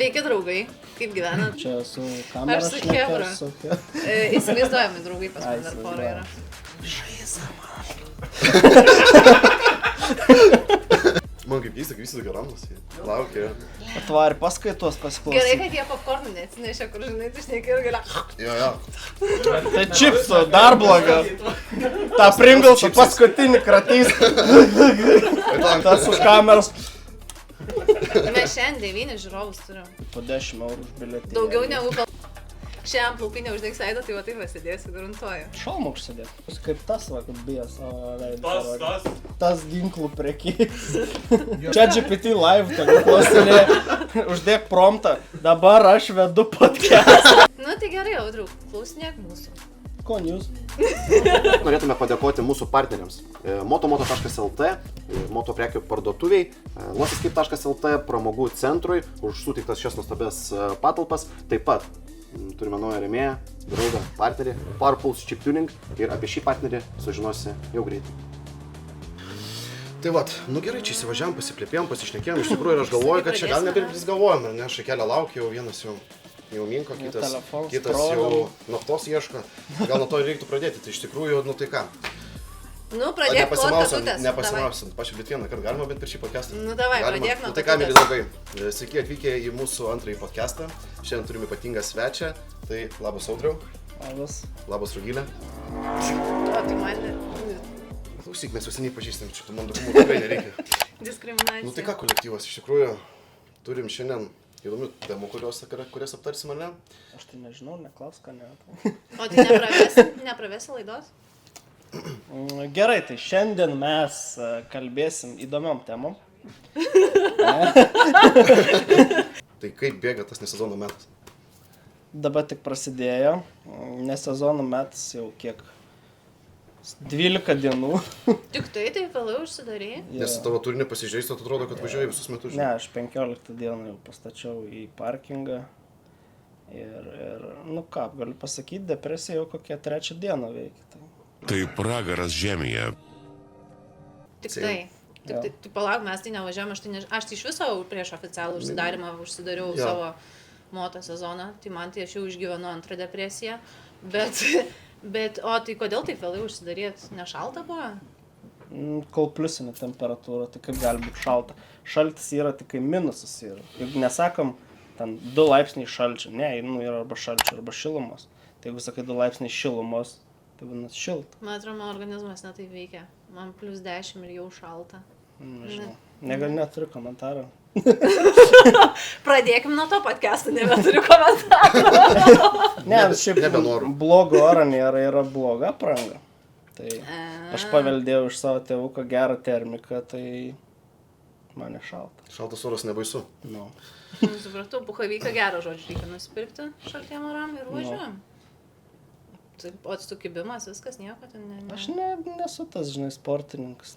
Sveiki, draugai. Kaip gyvenat? Čia su kamera. Aš su Hebra. Įsivaizduojami draugai pas mane dar pora yra. Man kaip keista, kai visi tokie ramus. Laukia. Atvarė paskaitos pasiklausyti. Gerai, kad jie popkornų neatsinešė, kur žinai, tu šneki ir galia. Jo. Tai čipsų, dar bloga. Ta Pringlesą paskutinį kratys. Tas už kameros. Mes šiandien 9 žiūrovus turim. Po 10 eurų už bilietį. Daugiau negu gal. Šiandien plaupinė uždegs veidą, tai va taip pasidėsiu, garantuoju. Šalmą užsidėt. Kaip tas va, kad bijo savo veidą. Tas ginklų prekys. Čia GPT live, tai klausinė. Uždėk promptą. Dabar aš vedu podcastą. Nu tai gerai, Audriau, klausinėk mūsų. Ko news? Norėtume padėkoti mūsų partneriams. Motomoto.lt, moto prekių parduotuviai, Notiscape.lt, pramogų centrui už suteiktas šias nuostabias patalpas. Taip pat turime naują rėmėją, draugą, partnerį, Powerpulse Chip Tuning ir apie šį partnerį sužinosi jau greitai. Tai vat, nu gerai, čia įsivažiavam, pasiplėpėjom, pasišnekėjom, iš tikrųjų ir aš galvoju, kad čia gal nebirtis galvojam, ne, šakelę laukia, jau vienas jau minko, kitas jau naftos ieško, gal nuo to ir reiktų pradėti, tai iš tikrųjų, nu tai ką. Nu, pradėk nuo tatutės. Nepasimausim, pačiu, bet vieną kartą galima bent per šį podcastą. Nu, davai, pradėk nuo tatutės. Tai ką, mėly draugai, sveiki atvykę į mūsų antrąjį podcastą. Šiandien turime ypatingą svečią, tai labas Audriau. Labas Rugilė. O, tai man ne. Klausyk, mes jau seniai pažįstam, čia tu man dokumų tikrai nereikia. Diskriminacija. Nu tai ką kolektyvas, iš tikrųjų, turim šiandien įdomių temų, kurias aptarsim, ar ne? Aš tai nežinau, neklaus, ką ne. O tai nepravesi laidos? Gerai, tai šiandien mes kalbėsim įdomiom temom. Tai kaip bėga tas nesezono metas? Dabar tik prasidėjo, nesezono metas jau kiek? 12 dienų. Tik tai vėlai užsidarė? Nes tavo turinį pasižiūrėjus, tu atrodo, kad važiuoji visus metus. Ne, aš 15 dieną jau pastačiau į parkingą. Ir nu ką, galiu pasakyti, depresija jau kokią 3 dieną veikia. Tai pragaras žemėje. Tik tai. Tu palauk, mes tai nevažiuojam, aš tai iš viso prieš oficialų užsidarimą užsidariau savo moto sezoną, tai man tai aš jau išgyvenu antrą depresiją, bet, o tai kodėl taip vėlai užsidarėt, nešalta buvo? Kol pliusinė temperatūra, tai kaip gali būti šalta. Šaltis yra tik kai minusas yra. Jeigu nesakom, ten 2 laipsniai šalčio, ne, nu yra arba šalčio, arba šilumos. Tai jeigu sakai 2 laipsniai šilumos, tai vadinasi šilta. Man atrodo, mano organizmas netai veikia. Man +10 ir jau šalta. Nežinau. Neturiu komentarą. Pradėkim nuo to podcast'o, nebeturiu komentarų. Ne, šiaip blogo oro nėra, yra bloga apranga. Tai aš paveldėjau iš savo tėvuko gerą termiką, tai man nešalta. Šaltas oras nebaisu. Nu. Supratau, puchavyką gerą žodžiu reikia nusipirkti šaltiem oram ir važiuojam. O sukibimas, viskas, nieko ten ne. Aš nesu tas, žinai, sportininkas,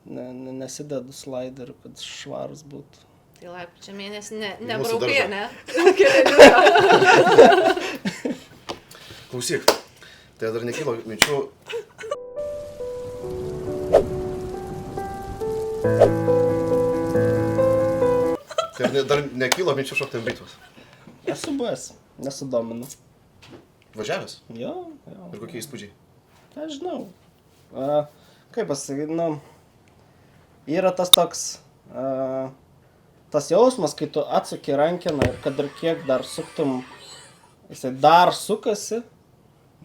nesidedu slaiderių, kad švarus būtų. Tai lapkričio mėnesį nebraukai, ne? Klausyk, tai dar nekilo minčių. Tai dar nekilo minčių šokti ant britvos. Esu buvęs, nesudominu. Važiavęs? Jo. Ir kokie įspūdžiai? Nežinau. Kaip pasakyti, yra tas toks, tas jausmas, kai tu atsuki rankeną ir kad ir kiek dar suktum, jisai dar sukasi,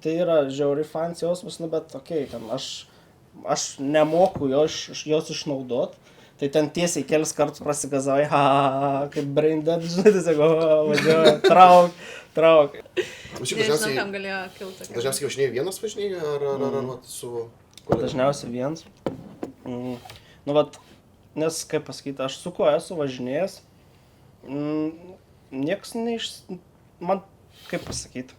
tai yra žiauriai fans jausmas, bet okei, ten aš nemoku jos išnaudot, tai ten tiesiai kelis kartus prasigazavai, kaip brain dead, žinai, tiesiog, važiuoju, trauk. Nežinau, kam galėjo kilti. Dažniausiai važinėjai vienas važinėjai, ar su kolegom? Dažniausiai vienas. Nu, vat, nes, kaip pasakyti, aš su kuo esu važinėjęs, nieks man, kaip pasakyti,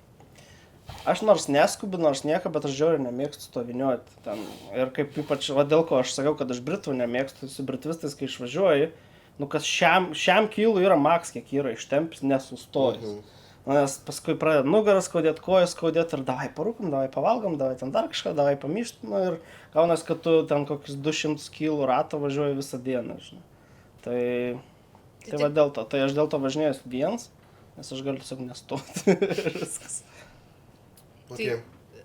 aš nors neskubiu, nors nieko, bet aš žiauriai nemėgstu to vynioti ten. Ir kaip ypač, dėl ko aš sakiau, kad aš britų nemėgstu, su britvistais, kai išvažiuoju, nu, kad šiam kilų yra maks, kiek yra ištempis, nesustojus. Nes paskui pradeda nugaras skaudėt, kojas skaudėt ir davai parūkom, davai pavalgom, davai ten dar kažką, davai pamyšt, ir gaunas, kad tu ten kokius 200 kilų ratą važiuoji visą dieną, žinai. Tai Tai va dėl to, tai aš dėl to važinėjus vienas, nes aš galiu tiesiog nestoti. Viskas. Okay.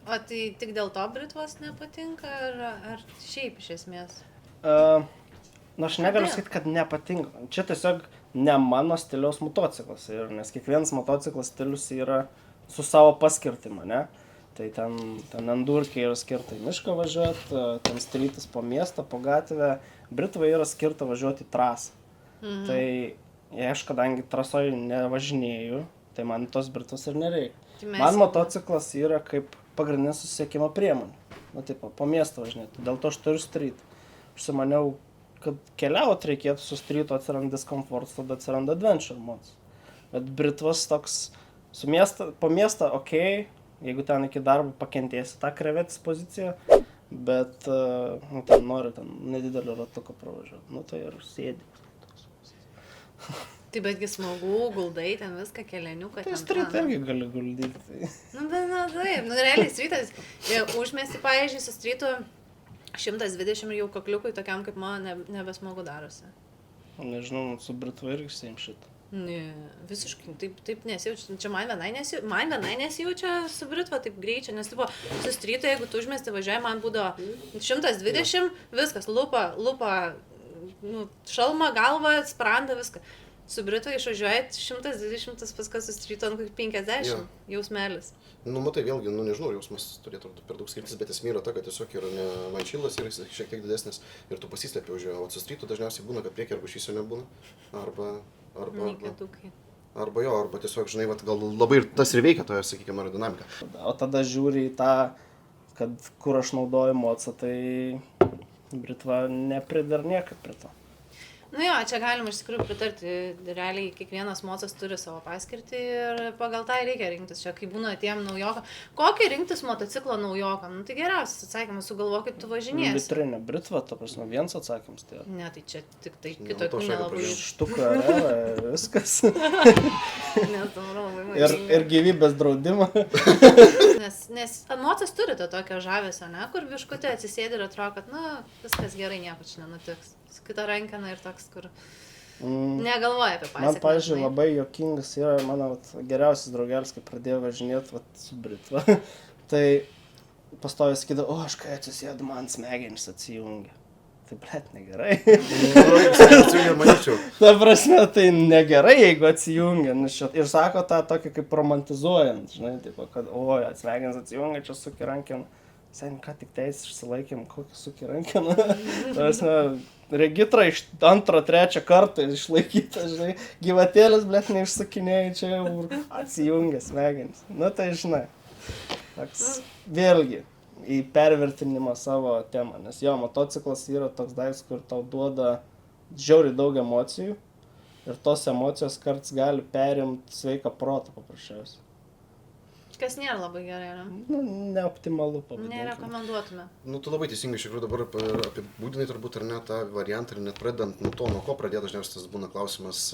O tai tik dėl to Britvos nepatinka, ar šiaip iš esmės? Aš negaliu sakyti, kad nepatinka. Čia tiesiog ne mano stiliaus motociklas, nes kiekvienas motociklas stilius yra su savo paskirtimu, ne? Tai ten endurkė yra skirta į mišką važiuoti, ten strytis po miestą, po gatvę. Britvai yra skirta važiuoti į trasą. Tai aš kadangi trasoje nevažinėju, tai man tos Britvos ir nereikia. Man motociklas yra kaip pagrindinis susisiekimo priemonė. Nu, taip, po miestą važinėti. Dėl to aš turiu strytą. Užsimaniau, kad keliauti reikėtų su strytu, atsiranda diskomfortas, tada atsiranda adventure mods. Bet Britvos toks po miestą, okei, jeigu ten iki darbo pakentėsi tą krevetės poziciją, bet ten nori nedidelį ratuką pravažiuoti. Nu, tai ir sėdi. Tai betgi smagu, guldai, ten viską kelianiuką. Tai strytą irgi gali guldyti. Nu, bet, taip, realiai strytas, užmesti, pavyzdžiui, su strytu 120 ir jau kakliukui tokiam kaip man nebesmagu darosi. Nežinau, su Britva irgi sėjim šitą. Ne, visiškai, taip nesijaučia. Čia man vienai nesijaučia su Britva taip greičia, nes tipo, su strytu, jeigu tu užmesti važiuoji, man būdavo 120, viskas, lupa, šalma, galva, spranda, viską. Su Britva išvažiuoji 120, paskui su strytu ant 50, jausmelis. Nu, matai, vėlgi, nežinau, jausmas turėtų per daug skirtis, bet esmė yra ta, kad tiesiog yra ne mančilas ir jis šiek tiek didesnis ir tu pasislepi už jo, o su strytu dažniausiai būna, kad priekį arba šysiu nebūna, arba tiesiog, žinai, gal labai ir tas ir veikia toje, sakykime, aerodinamika. O tada žiūri į tą, kad kur aš naudoju mocą, tai Britva nepridar niekad prie to. Nu jo, čia galima iš tikrųjų pritarti, realiai kiekvienas mocas turi savo paskirtį ir pagal tai reikia rinktis. Čia kai būna tiem naujokam, kokį rinktis motociklą naujokam, nu tai geriausias atsakymas, sugalvok, kaip tu važinėsi. Litrinė Britva, ta prasme, vienas atsakymas tai yra. Ne, tai čia tik tai kitokių nelabai. Štuka, viskas. Nes ir gyvybės draudimą. Nes mocas turi tą tokią žavesio, ne, kur biškutė atsisėdi ir atrodo, kad, viskas gerai, nieko čia nenutiks. Su kita rankena ir toks, kur negalvoja apie pasiekmes. Man, pavyzdžiui, labai juokingas yra mano geriausias draugelis, kai pradėjo važinėti su Britva. Tai pastoviai sakydavo, aš kai atsisėdu, man smegenys atsijungia. Tai, blet, negerai. Atsijungia, manyčiau. Ta prasme, tai negerai, jeigu atsijungia. Ir sako tą tokį kaip romantizuojant, žinai, taip, kad, smegenys atsijungia, čia suki rankeną. Sen, ką tik teis išsilaikėm, kokį suki rankeną. Prasme, regitrą iš 2-3 kartą išlaikyta, žinai, gyvatėlis, blet, neišsakinėjai, čia jau atsijungia smegenys. Nu, tai, žinai, toks, vėlgi, į pervertinimą savo temą, nes jo, motociklas yra toks daiktas, kur tau duoda žiauriai daug emocijų ir tos emocijos kartais gali perimti sveiką protą paprasčiausiai. Kas nėra labai gerai, ne? Nu, neoptimalu pavadinkime. Nerekomenduotume. Nu, tu labai teisingai iš tikrųjų dabar apibūdinai turbūt ar ne tą variantą ir net pradedant nuo ko pradėti, dažniausiai tas būna klausimas,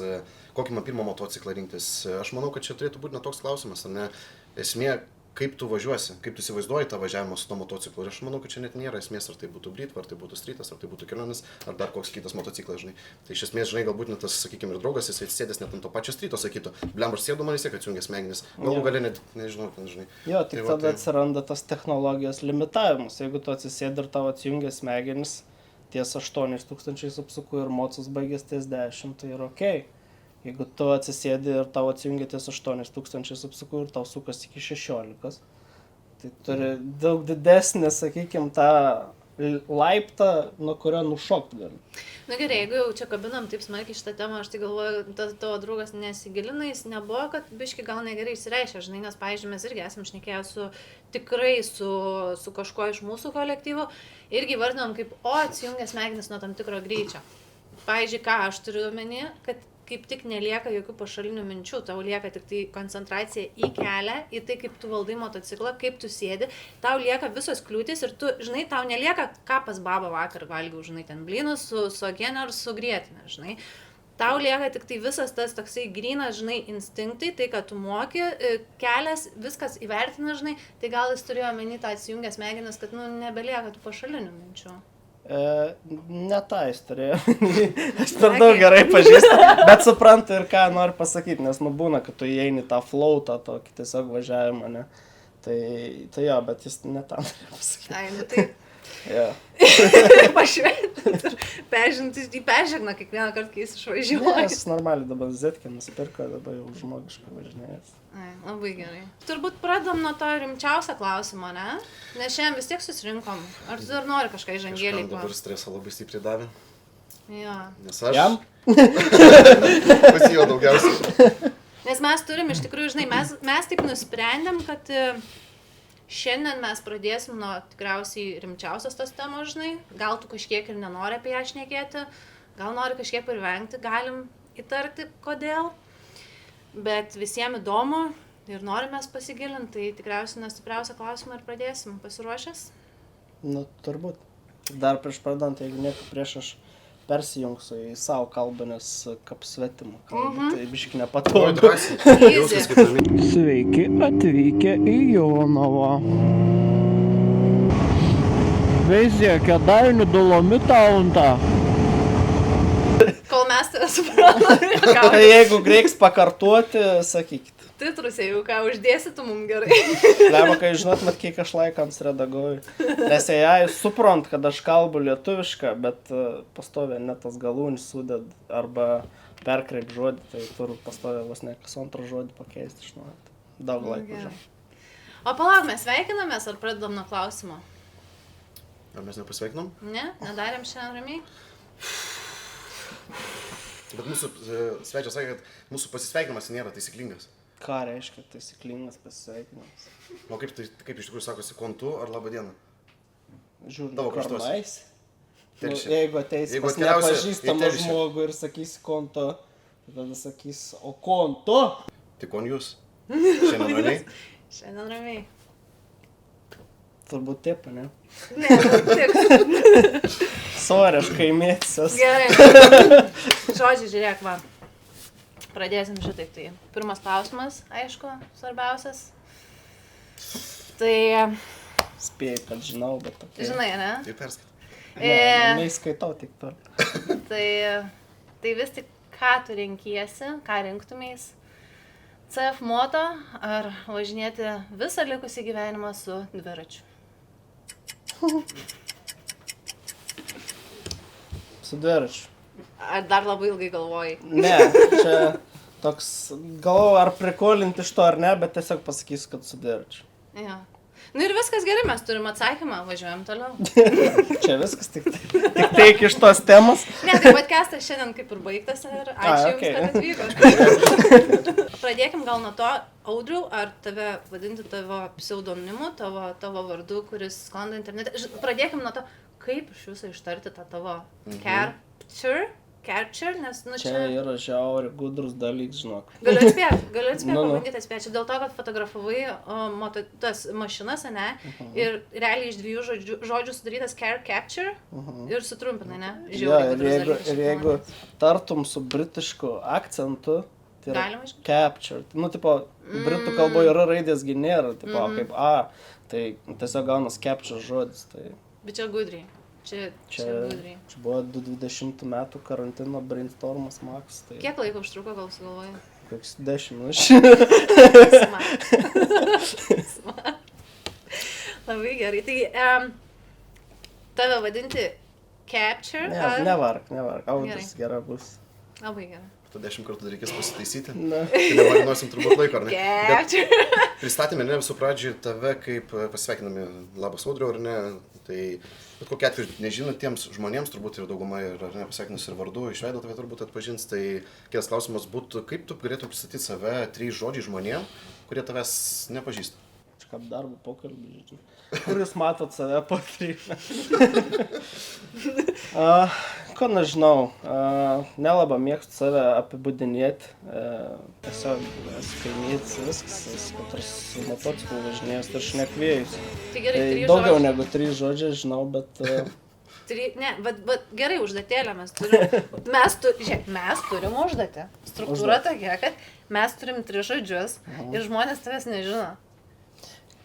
kokį man pirmą motociklą rinktis. Aš manau, kad čia turėtų būti toks klausimas, ar ne? Esmė, kaip tu važiuosi, kaip tu įsivaizduoji tą važiavimą su to motociklu. Ir aš manau, kad čia net nėra esmės, ar tai būtų Britva, ar tai būtų strytas, ar tai būtų kelionis, ar dar koks kitas motociklas, žinai. Tai iš esmės, žinai, galbūt net tas, sakykime, ir draugas, jis atsisėdęs net ant to pačio stryto, sakytų, blem, aš sėdu, man vis tiek atsijungia smegenis. Galų gale net, nežinau, ten, žinai. Jo, tik tada atsiranda tas technologijos limitavimas. Jeigu tu atsisėdi ir tavo atsijungia smegenis ties 8000 apsukų ir mocas baigės ties 10, tai yra okei. Jeigu tu atsisėdi ir tavo atsijungia ties 8000 apsukų ir tau sukas iki 16, tai turi daug didesnį, sakykime, tą laiptą, nuo kurio nušokti gali. Na gerai, jeigu jau čia kabinam taip smarkiai šitą temą, aš tai galvoju, tavo draugas nesigilina, jis nebuvo, kad biški gal negerai įsireiškia, žinai, nes, pavyzdžiui, mes irgi esam šnekėję su kažkuo iš mūsų kolektyvo, irgi vardinom kaip, atsijungia smegenis nuo tam tikro greičio. Pavyzdžiui, ką aš turiu omeny, kad kaip tik nelieka jokių pašalinių minčių, tau lieka tik tai koncentracija į kelią, į tai, kaip tu valdai motociklą, kaip tu sėdi, tau lieka visos kliūtis ir tu, žinai, tau nelieka, ką pas babą vakar valgiau, žinai, ten blynus su uogiene ar su grietinė, žinai. Tau lieka tik tai visas tas toksai grynas, žinai, instinktai, tai, kad tu moki, kelias, viskas įvertina, žinai, tai gal jis turėjo omeny tą atsijungęs smegenis, kad, nebelieka tų pašalinių minčių. Ne tą istoriją. Aš per daug gerai pažįstu, bet suprantu ir ką noriu pasakyti, nes būna, kad tu įeini tą flautą, tokį tiesiog važiavimą, ne. Tai jo, bet jis ne tą noriu pasakyti. Ai, nu tai. Jo. Pašventinti ir peržinti, jį peržegna kiekvieną kartą, kai jis išvažiuoja. Jis normaliai dabar Zetkę nusipirko, dabar jau žmogiškai važinėjęs. Ai, labai gerai. Turbūt pradam nuo to rimčiausio klausimo, ne? Nes šiandien vis tiek susirinkom. Ar tu dar nori kažką įžangėlį? Kažkam dabar streso labai stipriai davė. Jo. Nes aš... Jam? Pasijo daugiausiai. Nes mes turim, iš tikrųjų, žinai, mes taip nusprendėm, kad šiandien mes pradėsim nuo tikriausiai rimčiausios tos temos, žinai. Gal tu kažkiek ir nenori apie ją šnekėti, gal nori kažkiek privengti, galim įtarti, kodėl. Bet visiems įdomu ir norime pasigilinti, tai tikriausiai nuo stipriausią klausimą ir pradėsim. Pasiruošęs? Nu, turbūt. Dar prieš pradant, jeigu nieko prieš, aš persijungsiu į savo kalbą, nes kaip svetimą kalbą, tai biškai nepatogu. Sveiki atvykę į Jonavą. Veizė, Kėdainių Dolomitą Untą. Kol mes tave suprantame. Tai jeigu reiks pakartoti, sakykit. Titrusė, jau ką uždėsi, tu mum gerai. Lema, kai žinotumėt, kiek aš laikams redaguoju. Nes jei suprant, kad aš kalbu lietuvišką, bet pastovė net tas galūnis suded arba perkreip žodį, tai turiu pastovė vos ne kas antrą žodį pakeisti iš naujo. Daug laiko žinau. O palauk, mes sveikinamės ar pradedam nuo klausimo? Ar mes nepasveikinom? Ne? Nedarėm šiandien ramiai? Bet mūsų svečias sakė, kad mūsų pasisveikinimas nėra taisyklingas. Ką reiškia taisyklingas pasisveikinimas? O kaip iš tikrųjų sakosi, kontu ar laba diena? Žiūrint, Tavo kur kraštuose. nais. Nu, Telšiai. jeigu ateisi Jeigu pas atkeliausi į nepažįstamą Telšią. žmogų ir sakysi konto, tada sakys, o konto? Tai kon jūs? Šiandien ramiai? Šiandien ramiai. Turbūt taip, ne? Ne, tik. Sorry, aš kaimėtsios. Gerai. Žodžiu, žiūrėk, va. Pradėsim šitaip. Tai pirmas klausimas, aišku, svarbiausias. Tai, Spėjai, kad žinau, bet tokia. žinai, ne? Tai perskait. Neįskaitau tik to. Tai vis tik, ką tu renkiesi, ką rinktumės? CF moto ar važinėti visą likusį gyvenimą su dviračiu? Su dviračiu. Ar dar labai ilgai galvojai? Ne, čia toks, galvoju, ar prikolinti iš to ar ne, bet tiesiog pasakysiu, kad su dviračiu. Jo. Nu ir viskas gerai, mes turim atsakymą, važiuojam toliau. Čia viskas tik iš tos temos. Ne, tai podcastas šiandien kaip ir baigtas ir ačiū Jums, kad atvykote. Pradėkim gal nuo to, Audriau, ar tave vadinti tavo pseudonimu, tavo vardu, kuris sklando internete. Pradėkim nuo to, kaip iš viso ištarti tą tavo Capture, nes, nu čia yra žiauri gudrus dalyks, žinok. Galiu atspėti, pabandyti atspėti. Dėl to, kad fotografavai tas mašinas, ne? Ir realiai iš dviejų žodžių sudarytas Capture ir sutrumpinai, ne? Jo, ir jeigu tartum su britišku akcentu, tai yra Capture. Nu, tipo, britų kalboje yra raidės gi nėra, tipo, kaip A, tai tiesiog gaunas Capture žodis. Tai... Bet čia gudriai. Čia gudriai. Čia buvo 2020 metų karantino brainstormas Max. Tai... Kiek laiko užtruko, gal sugalvojai? Koks 10 minučių. Labai gerai. Tai tave vadinti Capture? Nevark. Audris gera bus. Labai gerai. Tu 10 kartų reikės pasitaisyti. Na. Tai nevarinosim turbūt laiko, ar ne? Capture. Pristatėme, ne, visų pradžių tave kaip pasveikinami Labas Audriau, ar ne? Tai bet kokia atveju nežinotiems žmonėms, turbūt ir dauguma ir nepasveikinus ir vardu, iš veido tave turbūt atpažins. Tai kitas klausimas būtų, kaip tu galėtum pristatyti save 3 žodžiai žmonėm, kurie tavęs nepažįsta? Čia kaip darbo pokalbį, žodžiu. Kur jūs matot save po 3? Ko nežinau, nelabai mėgstu save apibūdinėti, tiesiog esu kaimytis, viskas, esu su motociklu važinėjus ir šnekvėjus. Tai gerai, 3 žodžiai. Daugiau negu 3 žodžiai, žinau, bet... Ne, bet gerai užduotėlę mes turim. Mes turim užduotę. Struktūra tokia, kad mes turim 3 žodžius ir žmonės tavęs nežino.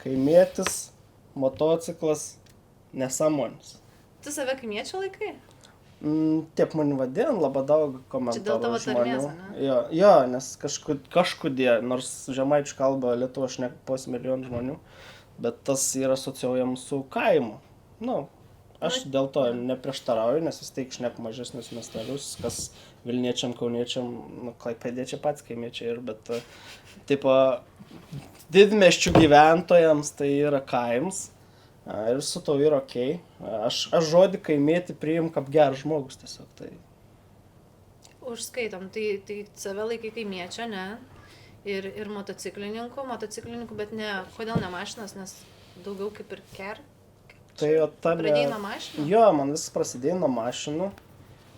Kaimėtis, motociklas, nesąmonis. Tu save kaimiečio laikai? Taip mane vadin, labai daug komentarų. Čia dėl tavo tarmės, ne? Jo, nes kažkodėl, nors žemaičių kalba Lietuva šnek pos milijonų žmonių, bet tas yra asocijuojam su kaimu. Aš dėl to neprieštarauju, nes vis tiek šnek mažesnius miestelius, kas Vilniečiam, Kauniečiam, Klaipėdiečiai pats kaimiečiai ir, bet taip didmiesčių gyventojams tai yra kaims. Ir su to yra okei. Aš žodį kaimėti priim kaip geras žmogus tiesiog. Tai... Užskaitom, tai save laikai kaimiečio, ne? Ir motociklininkų, bet ne, kodėl ne mašinas, nes daugiau kaip ir Tai pradėjai nuo mašinų? Jo, man viskas prasidėjo nuo mašinų.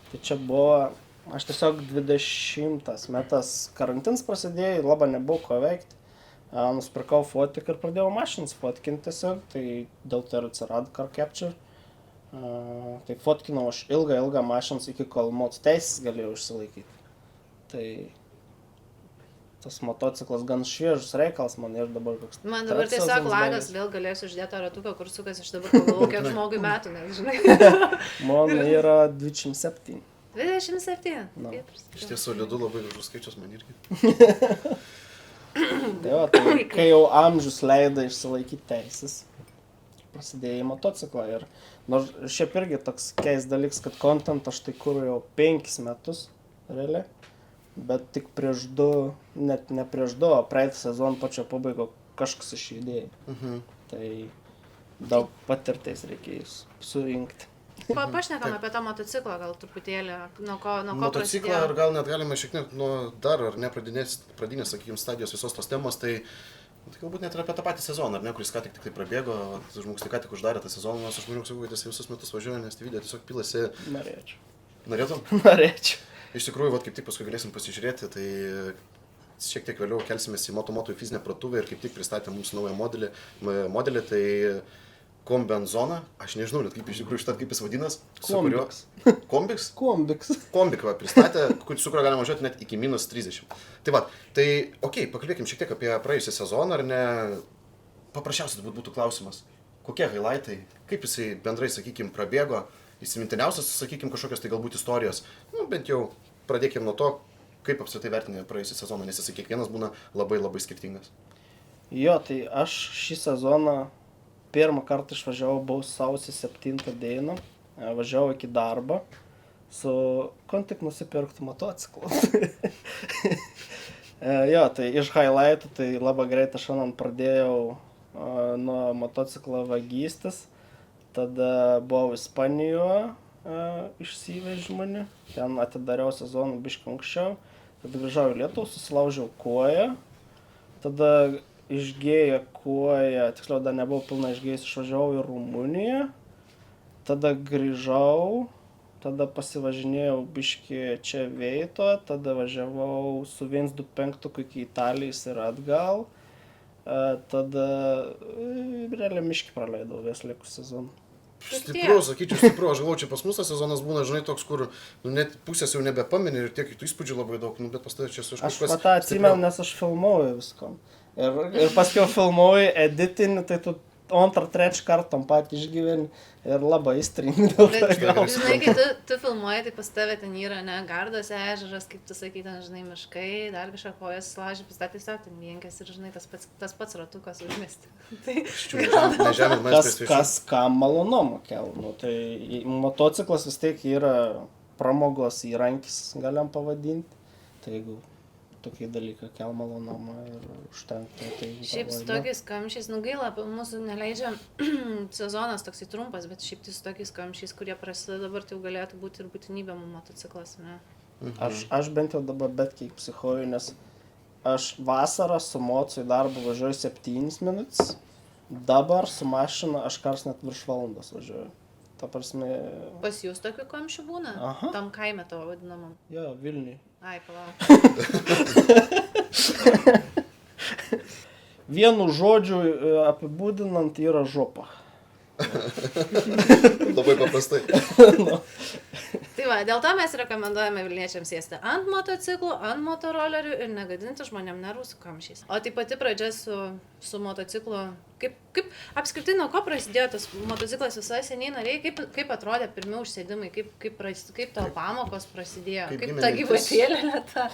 Tai čia buvo, aš tiesiog 20 metas karantins prasidėjo, labai nebuvo ko veikti. Nusipirkau fotiką ir pradėjau mašinas fotkinti tiesiog, tai dėl to ir atsirado Car Capture. Tai fotkinau aš ilgą mašinas iki kol moc teisės galėjau išsilaikyti. Tai tas motociklas gan šviežus reikalas man ir dabar koks... Man dabar tiesiog lagas, vėl galėsiu uždėti ratuką, kur sukas iš dabar pagalvau, kiek žmogui metų, nes žinai. Man yra 27. 27? No. Iš tiesų, liūdu labai gražus skaičius man irgi. Tai kai jau amžius leido išsilaikyti teisės, prasidėjo į motociklą ir nors šiaip irgi toks keis dalyks, kad content aš tai kūriau jau 5 metus, realiai, bet tik prieš 2, net ne prieš 2, o praeitą sezoną pačio pabaigo kažkas išjudėjo. Tai daug patirties reikėjo surinkti. Pašnekam apie tą motociklą gal truputėlį, nuo ko motociklą prasidėjo. ir gal net galima šiek tiek nuo dar ar ne pradinės, sakykime, stadijos visos tos temos, tai galbūt net ir apie tą patį sezoną, ar ne, kuris ką tik prabėgo, žmogus ką tik uždarė tą sezoną, nors aš maniau, kad jis visus metus važiuoja, nes tai video tiesiog pilasi. Norėčiau. Norėtum? Norėčiau. Iš tikrųjų, kaip tik paskui galėsim pasižiūrėti, tai šiek tiek vėliau kelsimės į Moto į fizinę parduotuvę ir kaip tik pristatė mums naują modelį, tai Kombenzona, aš nežinau net kaip iš tikrųjų šitą, kaip jis vadinas. Kombiks. Kombiks? Kombiks. Kombik pristatė, su kuriuo galima važiuoti net iki -30. Tai pakalbėkim šiek tiek apie praėjusią sezoną, ar ne? Paprasčiausiai būtų klausimas, kokie highlightai, kaip jisai bendrai, sakykime, prabėgo, įsimintiniausias, sakykime, kažkokios tai galbūt istorijos. Bent jau pradėkime nuo to, kaip apskritai vertinė praėjusią sezoną, nes jisai kiekvienas būna labai skirtingas. Jo, tai aš šį sezoną pirmą kartą išvažiavau, buvau sausio 7 dieną, važiavau iki darbo, kon tik nusipirkti motociklą. Jo, tai iš highlightų, tai labai greitai šiandien pradėjau nuo motociklo vagystės, tada buvau Ispanijoje išsivežimani, ten atidariau sezoną biškį anksčiau, tada grįžau į Lietuvą, susilaužiau koją, tada išgėjo koją, tiksliau dar nebuvau pilnai išgėjęs, išvažiavau į Rumuniją, tada grįžau, tada pasivažinėjau biškį čia Veito, tada važiavau su 125 iki Italijos ir atgal, tada realiai miškį praleidau vis likus sezoną. Stiprus, sakyčiau, aš galvoju, čia pas mus tas sezonas būna, žinai, toks, kur net pusės jau nebepameni ir tiek tų įspūdžių labai daug, bet pas tavai čia su kažkas... Aš patą atsimenu, nes aš filmuoju viskam. Ir paskiau filmuoju, editinį, tai tu 2-3 kartą tam pat išgyveni ir labai įstringi dėl to. Žinai, kai tu filmuoji, tai pas tave ten yra, ne, Gardos ežeras, kaip tu sakai, ten, žinai, miškai, dar kažką kojas slaži, pas tą tiesiog ten vienkės ir, žinai, tas pats ratukas užmesti. Kas kam malonumo kelia. Tai motociklas vis tiek yra pramogos įrankis, galim pavadinti. Tai jeigu tokį dalyką kel malonumą ir užtenka. Tai šiaip su tokiais kamščiais, gaila, mūsų neleidžia sezonas toksai trumpas, bet šiaip tai su tokiais kamščiais, kurie prasideda dabar, tai jau galėtų būti ir būtinybė motociklas, ne? Aš bent jau dabar bet kiek psichuoju, nes aš vasarą su mocu į darbą važiuoju 7 minutes, dabar su mašina aš kars net virš valandos važiuoju. Ta prasme... Pas jūs tokių kamščių būna? Aha. Tam kaime tavo vadinamam? Jo, Vilniui. Ai, palauk. Vienu žodžiu apibūdinant yra žopa. Labai paprastai. Tai va, dėl to mes rekomenduojame Vilniečiams sėsti ant motociklų, ant motorolerių ir negadinti žmonėm nervų su kamščiais. O tai pati pradžia su motociklu, Kaip apskritai nuo ko prasidėjo tas motociklas visai seniai nariai, kaip atrodė pirmi užsėdimai, kaip tavo pamokos prasidėjo, kaip ta gyvatėlė lėta.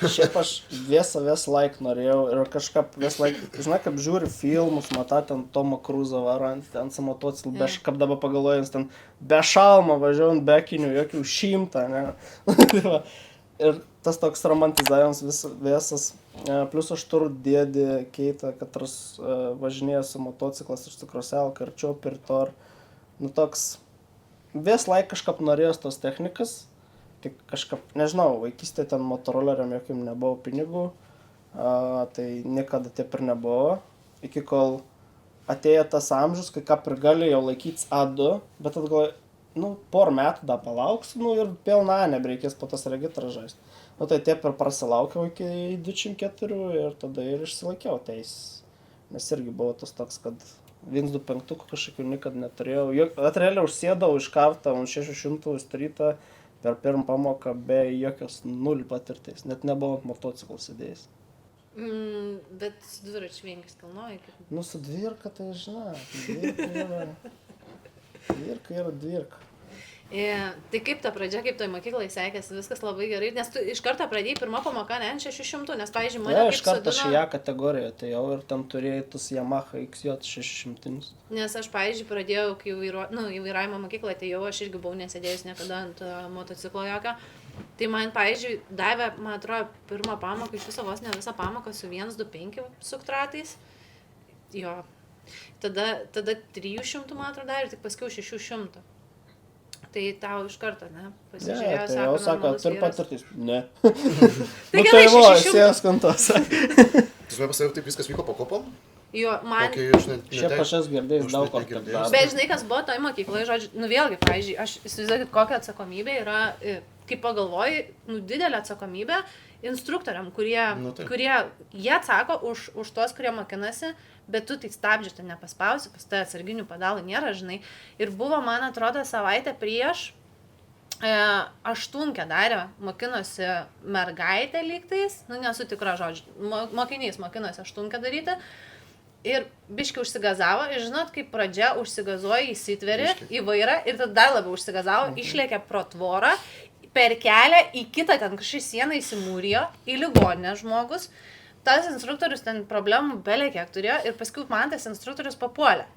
Šiaip aš vis laik norėjau ir kažkaip vis laik, žinai, kaip žiūri filmus, matai ten Tomą Kruzą varant, ten su motociklu, kaip dabar pagalvojant, ten be šalmo važiuojant, be akinių, jokių 100, ne. Ir tas toks romantizavimas visas, plus aš turiu dėdį Keitą, katras važinėja su motociklas iš tikrosiel, karčiau per tor. Nu toks, vis laik kažkaip norėjęs tos technikas, tik kažkaip, nežinau, vaikystėje ten motoroleriam jokiam nebuvo pinigų, tai niekada taip ir nebuvo, iki kol atėjo tas amžius, kai ką ir galėjau laikytis A2, bet atgalvoju, porą metų dar palauksiu, ir pilna nebreikės po tas regitrą žaisti. Tai taip ir prasilaukiau iki 24 ir tada ir išsilaikiau teisės. Nes irgi buvo tas toks, kad 125 kažkokių niekada neturėjau. Atrėliau užsėdau iš karto ant 600 strytą per pirmą pamoką be jokios 0 patirties. Net nebuvo motociklų sėdėjęs. Bet su dviračių kilnoji kaip? Su dvirka, tai žinai, dvirka yra dvirka. Tai kaip ta pradžia, kaip toj mokyklai sekėsi, viskas labai gerai, nes tu iš karto pradėjai pirmą pamoką, ne, 600, nes, pavyzdžiui, mane kaip iš karto aš į ją kategoriją atėjau ir ten turėjai tas Yamaha XJ 600. Nes aš, pavyzdžiui, pradėjau, kai į vairavimo mokyklą atėjau, aš irgi buvau nesėdėjus niekada ant motociklo jokio. Tai man, pavyzdžiui, davė, man atrodo, pirmą pamoką, iš viso vos ne visą pamoką su 125 suktratais. Jo. Tada 300, man atrodo, ir tik paskiau 600. Tai tau iš karto, ne? Pasižiūrėjo, sako, turi patirtis. Ne. Tai gerai, 600. Sės kantos. Tu žinai, pasavau, taip viskas vyko po kopom? Jo, man... Šiaip aš esu girdėjęs daug kartų. Bet žinai, kas buvo toj mokykloje, žodžiu, vėlgi, pavyzdžiui, aš įsivaizduoju, kokia atsakomybė yra, kaip pagalvoji, didelė atsakomybė instruktoriam, kurie jie atsako už tuos, kurie mokinasi, bet tu tai stabdžių ten nepaspausi, pas tai atsarginių pedalų nėra, žinai. Ir buvo, man atrodo, savaitę prieš 8 darė, mokinosi mergaitė lygtais, nesu tikra žodžiu, mokinys mokinosi 8 daryti. Ir biški užsigazavo, ir žinot, kaip pradžia užsigazuoja, įsitveri į vairą ir tada dar labiau užsigazavo, išlėkė pro tvorą, per kelią į kitą ten kažkaip sieną įsimūrijo, į ligoninę žmogus. Tas instruktorius ten problemų belė kiek turėjo ir paskui man tas instruktorius papuolė.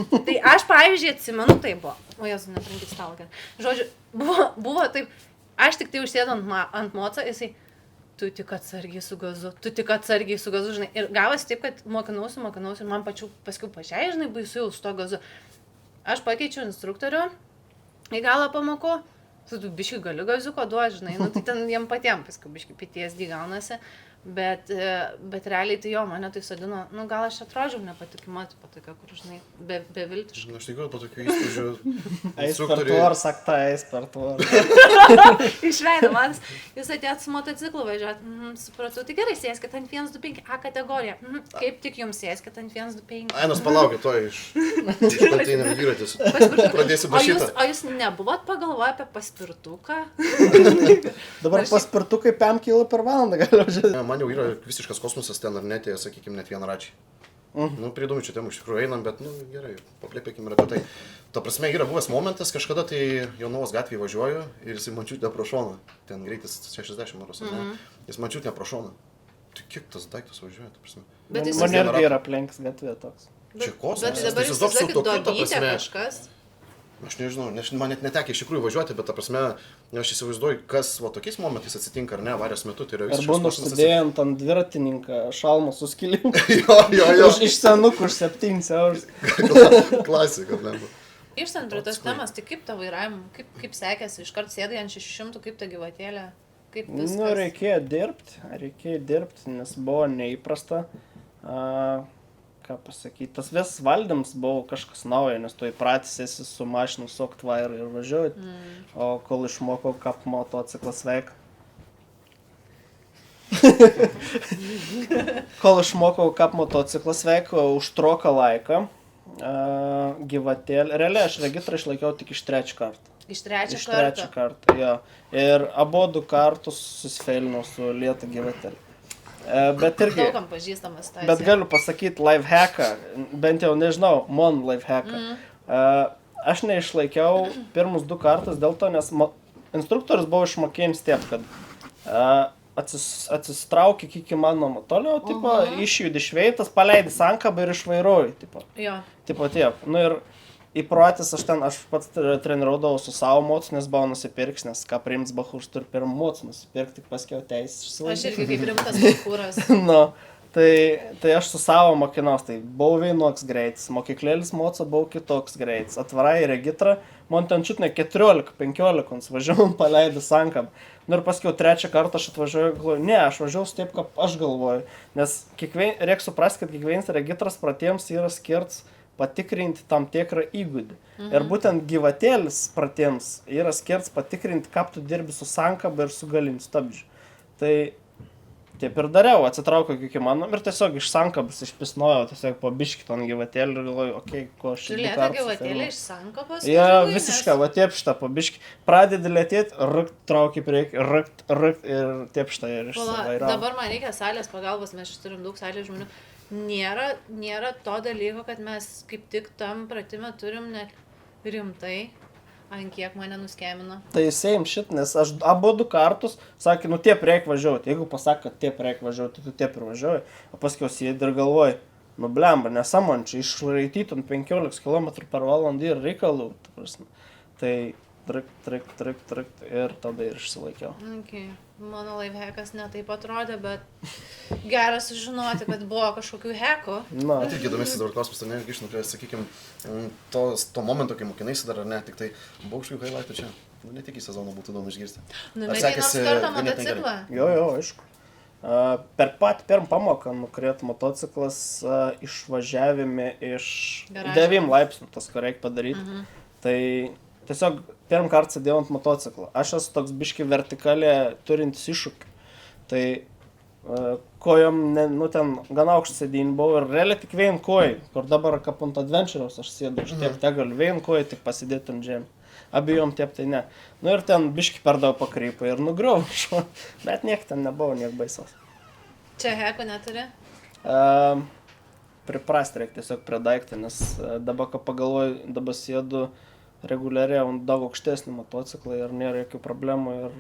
Tai aš, pavyzdžiui, atsimenu, tai buvo. O Jėzu, netrinkit stalą. Žodžiu, buvo taip, aš tik tai užsėdu ant moco, jisai, tu tik atsargiai su gazu, žinai. Ir gavosi taip, kad mokinausi ir man paskui pačiai, žinai, baisu jau su to gazu. Aš pakeičiau instruktorių į galą pamokų, tu biškai gali gazuko duoti, žinai, tai ten jiem patiem paskui biškai PTSD gaunasi. Bet realiai tai jo, mane tai sodino, gal aš atrodžiau nepatikima, tipo tokia, kur, žinai, beviltiškai. Aš tikiuoju, po tokių įspūdžių Eis per tvorą, sakta, eis per tvorą. Išveido, man, jūs atėjot su motociklu važiuot, supratau, tai gerai, sėskit ant 125 A kategoriją, kaip tik jums sėskit ant 125. Ainas, palaukit, to iš konteinerio dviratis. Pradėsiu bašytą. O jūs nebuvot pagalvoję apie paspirtuką? Dabar paspirtukai 5 km per valandą gali važiuoti. Man jau yra visiškas kosmosas ten ar net, sakykime, net vienaračiai. Prie įdomių čia temų iš tikrųjų einam, bet, gerai, paplėpėkime ir apie tai. Ta prasme, yra buvęs momentas, kažkada tai Jonavos gatvėje važiuoju ir jis mačiutė pro šoną. Ten greitis 60 maros, ne? Jis mačiutė pro šoną. Tai kiek tas daiktas važiuoja, ta prasme? Man irgi yra aplenks gatvė toks. Čia kosmosas. Bet dabar jūs sakykit, dogytė kažkas. Aš nežinau, man net netekia iš tikrųjų važiuoti, bet ta prasme, aš įsivaizduoju, kas tokiais momentais atsitinka, ar ne, avarijos metu, tai yra visiškas kosmosas. Ar būna užsidėjant ant dviratininką šalmą su skilimu. Jo. Iš senukų, už 7 eurų. Klasika, ne. Ištant prie tos temas, tai kaip ta vairavimo, kaip sekėsi, iškart sėdai ant 600, kaip ta gyvatėlė, kaip viskas? Reikėjo dirbti, nes buvo neįprasta. Ką pasakyti, tas vis valdymas buvo kažkas naujo, nes tu įpratęs esi su mašinu sukt vairą ir važiuoti, o kol išmokau kap motociklas veik. Kol išmokau kap motociklas veik, užtruko laiką, gyvatėlė, realiai aš regitrą išlaikiau tik iš 3 kartų. Iš trečią kartą, jo. Ir abudu kartus susifeilinau su lėta gyvatėlė. Bet irgi... Daugam pažįstamas situacija. Bet galiu pasakyti lifehacką, bent jau nežinau, mon lifehacką. Aš neišlaikiau pirmus 2 kartus dėl to, nes instruktorius buvo išmokėjęs taip, kad atsistrauki kiek įmanoma toliau, tipo, išjudi šveitas, paleidi sankabą ir išvairuoji, tipo. Jo. Tipo taip. Nu ir įprotis aš pats treniraudavau su savo mocu, nes buvau nusipirks, nes ką priims Bachūrs turi pirmą mocu nusipirkti, tik paskiau teisės išsilaikyti. Aš irgi kaip rimtas Bachūras. No, tai aš su savo mokinaus, tai buvau vienoks greitis, mokyklėlis moco buvau kitoks greitis, atvarai į regitrą, man ten čiut ne 14-15, važiavom paleidį sankam. Nu ir paskiau 3 kartą aš atvažiuoju, galvoju, ne, aš važiuoju taip, kaip aš galvoju, nes reikia suprasti, kad kiekvienas regitras pratiems yra skirts patikrinti tam tikrą įgūdį. Ir būtent gyvatėlis pratiems yra skirts patikrinti, kaip tu dirbi su sankaba ir su galiniu stabdžiu. Tai taip ir dariau, atsitraukiau kiek įmanom ir tiesiog iš sankabas išpisnojau, tiesiog po biškį ton gyvatėlį ir galvoju, okei, ko aš... Tu lėtą gyvatėlį iš sankabos? Ja, visiškai, va taip šitą po biškį. Pradedi lėtėti, rakt, trauki prieki, rakt ir taip šitą ir išsivairau. Dabar man reikia salės pagalbos, mes turim daug salės žmonių. Nėra to dalyko, kad mes kaip tik tam pratime turim net rimtai, ant kiek mane nuskemino. Tai same shit, nes aš abu 2 kartus sakė, nu taip reikia važiuoti. Jeigu pasakė, kad taip reikia važiuoti, tu taip ir važiuoji. O paskiau sėdi ir galvoji, nu blemba, nesąmon, čia išraityt ant 15 km/h ir reikalų. Tai trakt ir tada ir išsilaikiau. Okay. Mano lifehackas ne taip atrodė, bet geras sužinoti, kad buvo kažkokių hackų. Na. Bet irgi įdomesnis dabar klausimas, tai grįžtant prie, sakykime, to momento, kai mokinaisi dar ar ne, tik tai buvo kažkokių highlightų čia. Nu, ne tik į sezoną būtų įdomu išgirsti. Numetei nors kartą motociklą? Jo, aišku. Per pirmą pamoką nukrėt motociklas išvažiavime iš 9 laipsnių, tas ko reikia padaryti. Tai tiesiog pirmą kartą sėdėjau ant motociklo. Aš esu toks biški vertikalė turintis iššūkį. Tai kojom, ten gana aukštą sėdynį buvau ir realiai tik vien kojai, kur dabar kaip ant Adventures aš sėdu, aš tiek tegaliu vien kojai tik pasidėti ant žemę. Abijom taip tai ne. Nu ir ten biški per daug pakrypo ir nugriaušo, bet niek ten nebuvo, niek baisos. Čia hackų neturi? Priprasti reikia tiesiog prie daiktą, nes dabar, ką pagalvoju, dabar sėdu reguliariai ant daug aukštesnį motociklą ir nėra jokių problemų ir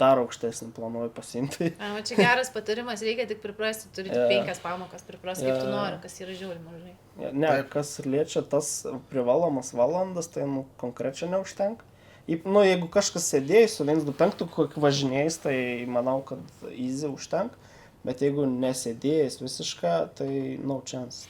dar aukštesnį planuoju pasiimti. Čia geras patarimas, reikia tik priprasti, turi tik 5 pamokas priprasti, kaip tu nori, kas yra žiauri mažai. Ne, kas liečia tas privalomas valandas, tai konkrečiai neužtenka. Jeigu kažkas sėdėjai su 125 kokį važinėjais, tai manau, kad easy užtenka. Bet jeigu nesėdėjęs visišką, tai no chance.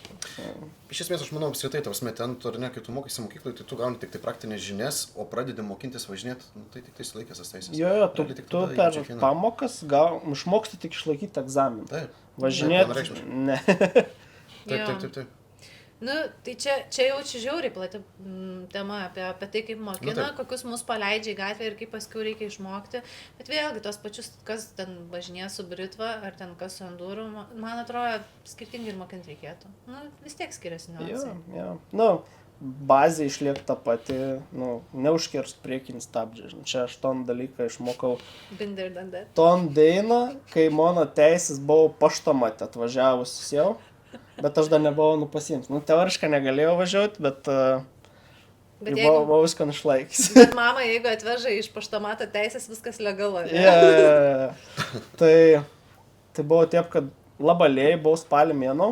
Iš esmės, aš manau, apskritai, tavasme, ten, ar ne, kai tu mokaisi mokyklai, tai tu gauni tik tai praktinės žinias, o pradedi mokintis važinėti, tai tik tai sulaikęs tas teisės. Jo, tu per pamokas išmoksti tik išlaikyti egzaminą. Taip. Važinėti, ne. Taip. Nu, tai čia jau žiauriai plati tema apie tai, kaip mokina, kokius mus paleidžia į gatvę ir kaip paskui reikia išmokti. Bet vėlgi, tos pačius, kas ten važinėja su Britva, ar ten kas su endūru, man atrodo, skirtingai ir mokinti reikėtų. Nu, vis tiek skiriasi niuansai. Jo. Nu, bazė išlieka ta pati, neužkirst priekinį stabdžią. Čia aš ton dalyką išmokau. Binder dandet. Ton dainą, kai mano teisės buvau paštomate atvažiavusis jau. Bet aš dar nebuvau pasiims. Teoriškai negalėjau važiuoti, bet buvau viską išlaikęs. Bet mama, jeigu atveža iš paštomato teisės, viskas legalu. Tai buvo taip, kad labalėjai buvau spalį mėnų,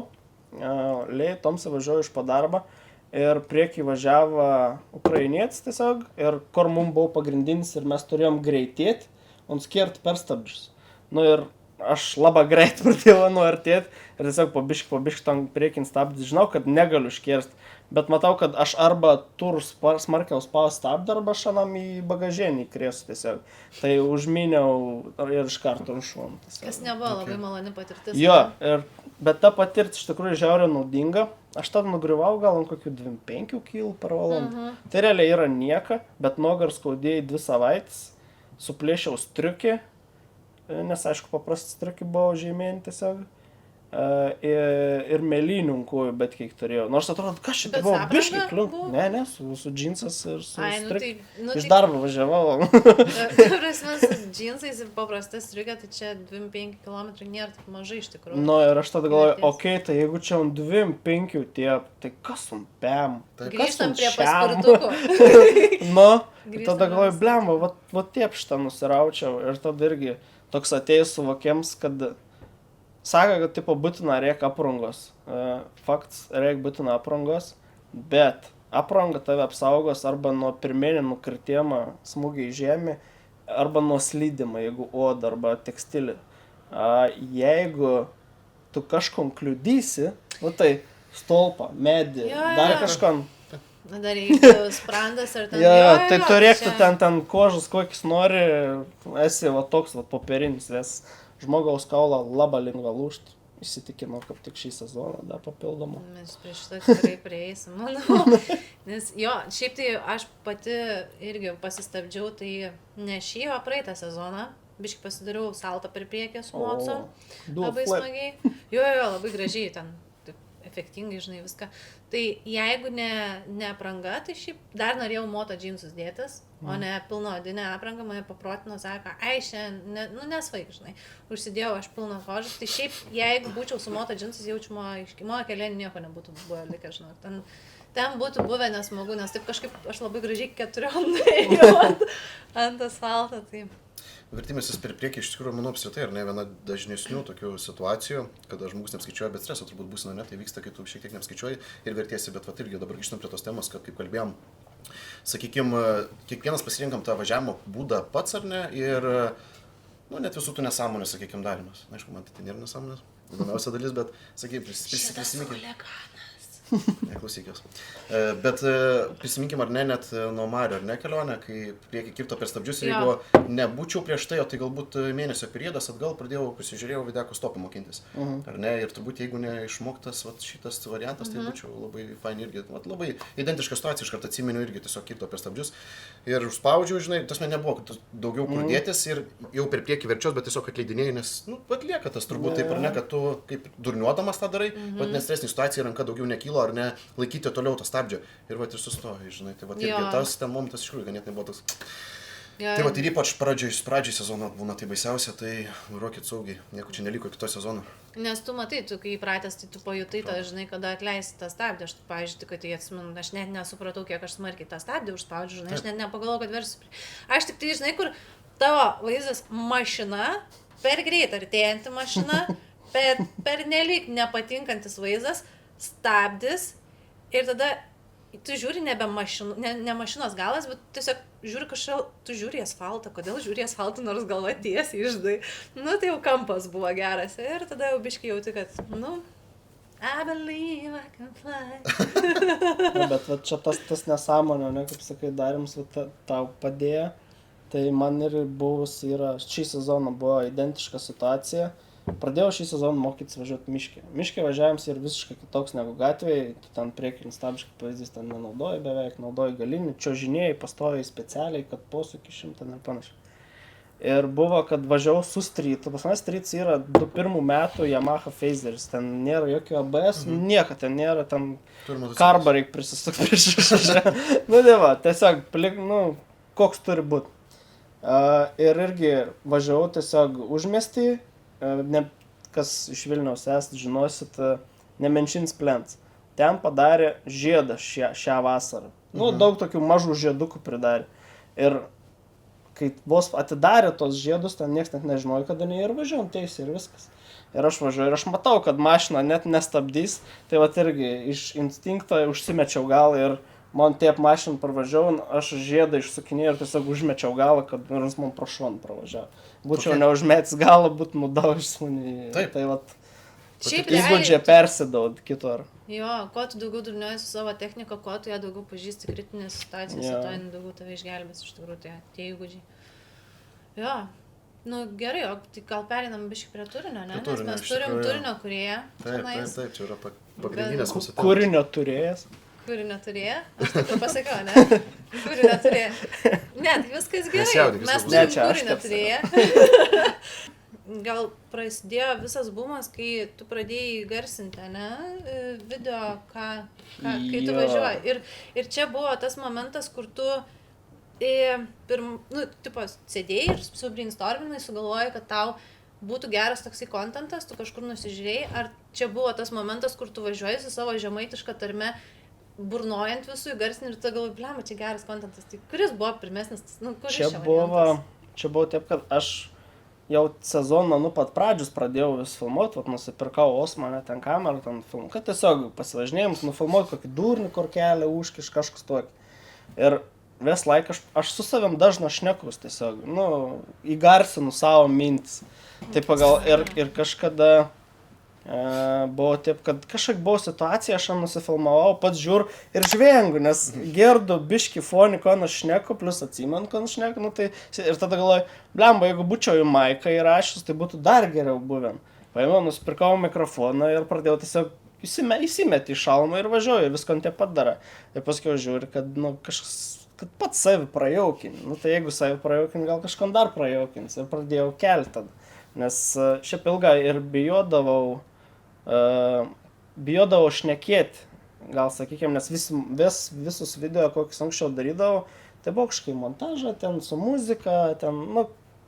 lėjai Tomse važiuoju iš padarbą ir priekį važiavo ukrainietis tiesiog ir kur mums buvo pagrindinis ir mes turėjom greitėti, on skirti per stabdžius. Nu ir aš labai greit pradėjau nuartėti ir tiesiog po biškį tam priekin stabdį. Žinau, kad negaliu iškirsti, bet matau, kad aš arba turiu smarkiau spausti stabdį, arba šanam į bagažinį įkrėsiu tiesiog. Tai užminiau ir iš karto užšvom. Kas nebuvo labai maloni patirtis. Jo, bet ta patirtis iš tikrųjų žiauriai naudinga. Aš tada nugriuvau gal ant kokių 25 km/h. Tai realiai yra nieka, bet nugar skaudėjai 2 savaitės, suplėšiau striukį. Nes, aišku, paprastas striukį buvo žemėjant tiesiog. ir mėlynių kojų, bet kiek turėjau. Nors atrodo, kas čia Bet buvo su biški apranga kliu. buvo? Ne, su džinsas ir su Ai, nu strik. tai... Iš darbo važiavau. Ta prasme, su džinsais ir paprastas striga, tai čia 2-5 km nėra taip mažai iš tikrųjų. Nu ir aš tada galvoju, Vertės. okei, tai jeigu čia ant 2-5 tiep, tai kas ant pem? Grįžtam prie šiam? paspirtukų. Nu, Grįžtam tada prie galvoju, paspirtukų. blemba, va tiep šitą nusiraučiau ir tada irgi toks atėjus suvokiams, kad sako, kad tipo būtina reik aprangos. Fakts, reik būtina aprangos, bet apranga tave apsaugos arba nuo pirminį nukritimą smūgį į žemę, arba nuo slydimą, jeigu oda arba tekstilė. Jeigu tu kažkom kliudysi, nu tai stolpą, medį, Jo, dar jo. kažkam. Dar reikia sprandas ar ten... Jo, tai turėk tu čia- ten kožas, kokis nori, esi va toks va popierinis, nes žmogaus kaulą labai lengva lūžti. Įsitikinau, kaip tik šį sezoną dar papildomą. Mes prie šito tikrai prieisim, manau. Nes jo, šiaip tai aš pati irgi pasistabdžiau, tai ne šį, o praeitą sezoną. Biškai pasidariau saltą per priekį su moco. Labai smagiai. Jo, labai gražiai ten. Taip, efektingai, žinai, viską. Tai jeigu ne apranga, tai šiaip dar norėjau moto džinsus dėtis, o ne pilno odinę aprangą, mane paprotino, sako, ai, šiandien, nesvaik, žinai, užsidėjau aš pilną kožą, tai šiaip, jeigu būčiau su moto džinsus, jaučiu, mano kelėnį nieko nebūtų buvę likę, žinau, ten būtų buvę nesmagu, nes taip kažkaip aš labai gražiai 4 nuėjau ant asfalto, tai... Vertimasis per priekį iš tikrųjų, manau, apskritai, ar ne viena dažnesnių tokių situacijų, kada žmogus neapskaičiuoja, bet streso turbūt būsina, ne, tai vyksta, kai tu šiek tiek neapskaičiuoji ir vertiesi, bet vat irgi dabar grįžtam prie tos temos, kad kaip kalbėjom, sakykime, kiekvienas pasirinkam tą važiavimo būdą pats ar ne ir, nu, net visų tų nesąmonės, sakykime, darimas. Na, aišku, man tai nėra nesąmonės, įdomiausia dalis, bet, sakykime, prisiminkime. Neklausykės. Bet prisiminkim ar ne, net nuo Mario, ar ne kelionę, kai priekį kirto per stabdžius ir jeigu nebūčiau prieš tai, o tai galbūt mėnesio periodas atgal pradėjau, pasižiūrėjau videko stopą mokintis. Ar ne, ir turbūt jeigu neišmoktas šitas variantas, tai būčiau labai fain irgi, labai identiška situacija, iš karto atsimenu irgi tiesiog kirto per stabdžius ir užspaudžiau, žinai, tas man nebuvo daugiau kur dėtis ir jau per priekį verčiaus, bet tiesiog atleidinėjau, nes, nu, atlieka tas turbūt taip ar ne, kad tu kaip durniuodamas tą darai, bet nestresinė situacija, ranka daugiau nekyla ar ne, laikyti toliau to stabdžio ir va ir sustoji, žinai, tai va irgi tas ten momentas iš tikrųjų ganėtinai buvo toks. Tai va ir ypač pradžiai sezono būna tai baisiausia, tai vairuokit saugiai, nieko čia neliko kito sezono. Nes tu matai, tu kai įpratęs, tai tu pajutai tą, žinai, kada atleisti tą stabdį, aš, pavyzdžiui, kad tai atsimenu, aš net nesupratau, kiek aš smarkiai tą stabdį užspaudžiu, žinai, aš net nepagalvojau, kad versiu. Aš tik tai, žinai, kur tavo vaizdas mašina, per greit artėjanti mašina, per nelik nepatinkantis vaizdas, stabdis ir tada tu žiūri nebe ne mašinos galas, bet tiesiog žiūri kažką, tu žiūri asfaltą, kodėl žiūri asfaltą, nors galva tiesiai išdai. Nu, tai jau kampas buvo geras ir tada jau biškai jauti, kad, nu, I believe I can fly. Bet va, čia tas nesąmonė, ne, kaip sakai, darims tau padėjo, tai man ir buvus yra, šį sezoną buvo identiška situacija. Pradėjau šį sezoną mokytis važiuoti miške. Miške važiavimas yra visiškai kitoks negu gatvėje, tu ten priekinį stabdžių pavyzdys ten nenaudoji beveik, naudoji galinį, čiuožinėjai, pastoviai specialiai, kad posūkį šimtą ir panašiai. Ir buvo, kad važiavau su streetu, pas mane streets yra 21 metų Yamaha Phaseris, ten nėra jokio ABS, nieko ten nėra, ten karbą reikia prisisukti prieš išvažiavę. Nu, dėva, tiesiog, nu, koks turi būti. Ir irgi važiavau tiesiog užmiestį, kas iš Vilniaus esat, žinosit, Nemenčins plents. Ten padarė žiedą šią vasarą. Nu, daug tokių mažų žiedukų pridarė. Ir kai vos atidarė tos žiedus, ten niekas net nežinojo, kada ne ir važiuojam teisė ir viskas. Ir aš važiuoju ir aš matau, kad mašina net nestabdys, tai vat irgi iš instinkto užsimečiau galą ir man taip mašiną parvažiavau, aš žiedą išsukinėjau ir tiesiog užmečiau galą, kad nors man pro šoną pravažiavo. Būčiau neužmetęs galą, būtų nudaužęs mane. Taip. Tai vat Šiaip įgūdžiai persidaud kitur. Jo, kuo tu daugiau durniuoji su savo technika, kuo tu ją daugiau pažįsti kritinės situacijos, tuo jin daugiau tave išgelbės iš tikrųjų tie įgūdžiai. Jo, nu gerai, o tai gal pereinam biškai prie turinio, ne? Nes mes turim turinio kūrėją. Taip, čia yra pagrindinės mūsų temos. Kūrinio turėjas. Kūrinio turėję? Aš taip ir pasakiau, ne? Kūrinio turėję. Ne, tai viskas gerai. Mes turim kūrinio turėję. gal prasidėjo visas bumas, kai tu pradėjai garsinti, ne, video, kai tu važiuoji. Ir čia buvo tas momentas, kur tu sėdėjai ir su brainstorminai sugalvojai, kad tau būtų geras toksai kontentas, tu kažkur nusižiūrėjai, ar čia buvo tas momentas, kur tu važiuoji su savo žemaitiška tarme, burnojant visų įgarsinį ir tu galvoji, blema, čia geras kontentas, tai kuris buvo pirmesnis, kuris čia variantas? Čia buvo taip, kad aš jau sezoną nuo pat pradžios pradėjau vis filmuoti, nusipirkau Osmanę ten kamerą, ten filmuoti, kad tiesiog pasivažinėjams, nufilmuoti kokį durnį korkelę, užkiš kažkas tokį. Ir vis laiką aš su savim dažnai šnekus tiesiog, įgarsinu savo mintis. Tai pagal ir kažkada buvo taip, kad kažkaip buvo situacija, aš nusifilmavau, pats žiūr ir žvengiu, nes gerdu biški fonį, ko aš šneku, plus atsimenu, ko aš šneku, tai ir tada galvoju, blemba, jeigu būčiau į maiką įrašęs, tai būtų dar geriau buvę. Paėmiau, nusipirkau mikrofoną ir pradėjau tiesiog įsimeti į šalmą ir važiuoju, visko taip pat dara. Ir paskui žiūri, kad kažkas, kad pats savi prajaukini. Tai jeigu savi prajaukini, gal kažkam dar prajaukins. Ir pradėjau kelti tada. Nes šiaip ilgai ir bijodavau šnekėti, gal sakykime, nes visus video, kokius anksčiau darydavau, tai buvo kažkai montažą, ten su muzika, ten,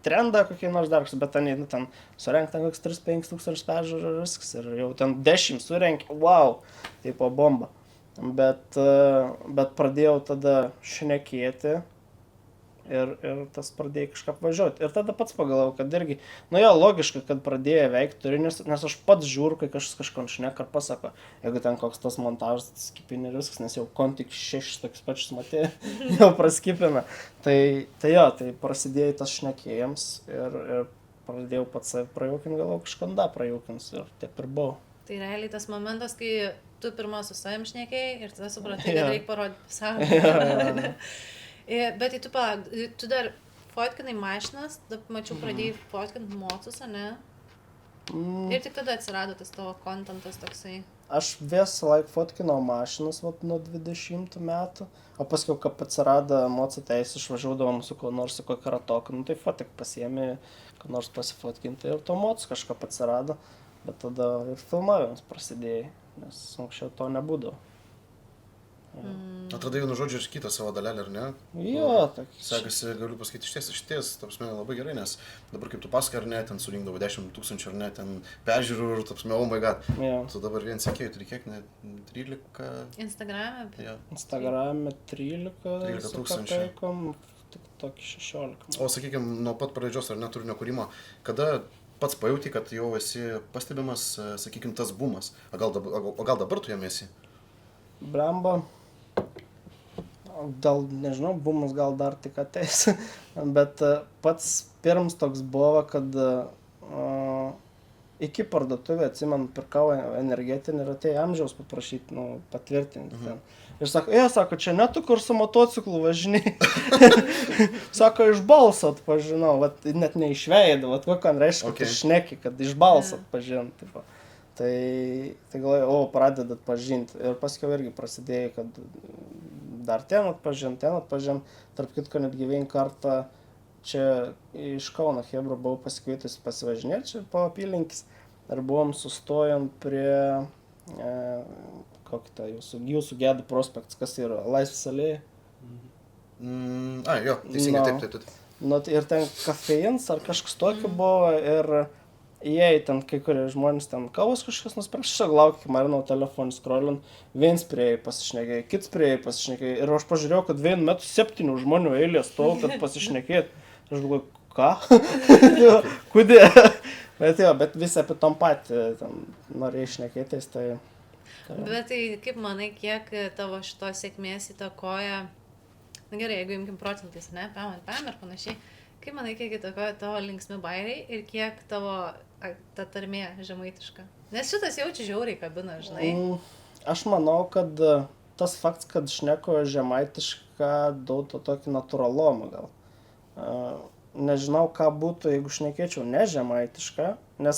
trendą kokį nors dar, bet ten surenk ten koks 3-5 tūkstančių peržiūrų ir viskas, ir jau ten 10 surenk, wow, tai po bomba. Bet pradėjau tada šnekėti ir tas pradėjai kažką važiuoti. Ir tada pats pagalvojau, kad irgi, logiška, kad pradėjo veikti turinį, nes aš pats žiūriu, kai kažkam šneka ar pasako, jeigu ten koks tas montažas, skipini ir viskas, nes jau tik 6 tokius pačius matė, jau praskipina. Tai prasidėjo tas šnekėjams ir pradėjau pats savį prajaukinti, galvojau, kažkam dar prajaukins ir taip ir buvo. Tai realiai tas momentas, kai tu pirma su savim šnekėjai ir tada supratai, kad reikia parodyti pasaulyje. Bet tu dar fotkinai mašinas, mačiau, pradėjai fotkinti mocus, ne? Ir tik tada atsirado tas tavo kontentas toksai. Aš visą laiką fotkinau mašinas nuo 20 metų, o paskui, kai atsirado moco teisė, išvažiuodavom su kuo nors, su kokį ratoką, tai fotik pasiėmė, kuo nors pasifotkinti ir to moco kažką atsirado, bet tada ir filmavimas prasidėjo, nes anksčiau to nebūdavo. Atradai vienu žodžiu ir kitą savo dalelę, ar ne? Jo, tokį. Sekasi, galiu pasakyti, išties, labai gerai, nes dabar kaip tu pasakai, ar ne, ten surinkdavo 10 000, ar ne, ten peržiūrų ir, oh my god. Tu dabar vien sekėjų turi kiek, ne, 13? Instagrame? Ja. Instagrame 13 su kapeikom, tik tokį 16. O sakykime, nuo pat pradžios, ar ne, turinio kūrimo, kada pats pajauti, kad jau esi pastebimas, sakykime, tas bumas, o gal dabar tu jam esi? Blemba. Gal, nežinau, bumas gal dar tik ateis, bet pats pirms toks buvo, kad iki parduotuvė, atsimenu, pirkau energetinį ir atėjo amžiaus paprašyti, patvirtinti ten. Ir sako, čia ne tu, kur su motociklu važiniai. Sako, iš balso atpažinau, net neišveido, kokią reiškia, kad šneki, kad iš balso atpažinti. Tai galvoju, pradedat pažinti. Ir paskiau irgi prasidėjo, kad dar ten atpažint. Tarp kitko, netgi vieną kartą čia iš Kauno Hebra buvau pasikvietus pasivažinėti čia po apylinkis. Ir buvom sustojant prie kokį jūsų Gedų prospektas, kas yra Laisvės alėja. Jo, teisingai, taip. Ir ten kafeins ar kažkas tokio buvo ir jei ten kai kurie žmonės ten kavos kažkas nuspręs, aš laukiu, marinau telefonį scrollint, viens prieėjai pasišnekėjai, kits prieėjai pasišnekėjai ir aš pažiūrėjau, kad vienu metu 7 žmonių eilė stovi, kad pasišnekėt. Aš galvoju, ką? Kodėl? Bet visi apie tom patį norėjai šnekėtis, tai... Bet tai kaip manai, kiek tavo šitos sėkmės įtakoja, gerai, jeigu imkim procentais, ne, PM ir panašiai, kaip manai, kiek įtakoja tavo linksmi bairiai ir kiek tavo ta tarmė žemaitiška? Nes šitas jaučia žiauriai kabina, žinai. Aš manau, kad tas faktas, kad šneko žemaitiška, daug to tokį natūralumą gal. Nežinau, ką būtų, jeigu šnekėčiau ne žemaitiška, nes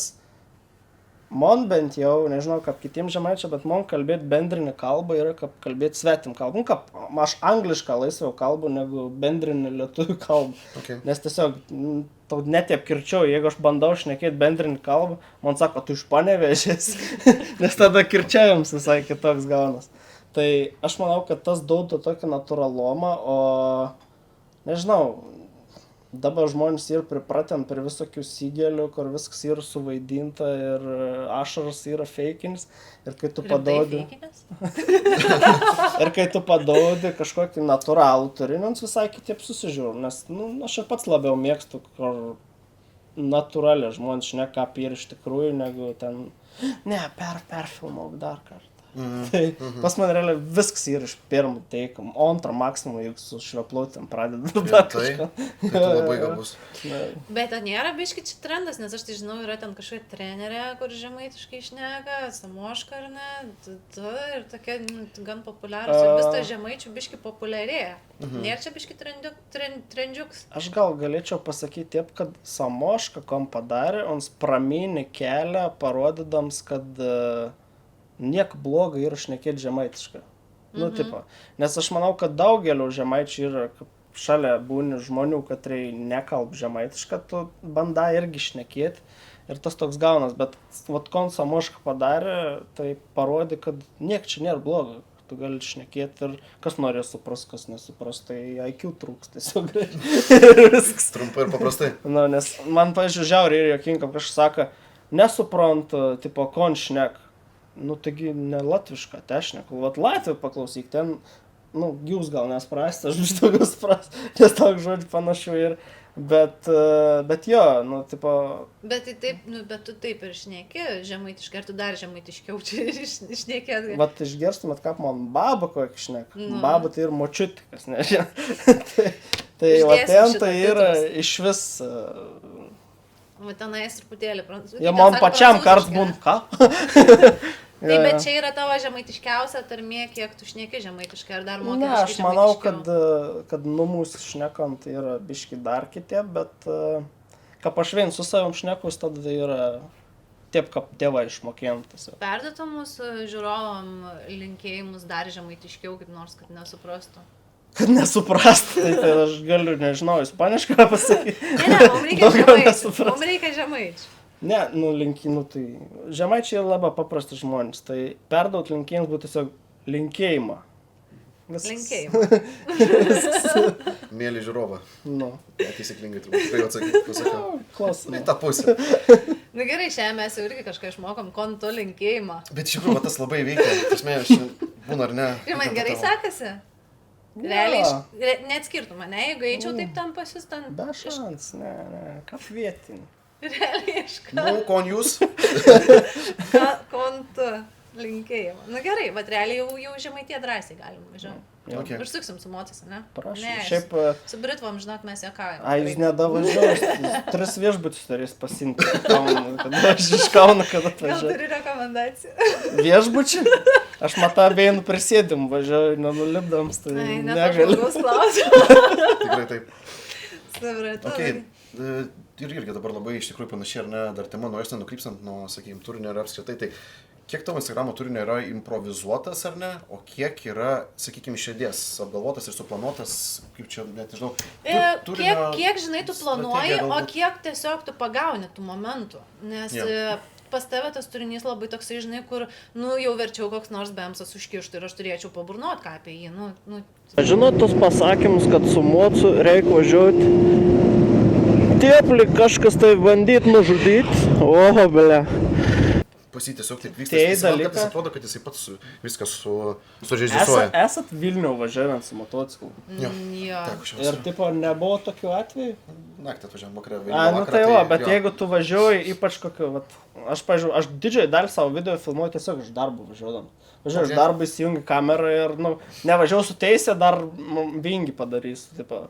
man bent jau, nežinau, kaip kitiems žemaičiam, bet man kalbėti bendrinį kalbą yra kaip kalbėti svetim kalbą. Nu, kaip aš anglišką laisviau kalbu negu bendrinį lietuvių kalbą. Okay. Nes tiesiog tau netiep kirčiau, jeigu aš bandau šnekėti bendrinį kalbą, man sako, tu iš Panevėžės, nes tada kirčiavimas visai kitoks gaunas. Tai aš manau, kad tas duoda tokį natūralumą, o nežinau, dabar žmonės ir pripratėm prie visokių sigelių, kur viskas yra suvaidinta ir ašaras yra feikinis. Ir kai tu padodi... ir kai tu padodi kažkokį natūralų turinį, visai kitaip susižiūrų. Nes aš ir pats labiau mėgstu, kur natūraliai žmonės šneka apie ir iš tikrųjų, negu ten... Ne, perfilmauk dar kartą. Tai pas man realiai viskas yra iš pirmų teikam, o antrą maksimum, jeigu su šveplutėm pradeda dar kažką. Tai labai gabus. Bet ten nėra biški čia trendas, nes aš tai žinau, yra ten kažkokia trenerė, kur žemaitiškai šneka, Samoška ar ne, ir tokia gan populiarus, ir vis ta žemaičių biški populiarėja. Nėra čia biški trendžiuks. Aš gal galėčiau pasakyti taip, kad Samoška kom padarė, ons pramynė kelią, parodydams, kad nieko blogo yra šnekėti žemaitiškai. Nu, tipo. Nes aš manau, kad daugelio žemaičių yra šalia būni žmonių, katrai nekalb žemaitišką, tu bandai irgi šnekėti ir tas toks gaunas. Bet vat kon Samoška padarė, tai parodė, kad nieko čia nėra blogo. Tu gali šnekėti ir kas norės supras, kas nesupras, tai IQ trūks tiesiog. Trumpai ir paprastai. Nu, nes man, pavyzdžiui, žiauriai ir jokinga, kažkas sako, nesuprantu, tipo, kon šnek. Nu, taigi ne latviška, tai aš neku. Vat Latvijų paklausyk, ten, jūs gal nesprasti, aš vis daugiau sprasti, nes toks žodžiu panašių ir, bet jo, tipo... Bet tu taip ir šneki žemaitiškai, ar tu dar žemaitiškiau čia šnekėt? Vat išgerstumėt, kaip man baba kokį šnek. Baba tai ir močiutikas, nežinau. tai va ten tai yra iš vis... Va tenais truputėlį prancūziškai. Ja, man pačiam karts būn, ką? Taip, bet čia yra tavo žemaitiškiausia tarmė, kiek tu šneki žemaitiškai, ar dar moki ne, aš manau, kad mūsų šnekant yra biški dar kitie, bet kaip aš vien su savim šnekus, tada yra taip, kaip tėvai išmokėjom tiesiog. Perduotų mūsų žiūrovam linkėjimus dar žemaitiškiau, kaip nors, kad nesuprastų. Kad nesuprastų, tai aš galiu, nežinau, ispanišką pasakyti. Ne, mums reikia žemaičių. Ne, tai žemaičiai yra labai paprasti žmonės, tai perduot linkėjimus būtų tiesiog linkėjimą. Linkėjimą. Mėly žiūrovą. Neteisyklingai turbūt, tikrai atsakyti, pasakiau. Klausom. Į tą pusę. Na gerai, šiandien mes jau irgi kažką išmokom, konto linkėjimą. Bet iš tikrųjų, tas labai veikia. Tasme, būna ar ne. Ir man gerai sekasi. Realiai, net skirtumą, ne, jeigu eičiau taip tam pas jūs ten... Be šans, ne, kaip vietinį. Realiai išką. Kon jūs? Kontu linkėjimą. Na gerai, bet realiai jau Žemaitija drąsiai galim važiuoti. Okay. Užsuksim su mocis, ne? Prašau. Ne, šiaip... Su Britvom, žinok, mes juokaujam. Jūs nedavažiuos, 3 viešbučius turės pasimti. Kad aš iš Kauno, kad atvažiuoju. Gal turi rekomendaciją? Viešbučių? Aš matą beinu prisėdim, važiuoju, nenulipdams, tai negaliu. Žmogaus klausimą. Tikrai taip. Supratau. Okay. Ir irgi dabar labai iš tikrųjų panašiai, ar ne, dar tema nuo jos nenukrypstant nuo, sakykime, turinio ir apskritai, tai kiek tavo Instagramo turinio yra improvizuotas, ar ne, o kiek yra, sakykime, širdies apgalvotas ir suplanuotas, kaip čia, net nežinau, kiek, žinai, tu planuoji, o kiek tiesiog tu pagauni tų momentų, nes pas tave tas turinys labai toksai, žinai, kur, jau verčiau koks nors bemsas užkištų ir aš turėčiau paburnot ką apie jį, Žinot tos pasakymus, kad su mocu reikia važiuoti, tiepli kažkas tai bandyt nužudyti, oho, ble. Pas jį tiesiog taip vyksta, jis atrodo, kad jisai pats viskas surežisuoja. Esat Vilnių važiavant su motociklu? Jo. Ir tipo nebuvo tokių atvejų? Naktį atvažiavam vakarą. Tai bet jeigu tu važiuoji, ypač kokio, aš didžiąją dalį savo video filmuoju tiesiog iš darbo važiuodam. Važiuoju iš darbo, įsijungi kamerą ir, nevažiuoju su teisė, dar vingi padarysiu, tipo.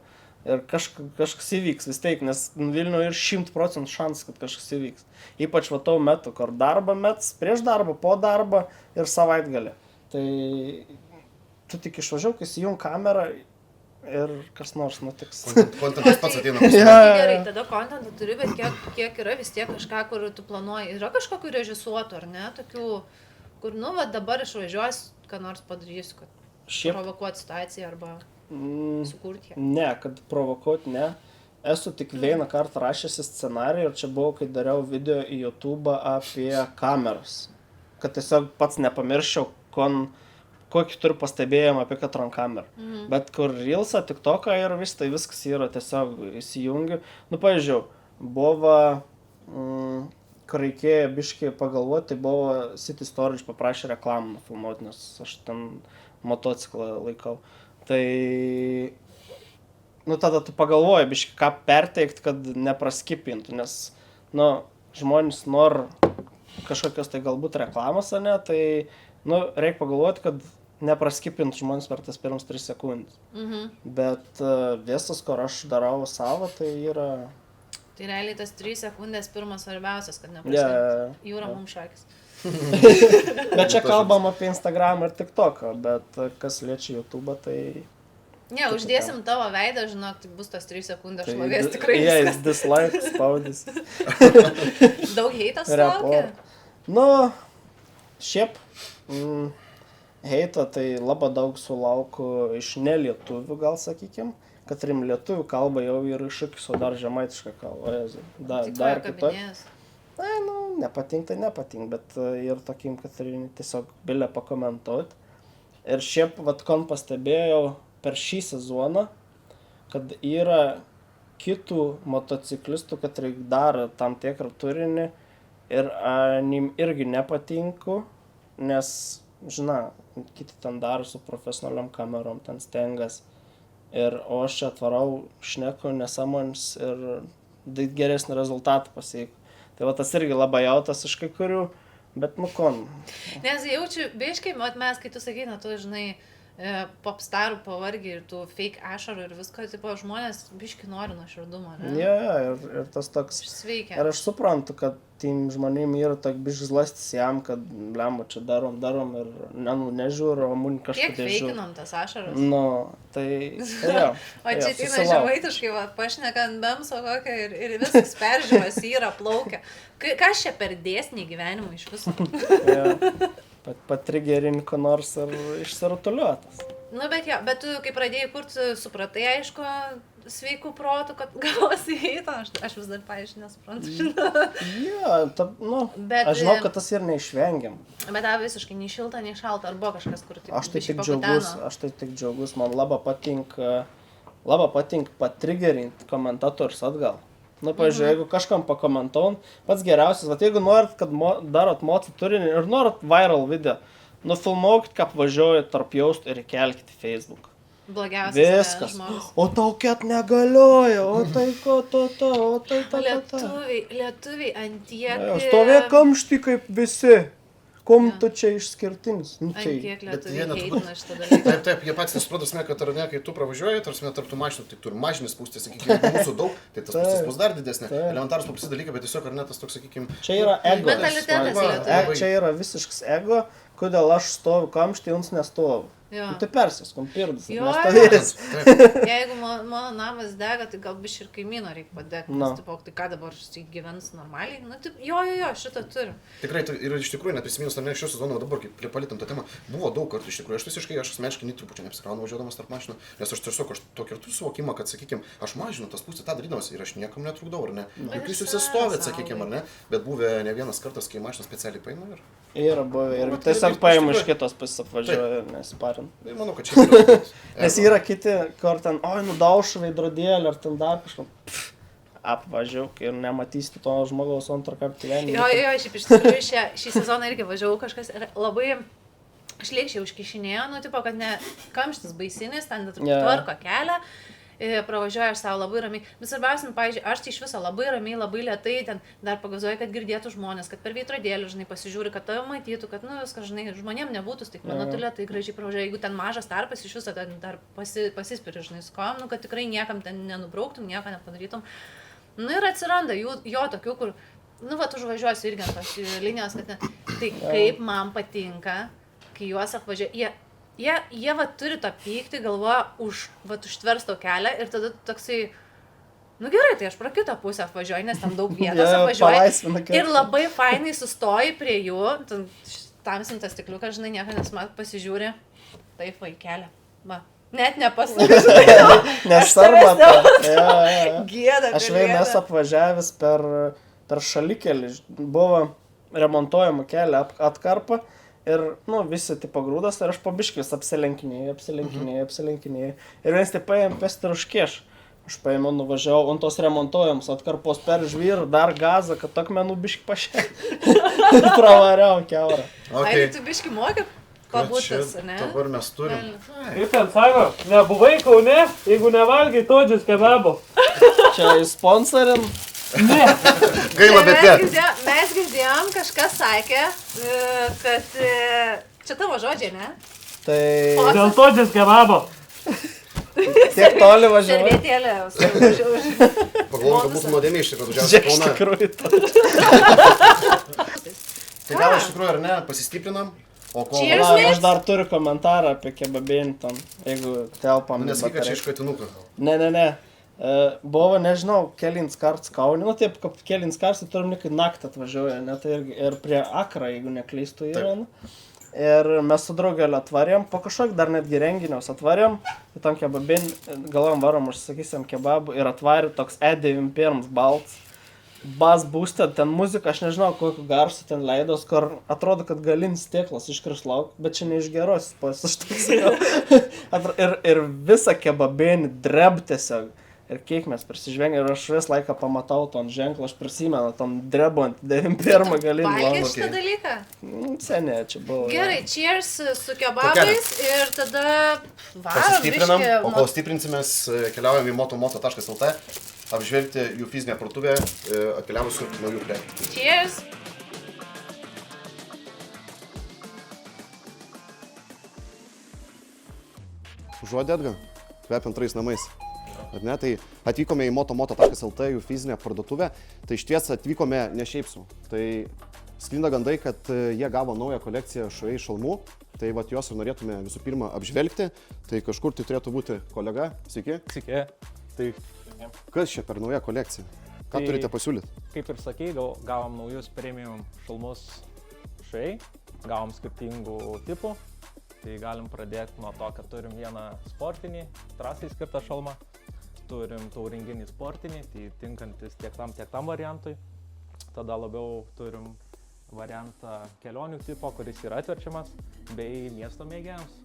Ir kažkas įvyks vis teik, nes Vilniuje ir 100% šansas, kad kažkas įvyks. Ypač va tau metu, kur darbą mets, prieš darbą, po darbą ir savaitgalį. Tai tu tik išvažiuok, įsijung kamerą ir kas nors nutiks. Kontentas pats ateina pas Jo, tave. Tai gerai, tada kontentą turi, bet kiek yra vis tiek kažką, kur tu planuoji. Yra kažkokių režisuotų, ar ne? Tokių, kur, nu, va, dabar išvažiuos, ką nors padarysiu, kad provokuoti situaciją arba sukurti ją. Ne, kad provokuoti ne. Esu tik vieną kartą rašęs scenarijų ir čia buvau, kai dariau video į YouTube apie kameras. Kad tiesiog pats nepamirščiau, kokį turiu pastebėjimą apie katron kamerą. Bet kur Reelsą, TikToką ir tai viskas yra tiesiog įsijungiu. Nu, pavyzdžiui, buvo, kur reikėjo biškai pagalvoti, tai buvo City Storage paprašė reklamą filmuoti, nes aš ten motociklą laikau. Tai, nu, tada tu pagalvoji biškai, ką perteikti, kad nepraskipintų, nes, nu, žmonės nori kažkokios tai galbūt reklamos, ne, tai, nu, reikia pagalvoti, kad nepraskipintų žmonės per tas pirmas 3 sekundės. Bet visas, kur aš darau savo, tai yra... Tai realiai tas 3 sekundės pirmas svarbiausias, kad nepraskipintų. Jūra mums šakis. Bet čia kalbam apie Instagram ir TikToką, bet kas liečia YouTube, tai... Ne, uždėsim tavo veidą, žinok, tai bus tas 3 sekundės šlovės tikrai. Jis dislike spaudys. Daug heitas sulaukia? Nu, šiaip heito tai labai daug sulauku iš nelietuvių, gal sakykim. Kad rim lietuvių kalba jau yra iššūkis, o dar žemaitišką kalbą. Dar kitoj. Na, nu, nepatink, tai nepatink, bet ir tokim, kad tiesiog bilė pakomentuoti. Ir šiaip, kon pastebėjau per šį sezoną, kad yra kitų motociklistų, kad reikia dar tam tikrą turinį ir nim irgi nepatinku, nes, žinai, kiti ten daro su profesionaliom kamerom, ten stengas. O aš čia atvarau šneku nesąmonės ir geresnį rezultatą pasiekiu. Tai va tas irgi labai jautas iš kai kurių, bet nu kon. Nes jaučiu, biškai, mes, kai tu sakai, na, tu, žinai, popstarų pavargį ir tų fake ašarų ir visko, tipo, žmonės biškai nori nuoširdumo, ne? Ir tas toks... Sveikia. Ir aš suprantu, kad tiem žmonėm yra toks biškai zlastis jam, kad, blemba, čia darom ir nežiūri, o mun kažkaip Kiek feikinom tas ašaras? Nu, tai jo. O čia tina žemaitiškai, va, pašnekant bemso kokią ir viskas peržiūros yra plaukia. Kas čia per dėsnį gyvenimą iš viso? Patrigerini ko nors ir išsirutuliuotas. Nu, bet tu, kai pradėjai kurti, supratai, aišku, sveikų protų, kad gavosi heito, aš vis dar, pavyzdžiui, nesuprantu. Aš žinau, kad tas ir neišvengiam. Bet visiškai nei šilta, nei šalta, ar buvo kažkas, kur Aš tai tik džiaugus, man labai patink patrigerinti komentatorius atgal. Nu, pavyzdžiui, jeigu kažkam pakomentuom, pats geriausias, vat jeigu norit, kad darot moci turinį ir norit viral video, nufilmuokit, kaip važiuojat tarp jaustų ir įkelkit į Facebook. Blogiausias viskas. Žmogus. O tau ket negalioja, o tai ko to, o tai ta. Lietuviai antiek... Stovė kamšti kaip visi. Kom tu čia išskirtinis? Nu, tai. Antiek lietuviai heitina šitą dalyką. Taip, jie patys nesuprantasime, kad ar ne, kai tu pravažiuoji, tarsi tarp tų mašinų, tai turi mašinis pūstis, sakykime, mūsų daug, tai tas pūstis bus dar didesnė. Elementarus paprasti dalykai, bet tiesiog ar ne tas toks, sakykime... Čia yra ego. Mentalitetas lietuviai. Čia yra visiškas ego, kodėl aš stoviu kamštį, jums nestoviu. Nu, tai persiskom, pirdus, nestovės. Jeigu mano namas dega, tai gal biškai ir kaimyno reikia padegti. Nes, tipo, tai ką dabar gyvens normaliai? Nu, taip, jo, šitą turim. Tikrai, ir iš tikrųjų, net prisiminus, ar ne, šio sezono dabar, kai palitam tą temą, buvo daug kartų iš tikrųjų. Aš asmeniškai nei trupučiu neapsikraunu važiuodamas tarp mašinų, nes aš tiesiog tokį ir turiu suvokimą, kad, sakykime, aš mažinu tas pusę tą darydamas ir aš niekam netrukdau, ar ne? Juk jūs visi stovėt, sakykime, ar ne? Bet buvę ne vienas kartas, kai mašiną specialiai paima ir... Yra buvę ir tiesiog paima iš kitos pusės apvažiuoja ir nesiparina. Manau, kad čia yra... Nes yra kiti, kur ten, nudauš veidrodėlį ar ten dar kažką. Apvažiuok ir nematysite to žmogaus antrą kartą gyvenime. Jo, šiaip iš tikrųjų šį sezoną irgi važiavau kažkas ir labai šlėkščiai užkišinėjo, nu, tipo, kad ne kamštis baisinis, ten tvarko kelią. Pravažiuoju aš savo labai ramiai. Bet svarbiausia, pavyzdžiui, aš tai iš viso labai ramiai, labai lėtai, ten dar pagazuoju, kad girdėtų žmonės, kad per veidrodėlį, žinai, pasižiūri, kad tave matytų, kad, nu, viskas, žinai, žmonėm nebūtų staigmena, tu lėtai gražiai pravažiuoju. Jeigu ten mažas tarpas, iš viso ten dar pasispiri, žinai, su kojom, nu, kad tikrai niekam ten nenubrauktum, nieko nepadarytum. Nu, ir atsiranda jo tokių, kur, nu, va, užvažiuosiu irgi ant tos linijos, kad tai kaip man patinka, kai juos apvažiuoju. Jie va turi tą pyktį, galvoja, užtvers tau kelią ir tada toksai, nu gerai, tai aš pro kitą pusę apvažiuoju, nes tam daug vietos apvažiuoju. Ir labai fainai sustoji prie jų, tamsintas stikliukas, žinai, nieko nesmat, pasižiūri, taip va į kelią. Va. Net nepasakau. Nesarba. Gėda. Aš mes apvažiavęs per šalikelį, buvo remontuojama kelią atkarpą ir, nu, visi tipo grūdas ir aš pabiškis apsilenkinėjau. Ir vienas taip paėmė pesti ir užkieš. Aš paėmiau, nuvažiavau, ant tos remontuojams atkarpos peržvyr, dar gazą, kad akmenų biški pašė. Pravariau keurą. Ai, tu biški moki pabutas, ne? Dabar mes turim. Kaip ten sako, nebuvai Kaune, jeigu nevalgai Todžius kebabo. Čia sponsorin. Ne. Gaila, bet ne. Mes girdėjom, kažkas sakė, kad čia tavo žodžiai, ne? Tai... Dėl Todžius kebabo. Tiek toli važiavau. Servetėlė, už. Pagalvom, kad mūsų nuodėmė iš tikrųjų važiavo Iš Kauna. tikrųjų. Tai gal iš tikrųjų ar ne, pasistiprinam, o kol... Cheers, Na, mates. aš dar turiu komentarą apie kebabėnį tam, jeigu telpam. Nesakyk, kad čia iš katinuko. Ne. Buvo, nežinau, kelins karts Kaune, nu taip, kaip kelins karts, tai turim kai naktį atvažiuoja, ne, tai ir prie Akra, jeigu neklystu yra. Ir mes su draugelio atvarėm, po kažkokį dar netgi renginiaus atvarėm, į tam kebabinį, galvojom varom, užsakysim kebabų ir atvarė toks E91 balts, bas boosted, ten muzika, aš nežinau, kokiu garsu ten leidos, kur atrodo, kad galinis stiklas iškris lauk, bet čia ne iš geros, pas aš taip sakiau. Ir visą kebabinį dreb tiesiog. Ir kiek mes prisižvengėm, ir aš vis laiką pamatau ton ženklą, aš prisimenu, ton drebant 91 galinį Valgė langą. šitą dalyką? Senė, čia buvo. Gerai, cheers su kebabais ir tada varom Pasistiprinam, biškį. o kol stiprinsimės, keliaujam į motomoto.lt, apžvelgti jų fizinę parduotuvę, atkeliavusių naujų prekių. Cheers. Žodį Edgar, kvepia antrais namais. Ar ne? Tai atvykome į motomoto.lt, jų fizinę parduotuvę, tai iš ties atvykome ne šiaip sau. Tai sklinda gandai, kad jie gavo naują kolekciją šuai šalmų, tai vat juos ir norėtume visų pirma apžvelgti, tai kažkur tai turėtų būti kolega, sveiki. Sveiki. Tai kas čia per nauja kolekcija? Ką turite pasiūlyti? Kaip ir sakei, gavom naujus premium šalmus šuai, gavom skirtingų tipų. Tai galim pradėti nuo to, kad turim vieną sportinį, trasai skirtą šalmą. Turim tauringinį sportinį, tai tinkantis tiek tam variantui. Tada labiau turim variantą kelionių tipo, kuris yra atverčiamas, bei miesto mėgėjams.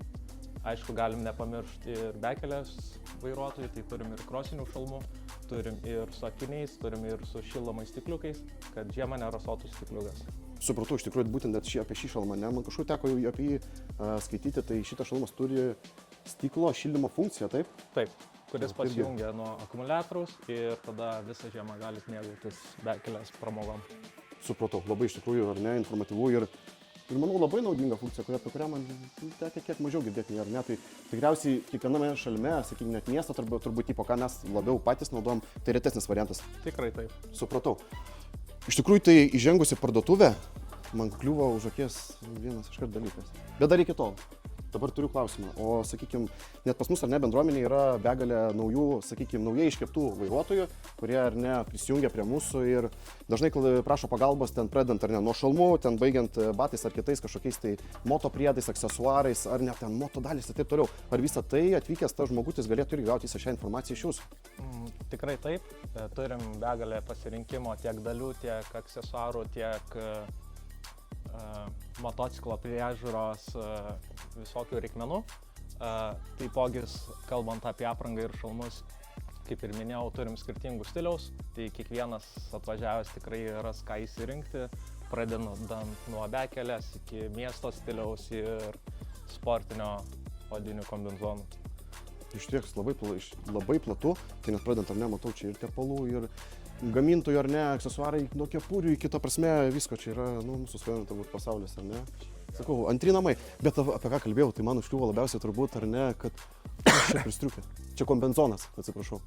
Aišku, galim nepamiršti ir bekelės vairuotojų, tai turim ir krosinių šalmų, turim ir su akiniais, turim ir su šildomais stikliukais, kad žiemą nerasotų stikliukas. Supratau, iš tikrųjų, būtent apie šį šalmą, ne? Man kažkur teko apie jį skaityti, tai šitas šalmas turi stiklo šildymo funkciją, taip? Taip, kuris pasijungia nuo akumuliatoriaus ir tada visą žiemą galit mėgautis bekelės pramogom. Supratau, labai iš tikrųjų, ar ne, informatyvu ir manau labai naudinga funkcija, apie kurią man tekia kiek mažiau girdėti, ar ne, tai tikriausiai kiekviename šalme, sakykime, net miesto turbūt tipo, ką mes labiau patys naudojam, tai retesnis variantas. Tikrai taip. Supratau. Iš tikrųjų, tai įžengus į parduotuvę, man kliuvo už akies vienas iškart dalykas. Bet dar iki tol. Dabar turiu klausimą. O, sakykime, net pas mus ar ne bendruomenė yra begalė naujų, sakykime, naujai iškeptų vairuotojų, kurie ar ne prisijungia prie mūsų ir dažnai prašo pagalbos ten pradedant ar ne nuo šalmų, ten baigiant batais ar kitais kažkokiais tai moto priedais, aksesuarais ar net ten moto dalys ir taip toliau. Ar visą tai atvykęs tas žmogutis galėtų irgi gauti visą šią informaciją iš jūsų? Tikrai taip. Turim begalę pasirinkimo tiek dalių, tiek aksesuarų, tiek motociklo priežiūros visokių reikmenų. Taipogi, kalbant apie aprangą ir šalmus, kaip ir minėjau, turim skirtingų stiliaus, tai kiekvienas atvažiavęs tikrai ras ką įsirinkti, pradedant nuo bekelės iki miesto stiliaus ir sportinio odinių kombinzonų. Iš ties labai platu, tai net pradedant ar ne, matau čia ir tepalų, ir gamintojų ar ne, aksesuarai nuo kepurių iki to prasme, visko čia yra, mūsų svajonių turbūt pasaulis, ar ne? Sakau, antri namai, bet apie ką kalbėjau, tai man užkliuvo labiausiai turbūt, ar ne, kad čia pristriukė. Čia kombinzonas, atsiprašau.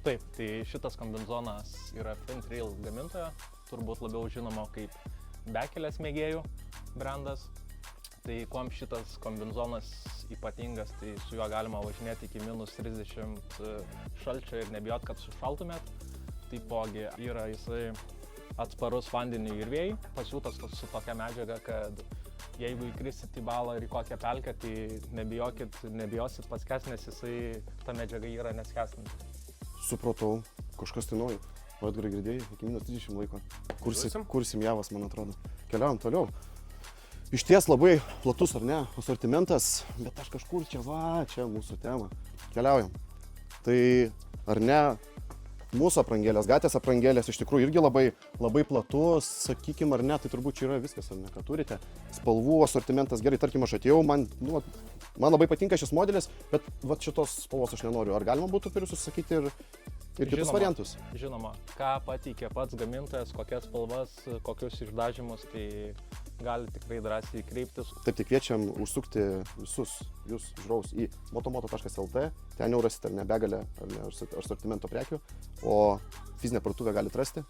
Taip, tai šitas kombinzonas yra Fintrail gamintojo, turbūt labiau žinomo kaip bekelės mėgėjų brandas. Tai kuom šitas kombinzonas ypatingas, tai su juo galima važinėti iki -30 šalčio ir nebijot, kad sušaltumėt. Taipogi yra jisai atsparus vandeniui ir vėjai, pasiūtas su tokia medžiaga, kad jeigu įkrisit į balą ir į kokią pelkę, tai nebijosit paskęs, nes jisai, ta medžiaga yra neskęstanti. Supratau, kažkas tai naujo. O Edgarai girdėjai, iki -30 laiko. Kursim javas, man atrodo. Keliaujam toliau. Iš ties labai platus, ar ne, asortimentas, bet aš kažkur čia mūsų tema. Keliaujam. Tai, ar ne, mūsų aprangėlės, gatvės aprangėlės iš tikrųjų irgi labai platus, sakykim, ar ne, tai turbūt čia yra viskas, ar ne, ką turite. Spalvų asortimentas gerai, tarkim, aš atėjau, man labai patinka šis modelis, bet vat šitos spalvos aš nenoriu. Ar galima būtų per jūs užsakyti ir kitus variantus? Žinoma, ką pateikė pats gamintojas, kokias spalvas, kokius išdažymus, tai gali tikrai drąsiai kreiptis. Taip, tai kviečiam užsukti visus jūs žiūrovus į motomoto.lt, ten jau rasite ar ne begalę asortimento prekių, o fizinę parduotuvę galite rasti.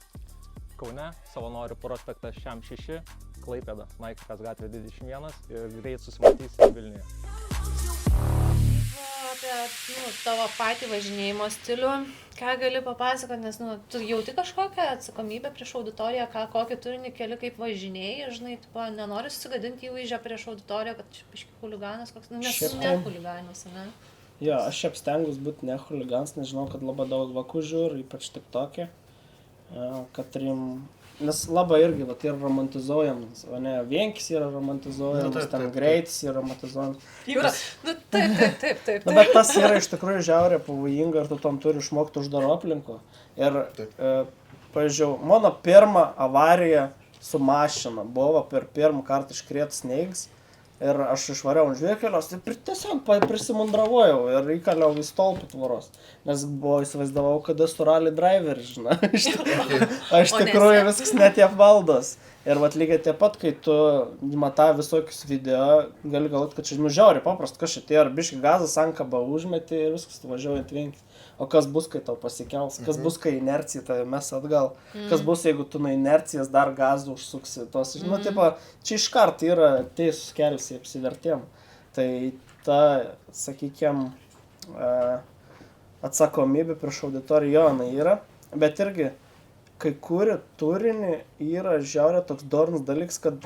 Kaune, Savanorių prospektas Šiam 6, Klaipėda, Naikos gatvė 21 ir greit susimatysite Vilniuje. Apie tavo patį važinėjimo stilių, ką gali papasakoti, nes tu jauti kažkokią atsakomybę prieš auditoriją, kokį turinį keli, kaip važinėjai, žinai, nenori susigadinti įvaizdžio prieš auditoriją, kad biški huliganas koks, nes ne huliganas, ne? Jo, aš šiaip stengiuosi būti ne huligans, nes žinau, kad labai daug vakų žiūri, ypač tik tokie, nes labai irgi yra romantizuojamas, o ne vienkis yra romantizuojamas, ten greitis yra romantizuojamas. Taip. Bet tas yra iš tikrųjų žiauriai pavojinga ir tu tam turi išmokti uždaro aplinko. Ir, pavyzdžiui, mano pirma avarija su mašina buvo per pirmą kartą iškrėtas sneigs ir aš išvariau ant žvyrkelios ir tiesiog prisimundravojau ir įkaliau į stolpą tvoros, nes įsivaizdavau, kad esu rally driveris, žinai. Aš tikrųjų viskas netiek valdos. Ir lygiai taip pat, kai tu matai visokius video, gali galvoti, kad čia žiauriai paprasta, kas šitie, ar biški gazas ankabą užmeti ir viskas, tu važiuojant vienkis. O kas bus, kai tau pasikels, kas bus, kai inercija tave mes atgal, kas bus, jeigu tu nuo inercijos dar gazų užsuksi. Čia iškart yra teisus kelias į apsivertimą. Tai ta, sakykime, atsakomybė prieš auditoriją yra, bet irgi kai kuri turinį yra žiauriai toks dornas dalykas, kad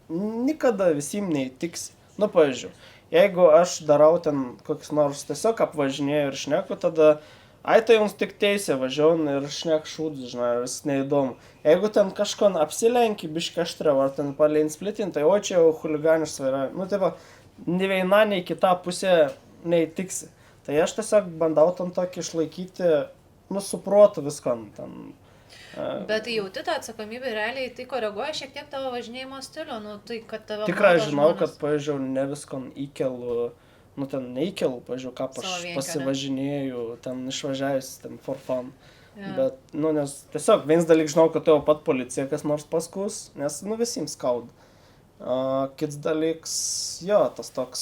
nikada visiems neįtiksi. Pavyzdžiui, jeigu aš darau ten kokius nors tiesiog apvažinėjau ir šneku, tada tai jums tik teisė važiuoju ir šnek šūdus, žinai, vis neįdomu. Jeigu ten kažko apsilenki, biški aštriau, ar ten palein splitin, tai čia jau huliganiškas yra. Nei viena, nei kita pusė neįtiksi. Tai aš tiesiog bandau tam tokį išlaikyti, suprotu viską ten. Bet jauti tą atsakomybę realiai, tai koreguoja šiek tiek tavo važinėjimo stilių, tai kad tave... Tikrai žinau, kad, pavyzdžiui, ne viskon įkelu, ten neįkelu, pavyzdžiui, ką pasivažinėjau, ten išvažiavęs, ten for fun. Bet, nes tiesiog vienas dalykas žinau, kad tavo pat policija kas nors paskus, nes, visiems skauda. Kits dalykas, tas toks,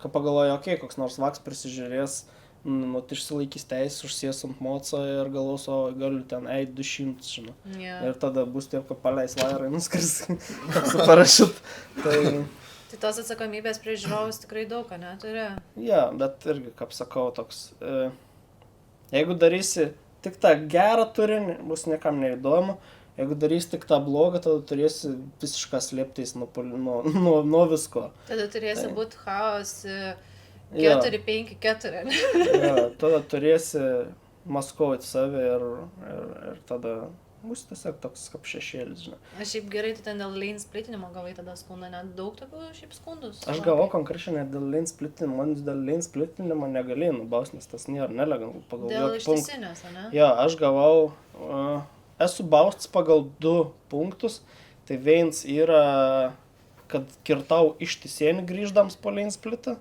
kad pagalvoju, koks nors vaks prisižiūrės, išsilaikys teisės, užsies ant moco ir galvos, galiu ten 200, žinau. Ir tada bus taip, kad paleis vairą, nuskris su parašiutu. Tai tos atsakomybės prieš žiūrovus tikrai daug, neturi? Bet irgi, kaip sakau, toks, jeigu darysi tik tą gerą turinį, bus niekam neįdomu, jeigu darysi tik tą blogą, tada turėsi visišką slėptis nuo visko. Tada turėsi būti chaos 4-5-4. Tada turėsi maskuoti save ir tada bus tiesiog toks kaip šešėlis, žinai. Aš šiaip gerai, tu ten dėl lane splitinimo gavai tada skundą, net daug tokių šiaip skundus. Aš gavau konkrečiai net dėl lane splitinimo, man dėl lane splitinimo negalėjai nubaust, nes tas nėra nelegalu pagal dėl ištisinės, ne? Aš gavau, esu baustas pagal 2 punktus, tai vienas yra, kad kirtau ištisienį grįždams po lane splitą,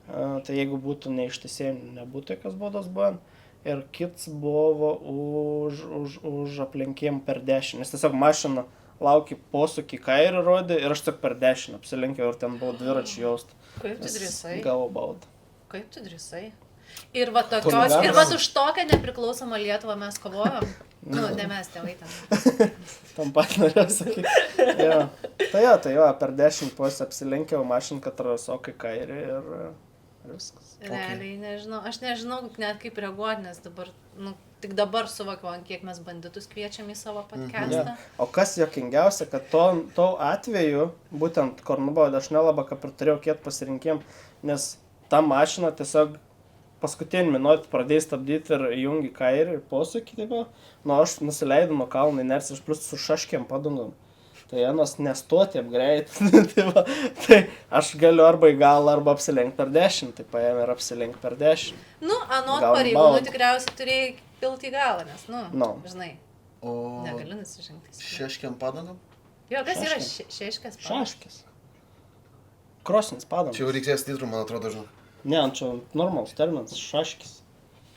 tai jeigu būtų neištisienį, nebūtų jokios baudos buvo. Ir kits buvo už aplenkėjimą per 10, nes tiesiog mašina laukia posūkį kairį rodė ir aš tik per 10 apsilenkiau ir ten buvo dviračių jaust. Kaip tu drįsai? Gavau baudą. Kaip tu drįsai? Ir va už tokią nepriklausomą Lietuvą mes kovojom. Nu, ne mes tėvai ten. Tam pat norėjau sakyti. Tai jo, per 10 pos apsilenkiau mašinką trasokai kairį ir viskas. Realiai nežinau, aš nežinau net kaip reaguoti, nes dabar, tik dabar suvokiau, ant kiek mes banditus kviečiam į savo podcastą. O kas juokingiausia, kad to atveju, būtent Kornubaudą, aš nelabai kaip ir turėjau kiek pasirinkim, nes ta mašina tiesiog paskutinį minutį pradėjai stabdyti ir jungi kairį ir posūkį, taip, aš nusileidau nuo kalno inercijos plus su šaškiam padungom. Tai vienas nestoti apgreit. Tai aš galiu arba į galą, arba apsilenkti per 10. Tai paėmė ir apsilenkti per 10. Anot pareigūnų tikriausiai turėjai pilti į galą, nes, žinai, negaliu nusižengti. Šeškiam padangom? Jo, kas yra šeškės? Šaškės. Krosinis padangos. Čia jau reikės titrų, man atrodo, žinau. Ne, čia normalus terminas, šaškės.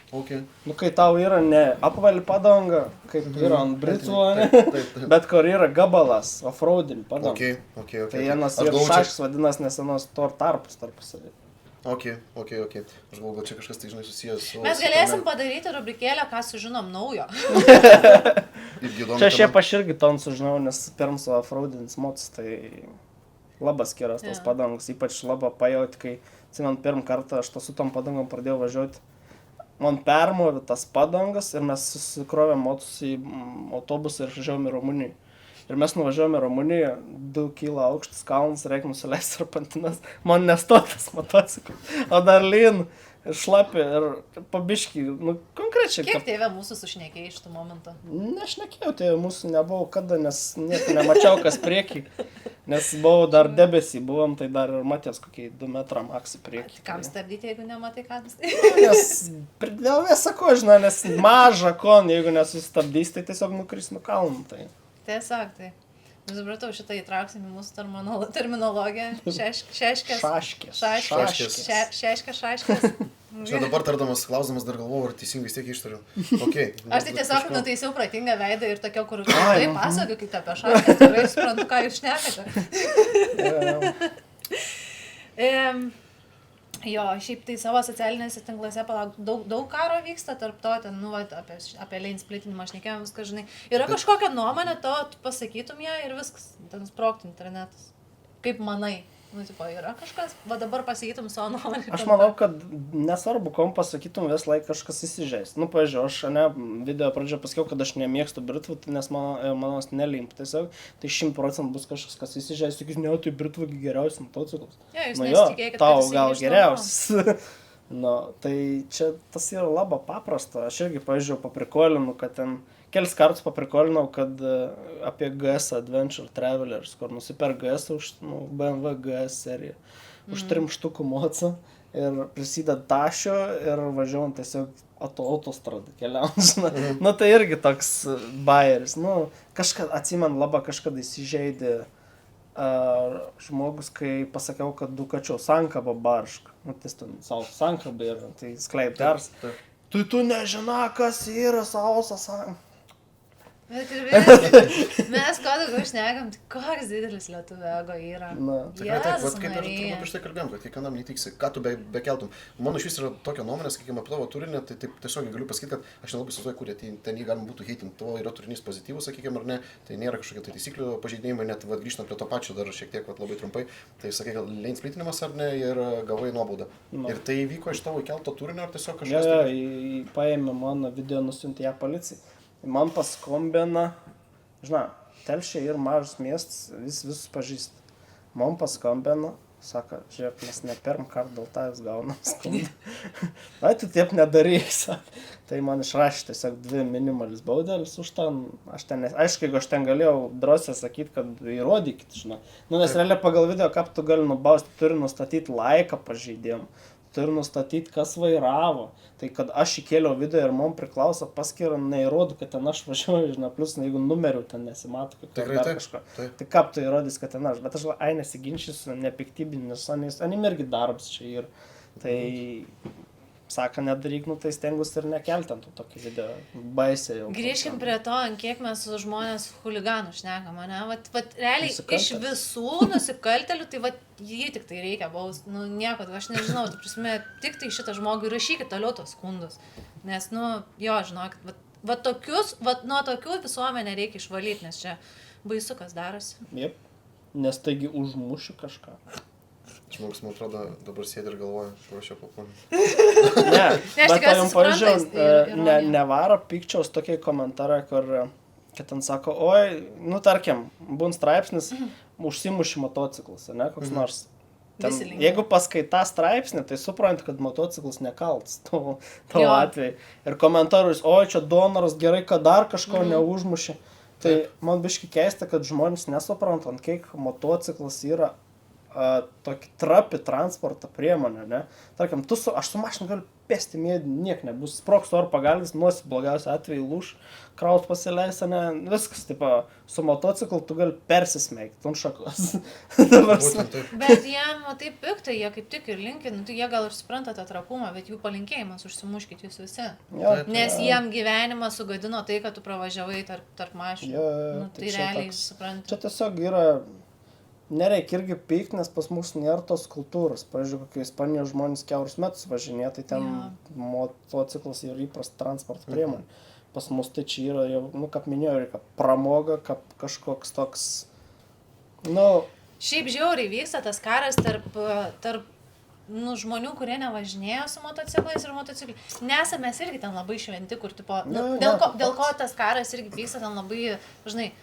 Okay. Kai tau yra ne apvali padanga, kaip yra ant Britų, bet kur yra gabalas, offroading padanga. Okay. Tai vienas ir šaškis vadinas nesenos tarpus tarpusavį. Okay. Aš galvoju, čia kažkas tai, žinai, susijęs su... Mes galėsim padaryti rubrikėlę, ką sužinom naujo. Čia šiaip aš irgi ton sužinau, nes pirm su offroadings mods, tai labas skiras tos padangos, ypač labą pajauti, kai, atsimenu, pirm kartą aš su tom padangom pradėjau važiuoti. Man permovė tas padangas ir mes susikrovėm motus į autobusą ir važiavome į Rumuniją. Ir mes nuvažiavome į Rumuniją, 2 kilo aukštas kalnas, reikia nusileisti serpantinas. Man nestotas motociklas, o dar lyn ir šlapė ir pabiškį, konkrečiai. Kiek tėvė mūsų sušnekėjai iš tų momentų? Nešnekėjau, tėvė mūsų nebuvo kada, nes nieko nemačiau, kas priekį. Nes buvau dar debesį, buvom, tai dar ir matės kokiai 2 metrą maksį priekį. Kam stabdyti, jeigu nematai, kam Nes, dėl visako, žinai, nes maža kon, jeigu nesustabdys, tai tiesiog nukris nuo kalnų. Tai. Tiesiog, tai. Supratau, šitą įtrauksim į mūsų terminologiją. Šeškės. Čia dabar tardamas klausdamas dar galvoju, ar teisingai vis tiek ištariu. Okay. Aš tai tiesiog nutaisiau pratingą veidą ir tokio, kur tai pasakokite apie šaškės, tikrai suprantu, ką jūs šnekate. Jo, šiaip tai savo socialinėse tinkluose daug karo vyksta, tarp to, ten, apie lane splitinimą aš nekėjom, viską, žinai. Yra kažkokia nuomonė, tu pasakytum ją ir viskas, ten sprogti internetas. Kaip manai? Yra kažkas, va dabar pasakytum savo nuomonę. Aš manau, kad nesvarbu, kom pasakytum, vis laik kažkas įsižeis. Pavyzdžiui, aš video pradžioje pasakiau, kad aš nemėgstu britvų, nes manos nelimp. Tiesiog, tai 100% bus kažkas, kas įsižeis, sakys, ne, tai britvų geriausias motociklas. Tau gal geriausias. Tai čia tas yra labai paprasta. Aš irgi, pavyzdžiui, paprikolinu, kad ten kelis kartus paprikolinau, kad apie GS Adventure Travelers, kur nusiper GS už BMW GS seriją, už 3 štukų mocą ir prisideda tašio ir važiuojam tiesiog autostradą keliaujant. Tai irgi toks bayeris. Atsimenu, labai kažkada įsižeidė žmogus, kai pasakiau, kad Dukačio sankaba barška. Tai savo sankaba yra, tai skleip dars. Tu nežinai, kas yra savo sankaba. Bet ir mes ko daugiau šnekam, tai koks didelis lietuvių ego yra. Tikrai taip, kaip ir prieš tai kalbėjom, kad kiekvienam netiksi, ką tu bekeltum. Mano iš vis yra tokia nuomonė, sakykime, apie tavo turinį, tai taip tiesiog galiu pasakyti, kad aš nelabai įsivaizduoju, kurie ten jį galima būtų heitinti. Tavo yra turinys pozityvus, sakykime, ar ne, tai nėra kažkokie tai taisyklių pažeidinimai, net grįžtant prie to pačio dar šiek tiek labai trumpai. Tai sakai, kad lane splitinimas ar ne ir gavai nuobaudą. Ir tai vyko iš tavo įkelto turinio, ar tiesiog kažkas tai... Paėmė mano video, nusiuntė ją policijai. Man paskambina, žinai, Telšiai ir mažas miestas, visus pažįst. Man paskambina, sako, žiūrėk, mes ne pirm kartą dėl tavęs gaunam skundą. Tu taip nedaryk, sako. Tai man išrašė tiesiog 2 minimalis baudelis už ten. Aišku, jeigu aš ten galėjau drąsiai sakyti, kad įrodykit, žinai. Nes realiai pagal video, kaip tu gali nubausti, turi nustatyti laiką pažeidimą. Turi nustatyti, kas vairavo. Tai kad aš įkėliau video ir man priklauso paskirą, neįrodu, kad ten aš važiuoju, žinai, plus jeigu numerių ten nesimato, kad dar kažko. Tai kaip tu įrodys, kad ten aš. Bet aš nesiginčysiu, nepiktybinis, anim irgi darbas čia ir. Tai, sako, nedaryk, tai stengus ir nekelti ant tokį video. Baisiai jau. Grįžkim prie to, ant kiek mes su žmonės huliganų šnekam, ne? Vat realiai iš visų nusikaltelių, tai vat jį tik tai reikia bausti. Nieko, aš nežinau, tik tai šitą žmogų rašykit toliau tos skundus. Nes, jo, žinokit, Va nuo tokių visuomenę reikia išvalyti, nes čia baisu, kas darosi. Jep. Nes taigi užmušiu kažką. Žmogus, man atrodo, dabar sėdi ir galvoja, kur aš čia papuoliu. Ne, bet tikiuosi jums supranta, pavyzdžiui, jis tai ironija. nevaro pikčiaus tokie komentarai, kur, kad ten sako, oi, nu tarkim, būn straipsnis, užsimuši motociklas, ne, koks nors. Ten, Visi linki. jeigu paskaita straipsnį, tai suprant, kad motociklas nekaltas tavo Jo. atveju. Ir komentarus, oi, čia donoras, gerai, kad dar kažko neužmuši. Tai man biški keista, kad žmonės nesupranta, ant kiek motociklas yra tokį trapi transporto priemonę, ne? Tarkim, aš su mašinu galiu pėsti mėdį, niek nebus, sproks oro pagalvis, nuosi blogiausia atveju lūš, kraut pasileis, ne, viskas, taip, su motociklu tu gali persismeigti, ant šakos. Būtent taip. Bet jiem taip piktai, jie kaip tik ir linki, nu, tai jie gal ir supranta tą trapumą, bet jų palinkėjimas užsimuškit jūs visi. Nes jiem gyvenimą sugadino tai, kad tu pravažiavai tarp mašinų. Nu, tai realiai supranti. Čia tiesiog yra, nereikia irgi pykti, nes pas mus nėra tos kultūros. Pavyzdžiui, kokie Ispanijos žmonės kiaurus metus važinėja, tai ten motociklas yra įprasta transporto priemonė. Pas mus tai čia yra jau, nu, kaip minėjau, reikia pramoga, kaip kažkoks toks, nu... Šiaip žiauriai vyksta tas karas tarp nu, žmonių, kurie nevažinėjo su motociklais ir motociklais. Nesame mes irgi ten labai šventi, kur tipo, dėl ko tas karas irgi vyksta ten labai, žinai,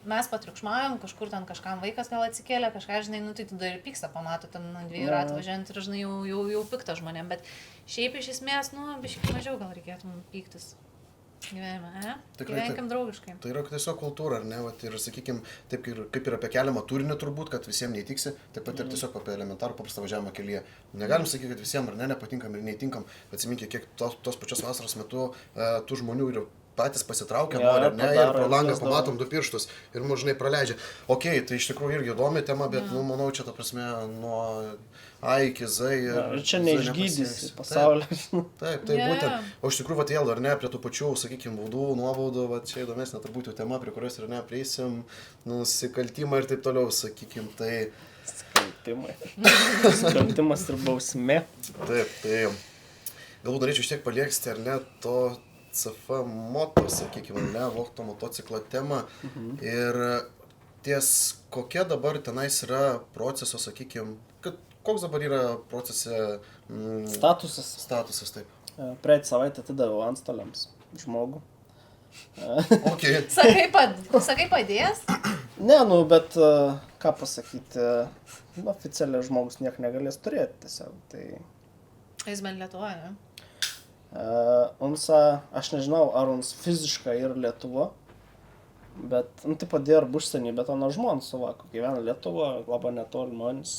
mes patriukšmaujam, kažkur ten kažkam vaikas gal atsikėlė, kažką, žinai, nu tai tada ir pyksta, pamato ten ant 2 ratų važiuojant ir, žinai, jau pikta žmonėm, bet šiaip iš esmės, nu, biškai mažiau gal reikėtų pyktis gyvenime, gyvenkim draugiškai. Tai yra tiesiog kultūra, ar ne, vat, ir sakykime, taip kaip ir apie keliamą turinį turbūt, kad visiems neįtiksi, taip pat ir tiesiog apie elementarų paprastą važiavimą kelyje. Negalim sakyti, kad visiems ar ne, nepatinkam ir neįtinkam, atsiminkite, kiek tos pačios vasaros metu tų žmonių ir patys pasitraukia, nori, ne, ir pro langą pamatom 2 pirštus ir mus, žinai, praleidžia. Okei, tai iš tikrųjų irgi įdomi tema, bet, nu, manau, čia, ta prasme, nuo A iki Z ir... Čia neišgydys pasaulio. Taip, būtent. O iš tikrųjų, va, vėl, ar ne, prie tų pačių, sakykime, baudų, nuobaudų, va, čia įdomesnė turbūt jau tema, prie kurios ir neprieisim, nusikaltimą ir taip toliau, sakykime, tai... Nusikaltimas ir bausmė. Taip, tai galbūt norėčiau šiek tiek palieksti, ar ne, to CF moto, sakykime, ne, vogto motociklo temą ir ties kokia dabar tenais yra proceso, sakykime, koks dabar yra procese statusas, taip. Praeitą savaitę atidaviau antstoliams žmogų. Okay. Sakai padės? Ne, nu, bet ką pasakyti, oficialiai žmogus niek negalės turėti tiesiog, tai... Jis bent Lietuvoje, ne? Aš nežinau, ar uns fiziškai yra Lietuva, bet, nu, tai dirba užsienį, bet ono žmonės suvako, gyvena Lietuva, labai netoli manis,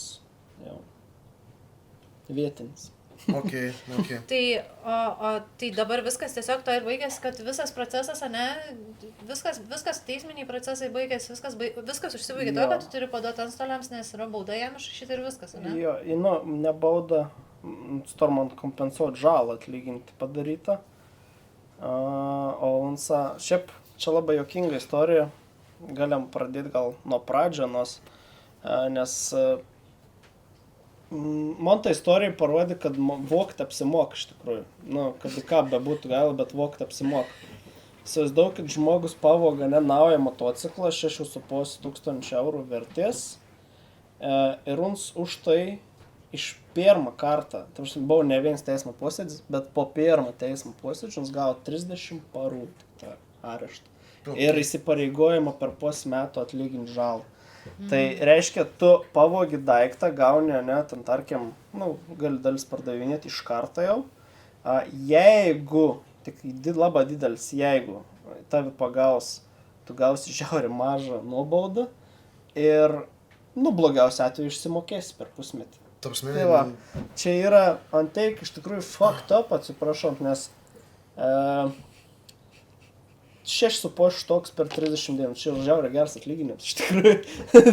jau, vietinis. Okay. Tai dabar viskas tiesiog to ir baigėsi, kad visas procesas, ne, viskas teisminiai procesai baigėsi, viskas užsibaigė to, kad tu turi paduoti antstoliams, nes yra bauda jam išrašyti ir viskas, ne? Jo, nu, ne bauda, stormant kompensuoti žalą atlyginti padarytą, o šiaip čia labai juokinga istorija, galim pradėti gal nuo pradžios, nes man ta istorija parodė, kad vogti apsimoka iš tikrųjų. Nu, kad ką bebūtų gaila, bet vogti apsimoka. Įsivaizduoju, kad žmogus pavoga nenaują motociklą 6,5 tūkstančių eurų vertės ir uns už tai iš pirmą kartą, tai buvo ne vienas teismo posėdis, bet po pirmą teismo posėdžio uns gavo 30 parų areštą. Ir įsipareigojimą per pusę metų atlyginti žalą. Tai reiškia, tu pavogi daiktą, gauni, ne, ten tarkim, nu, gali dalis pardavinėti iš karto jau. Jeigu, tik labai didelis, jeigu tavi pagaus, tu gausi žiauri mažą nuobaudą ir, nu, blogiausia atveju išsimokėsi per pusmetį. Tai va, čia yra anteik iš tikrųjų fucked up, atsiprašant, nes 6,5 toks per 30 dienų. Čia yra žiauriai geras atlyginimas, iš tikrųjų.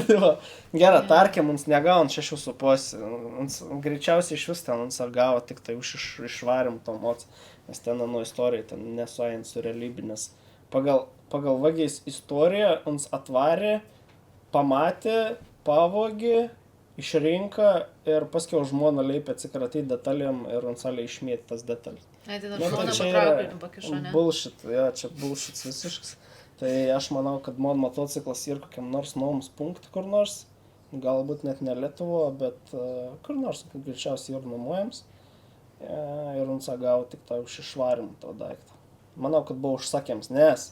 Tai va, gera, tarkim, mums negavom 6,5. Greičiausiai iš vis ten mums gavo tik tai už išvarim to moc, nes ten, nu, istorija ten nesuojant su realybinės. Pagal vagiais istoriją mums atvarė, pamatė, pavogė, išrinka ir paskiau žmona leipia atsikratyti detalėm ir ant salė išmėti tas detalės. Tai dar Nu, tai žmona čia patrauklį pakišo, ne? bullshit, čia bullshit visiškas. Tai aš manau, kad mon motociklas ir kokiam nors nuomus punktui kur nors, galbūt net ne Lietuvo, bet kur nors, greičiausiai ir nuomojams. Ir gavo tik tą išvarimą to daiktą. Manau, kad buvo užsakėms, nes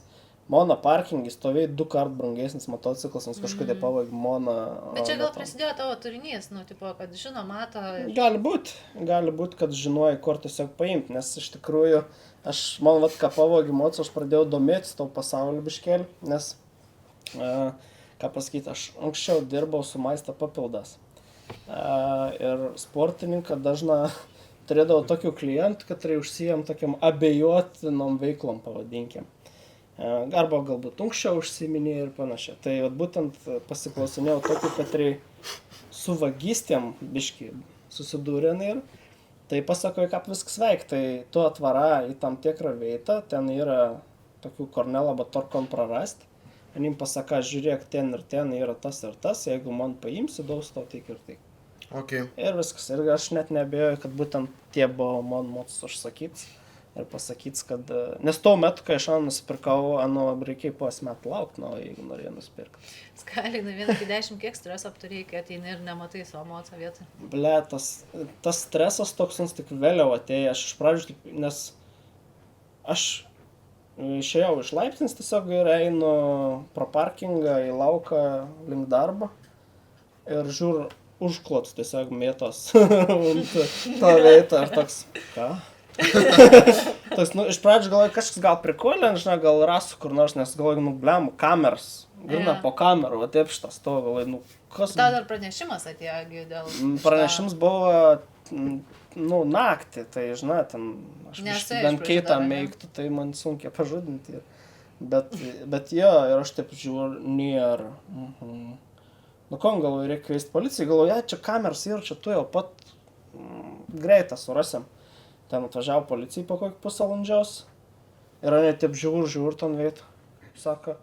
mono parkingai stovėjo 2 kart brangesnis motociklas, nes kažkodėl pavogė mono. Bet čia gal prasidėjo tavo turinys, nu, tipo, kad žino, mato. Gali būt, kad žinojai, kur tiesiog paimti, nes iš tikrųjų, man vat, ką pavogė moco, aš pradėjau domėtis tau pasaulį biškelį, nes, ką pasakyti, aš anksčiau dirbau su maisto papildas. Ir sportininką dažną turėdavau tokių klientų, kad užsijom tokiam abejotinom veiklom, pavadinkim. Arba galbūt anksčiau užsiminė ir panašiai. Tai būtent pasiklausinėjau tokių, kad su vagystėm biškį susidūrė ir tai pasakoju, kaip viskas veik. Tai tu atvara į tam tikrą vietą, ten yra tokių kornelą batorkon prarast. Anim pasaka, žiūrėk, ten ir ten yra tas ir tas, jeigu man paimsi, daus tau tik ir tik. Okay. Ir viskas. Ir aš net neabejoju, kad būtent tie buvo man motus užsakyts. Ir pasakyts, kad... Nes tuo metu, kai aš nusipirkau, reikia po metų laukti, jeigu norėjau nusipirkti. Skaliai, nuo 1-10, kiek streso apturėjai, kai ateini ir nematai savo moco vietą? Ble, tas stresas toks tik vėliau atėjo. Aš iš pradžių, nes aš išėjau iš laiptinės tiesiog ir einu pro parkingą į lauką link darbo. Ir žiūriu, užklots tiesiog mėtos ant to vietą. Ir toks, ką? Toks, iš pradžių galvoju, kažkas gal prikolė, žinai, gal rasiu kur nors, nes galvoju, blemu, kameras, grina po kamerų, taip šitas to, galvoju, kas... Tau dar pranešimas atėjo dėl... Pranešimas buvo, naktį, tai, žinai, ten, aš bent keitą meiktų, tai man sunkiai pažudinti. Bet jo, ir aš taip žiūriu, nėra. Kom galvoju, reikia kviesti policijai, galvoju, čia kameras yra, čia tu jau pat greitą surasim. Ten atvažiavo policijai po kokį pusvalandžios ir ane taip žiūr ten veitų. Sako,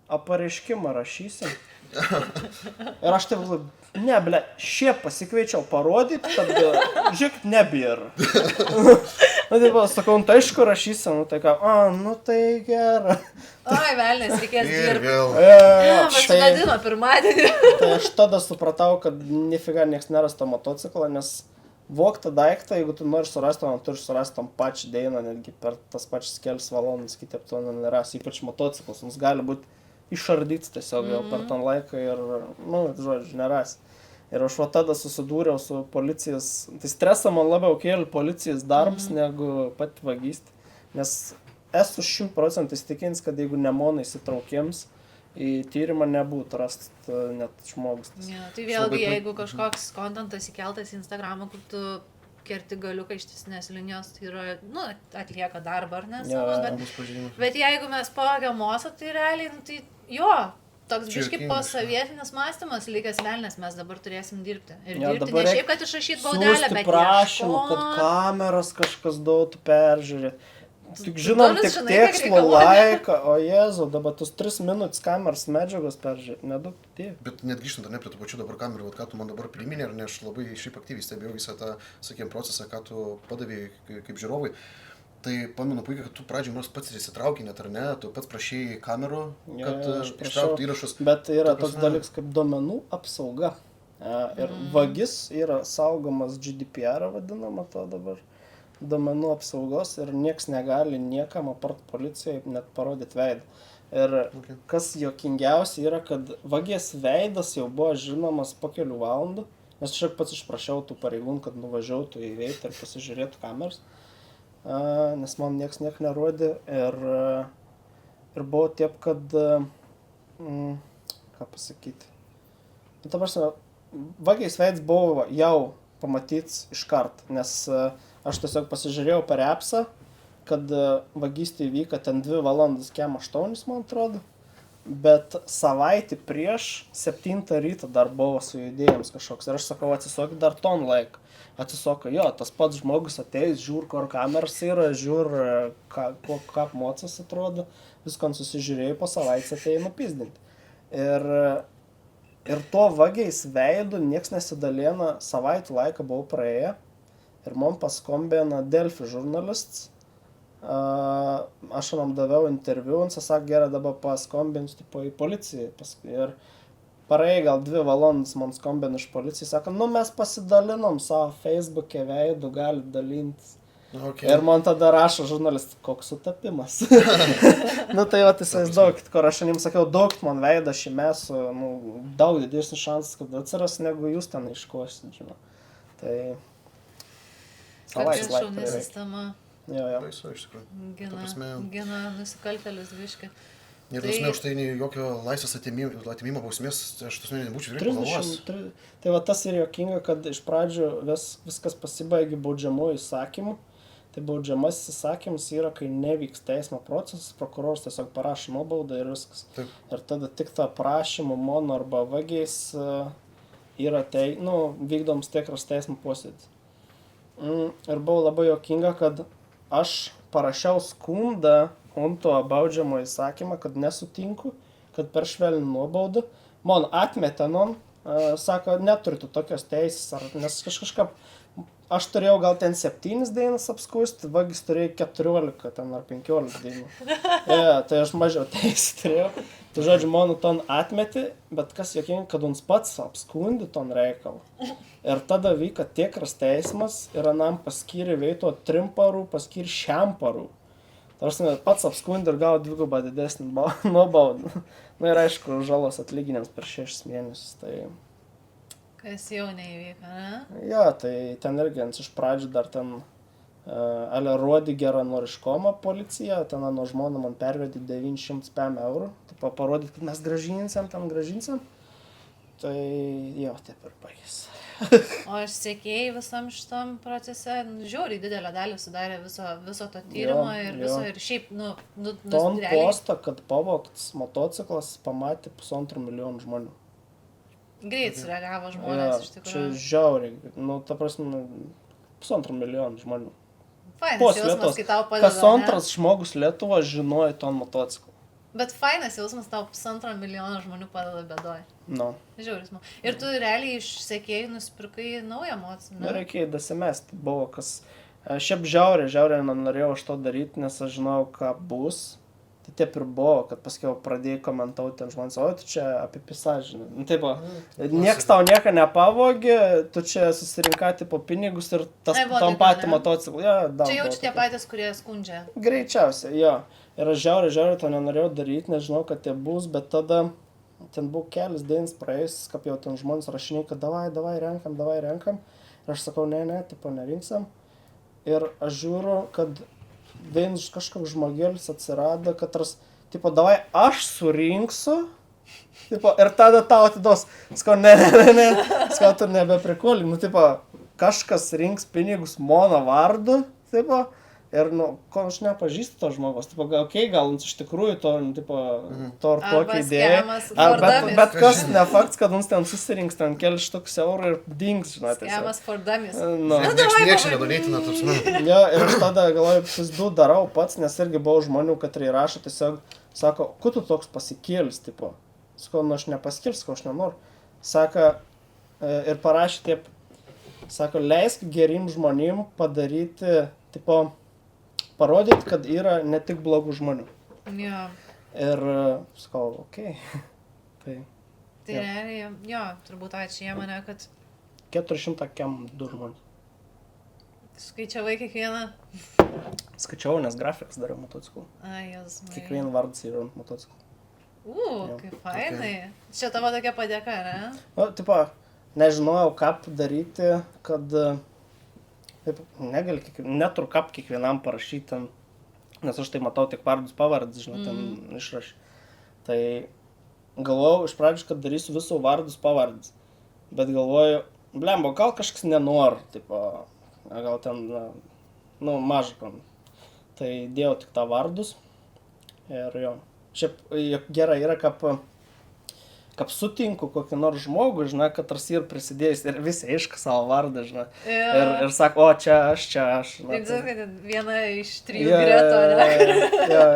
pareiškimą rašysim. Ir aš taip galvoju, ne, ble, šiaip pasikviečiau parodyti, kad žiūrėk, nebėra. Taip, sakau, tai aišku rašysim, tai ką, tai gera. Oi, velnės, reikės dirbti. Aš vadino pirmadienį. Tai aš tada supratau, kad nifiga nieks nerasta motociklą, nes vogtą daiktą, jeigu tu nori surasti, turi surasti tam pačią dieną, netgi per tas pačias kelias valandas, kitaip to nerasi, ypač motociklas, mums gali būti išardyts tiesiog jau per tą laiką ir, žodžiu, nerasi. Ir aš tada susidūriau su policijos, tai stresą man labiau kėlė policijos darbs negu pati vagystė, nes esu 100% įsitikinęs, kad jeigu nemonai įsitraukiems, į tyrimą nebūtų rast net žmogus. Ja, tai vėlgi, jeigu kažkoks kontentas įkeltas į Instagramą, kur tu kerti galiuką ištisinės linijos, tai yra, atlieka darbą, ar ne? Bet jeigu mes pavagiam mosą, tai realiai, tai jo, toks biškai posovietinis mąstymas likęs velnės, mes dabar turėsim dirbti. Ir dirbti ne šiaip, kad išrašyti baudelę, bet prašymų, kad kameras kažkas duotų peržiūrėti. Tik žinom tik tikslo laiką, o Jėzau, dabar tus 3 minutės kameros medžiagos peržiūrėti, nedaug tiek. Bet net grįžtant ar ne prie tų pačių dabar kamerų, ką tu man dabar priminė, ar ne, aš labai šiaip aktyviai stebėjau visą tą, sakėm, procesą, ką tu padavėjai kaip žiūrovai. Tai pamenu puikiai, kad tu pradžioj nors pats įsitraukė net, ar ne, tu pats prašėjai kamerų, kad ištrauktų įrašus. Bet yra toks dalykas kaip duomenų apsauga. Ir vagis yra saugomas GDPR vadinama to dabar. Duomenų apsaugos ir nieks negali niekam apart policijai net parodyti veidą. Ir kas juokingiausia yra, kad vagės veidas jau buvo žinomas po kelių valandų, nes aš pats išprašiau tų pareigūnų, kad nuvažiuotų į vietą ir pasižiūrėtų kameras, nes man nieks nerodė ir buvo taip, kad, ką pasakyti, ta prasme, vagės veids buvo jau pamatyts iškart, nes aš tiesiog pasižiūrėjau per appsą, kad vagystė įvyko ten 2 valandas kem 8, man atrodo, bet savaitį prieš 7 ryto dar buvo su judėjams kažkoks. Ir aš sakau, atsisokit dar ton laiką. Atsisoko, jo, tas pats žmogus ateis, žiūr, kur kameras yra, žiūr, kaip mocas atrodo, viską susižiūrėjau, po savaitės atėjai nupizdinti. Ir Ir to vagiais veidu nieks nesidalina, savaitę laiką buvau praėję ir man paskambino Delfi žurnalists. Aš jam daviau interviu, jis sakė, gerai, dabar paskambins tipo, į policiją. Ir praėjai gal 2 valandas man skambino iš policijos, sako, mes pasidalinom savo Facebook'e veidų, gali dalintis. Okay. Ir man tada rašo žurnalistas, koks sutapimas. Tai įsivaizduokit, kur aš jums sakiau, daug man veidą šį su daug didesnis šansas, kad atsiras, negu jūs ten iškosit, žinau. Tai... Kad ir šauni sistema. Jo. Baisu, iš tikrųjų. Gina nusikaltėlis viškai. Ir prasme, už tai jokio laisvės atimimo bausmės, aš tas nebūčiau tikrai pagalvojęs. Tai va tas ir jokinga, kad iš pradžių viskas pasibaigė baudžiamųjų įsakymų. Tai baudžiamasis įsakymas yra, kai nevyks teismo procesas, prokuroras tiesiog parašo nuobaudą ir viskas. Taip. Ir tada tik tą prašymą mono arba vagiais yra vykdoms tikras teismo posėdis. Ir buvo labai jokinga, kad aš parašiau skundą ant to baudžiamo įsakymą, kad nesutinku, kad per švelnį nuobaudą. Man atmetė, sako, neturėtų tokios teisės, nes kažką, aš turėjau gal ten 7 dienas apskūsti, vagis turėjo 14 ten ar 15 dienų. Tai aš mažiau teisės turėjau. Tai žodžiu, man ton atmetė, bet kas jokinga, kad ons pats apskundi ton reikalą. Ir tada vyka tikras teismas ir anam paskyrė veito 3 parų, paskyrė 6 parų. Tarsi pats apskundė ir gavo 2 didesnį nuobaudą. Ir aišku, žalos atlyginimas per 6 mėnesius. Tai... Kas jau neįvyko, ne? Jo, tai ten irgi iš pradžių dar ten rodė geranoriškumą policija, ten nuo žmona man pervedė 900 eurų. Tai parodė, kad mes gražinsim. Tai jo, taip ir baigės. O aš sekėjai visam šitam procese, žiauriai didelę dalį sudarė viso to tyrimo ir viso ir šiaip, Ton postą, kad pavogtas motociklas pamatė 1,5 milijono žmonių. Greit sureagavo žmonės, iš tikrųjų. Čia žiauriai, ta prasme, 1,5 milijono žmonių. Fainas jausmas, kai tau padeda, kas antras žmogus Lietuva žinojo ton motociklą. Bet fainas jausmas, tau 1,5 milijono žmonių padeda bėdoj. Žiauris. Ir tu realiai iš sekėjų nusipirkai naują motociklą. Reikėjo dasimesti. Buvo kas... Šiaip žiauriai nenorėjau aš to daryti, nes aš žinau, ką bus. Tai taip ir buvo, kad paskiau pradėjai komentauti ten žmonės, o tu čia apie pisažinį. Taip, nieks tau nieko nepavogė, tu čia susirinkai tipo pinigus ir tom patį motociklą. Čia jaučiu tie patys, kurie skundžia. Greičiausiai, jo. Ir aš žiauriai to nenorėjau daryti, nežinau, kad tai bus, bet tada ten buvo kelias dienas praėjus, kaip jau ten žmonės rašiniai, kad davai renkam. Ir aš sakau, ne, tipo nerinksim. Ir aš žiūriu, kad vienas kažkoks žmogėlis atsirado, kad tipo, davai aš surinksiu, tipo, ir tada tau atiduos. Sakau, ne, sakau, tu nebeprikoli, tipo, kažkas rinks pinigus mano vardu, tipo, ir, ko aš nepažįstu to žmogus, tipo, gal iš tikrųjų to, tipo, to ar tokia idėja. Bet kas ne faktas, kad mums ten susirinks ten kelius štoks eurų ir dings, žinai. Skemas for dummies. Nieks nedolėtina, tarsi. Jo, ir aš tada galvoju, pizdu darau pats, nes irgi buvo žmonių, kad rašo tiesiog, sako, ku tu toks pasikėlis, tipo. Sakau, aš nepaskėlis, aš nenoriu. Sako, ir parašė taip, sako, leisk gerim žmonėm padaryti, tipo, parodyti, kad yra ne tik blogų žmonių. Jo. Ir sakau, okei. Tai realiai, jo, turbūt ačiū jie mane, kad... 402 žmonės. Skaičiavai kiekvieną? Skaičiavau, nes grafikas dariau motociklų. Jėzus. Kiekvieną vardas yra ant motociklų. Kaip fainai. Čia tavo tokia padėka, ne? Tipo, nežinojau, ką padaryti, kad... Taip, neturiu kap kiekvienam parašyti, nes aš tai matau tik vardus pavardus, žinai, ten išrašy. Tai galvojau iš pradžių, kad darysiu visų vardus pavardus. Bet galvoju, blembo, gal kažkas nenori, tipo, gal ten, maža kam. Tai dėjau tik tą vardus ir jo. Šiaip gerai yra, kaip sutinku kokį nors žmogų, žinai, kad tarsi ir prisidėjus ir visi aišku savo vardą, žinai. Ir sako, o čia aš. Ir kad viena iš 3 greto, ne? Jo.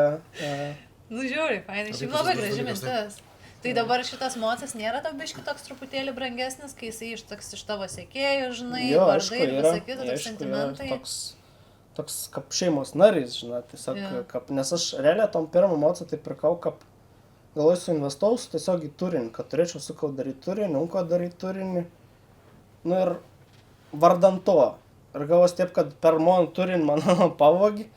Žiūri, fainai, šiaip labai graži mintis. Tai dabar šitas mocas nėra tau biški toks truputėlį brangesnis, kai jisai iš tavo sekėjų, žinai, Jo, vardai aišku, ir yra, visą kitą, toks aišku, yra sentimentai. toks kaip šeimos narys, žinai, tiesiog, Jo. nes aš realiai tom pirmą mocą tai pirkau, kaip galvoju suinvestausiu tiesiog į turinį, kad turėčiau sakau daryti turinį, ko daryti turinį. Nu ir vardant to. Ir gavos taip, kad per mano turinį mano pavogi.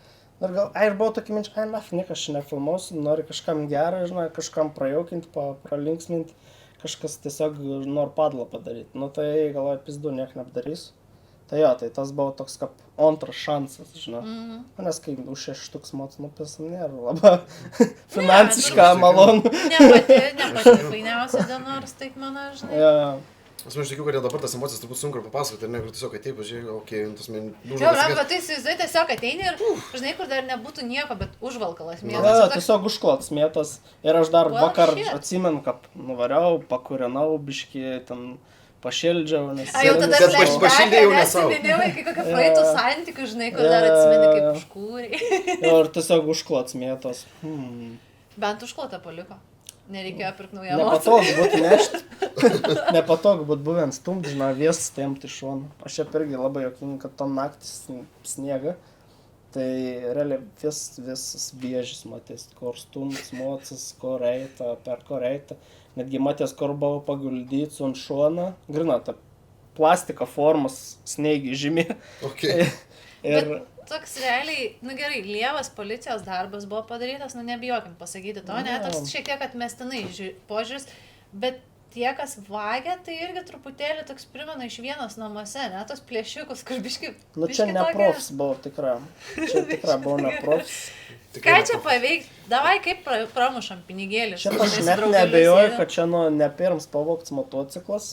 Ir gal, ir buvo tokia minčiai, nieko aš nefilmausiu, noriu kažkam gerą, žinai, kažkam prajaukinti, pralinksminti, kažkas tiesiog nori padlą padaryti. Nu tai galvoju, pizdu, niek neapdarysiu. Tai jo, tai tas buvo toks kaip antras šansas, žinai. Nes kai už 6 štuks moc nupėsam, nėra labai finansiškai malonu. Nepati fainiausia diena, ar taip mano, žinai. Jo. Aš tikiu, kad dabar tas emocijas turbūt sunku papasakoti, ir ne, kur tiesiog atėjai, pažiūrėjau, okei, tas man Jo, bet tai įsivaizduoji, tiesiog ateini ir, žinai, kur dar nebūtų nieko, bet užvalkalas mėtas. Jo, tiesiog užklots mėtas. Ir aš dar Well, vakar shit. atsimenu, kad nuvariau, pakūrenau biškį, ten pašildžiau, nes... A, jau tada Bet pašildė jau ne sau. nesiminiau, iki kokio praeitų santykių, žinai, kur dar atsimeni, kaip užkūrė. Jo, ir tiesiog užklots mėtas. Bent užklotą paliko. Nereikėjo pirkti naują Nepatogu būtų nešti. Nepatogu būtų buvę stumti, žinai, viestas temti iš šono. Aš čia irgi labai jokinga, kad tom naktis sniega. Tai realiai visas viežis matės, kur stumts, mocis, kur eita, per kur eita. Netgi matės, kur buvo paguldyts ant šoną. Grina, ta plastiko formos sniegi žymi. Okay. Ir... Toks realiai, nu gerai, lievas policijos darbas buvo padarytas, nu nebijokim pasakyti to, ne, toks šiek tiek atmestinai požiūris, bet tie, kas vagia, tai irgi truputėlį toks primena iš vienos namuose, ne, tos plėšiukus, kur biški... Nu čia ne profs buvo tikra. Čia tikra buvo ne profs. Ką čia paveikti? Davai, kaip pramušam pinigėlį. Čia aš net neabejoju, kad čia nu ne pirms pavogts motociklas,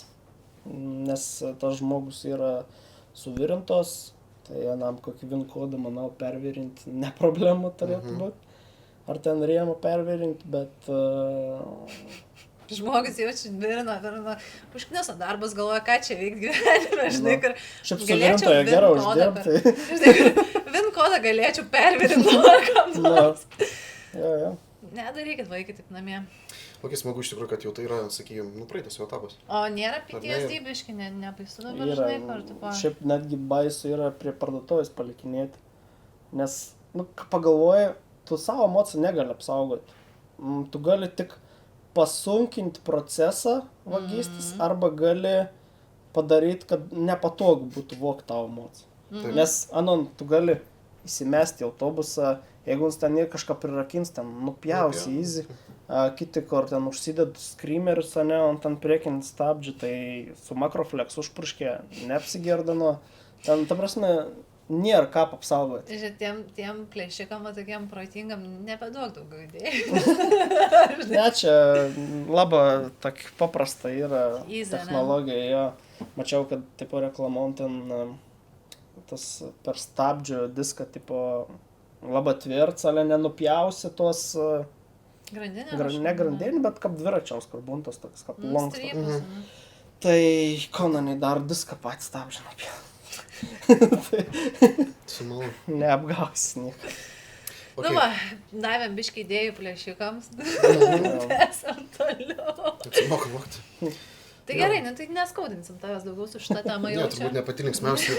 nes tas žmogus yra suvirintos. Tai vienam kokį vinkodą, manau, pervirinti ne problema turėtų būti. Ar ten rėmą pervirinti, bet... Žmogus jaučia virina, užkniso darbas, galvoja, ką čia veikti gyvenime, žinai, kur... Šiaip suvirintoje geriau uždirbti. Žinai, vinkodą galėčiau pervirinti, ar kam nors. Jo. Nedarykit vaikai taip namie. Kokia smagu iš tikrųjų, kad jau tai yra, sakykime, praeitas jau etapas. O nėra PTSD biški, nebaisu dabar, Yra, žinai, kur tu pa... šiaip netgi baisu yra prie parduotuvės palikinėti. Nes, nu, pagalvoji, tu savo emociją negali apsaugoti. Tu gali tik pasunkinti procesą vagystės arba gali padaryti, kad nepatogu būtų vogti tavo emociją. Nes, tu gali įsimesti į autobusą, jeigu ten ir kažką prirakins, ten nupjausi easy. Kiti, kur ten užsidėtų screamerius, ne, ant ten priekinį stabdžių, tai su makroflex užpurškė, neapsigerdino. Ten, ta prasme, nėra ką apsaugoti. Žiūrėk, tiem plėšikam, tokiem protingam, nebeduok daugiau idėjų. Ne, čia labai tak paprasta yra Easy, technologija. Jo. Mačiau, kad tipo reklamom ten tas per stabdžių diską tipo labai tvirts, ale nenupjausi tos... Grandinė? Ne grandinė, bet kaip dviračiaus, kur buntas toks, kaip lankstas. Strypas. Tai konaniai dar diską patys stabdžią Sumalu. Neapgausi nieko. Nu va, davėm biškį idėjų plėšikams. Tęsam toliau. Moka vokti. Tai gerai, tai neskaudinsim tavęs daugiau su šitą temą Ne, jaučiu. turbūt ne pati linksmiausia.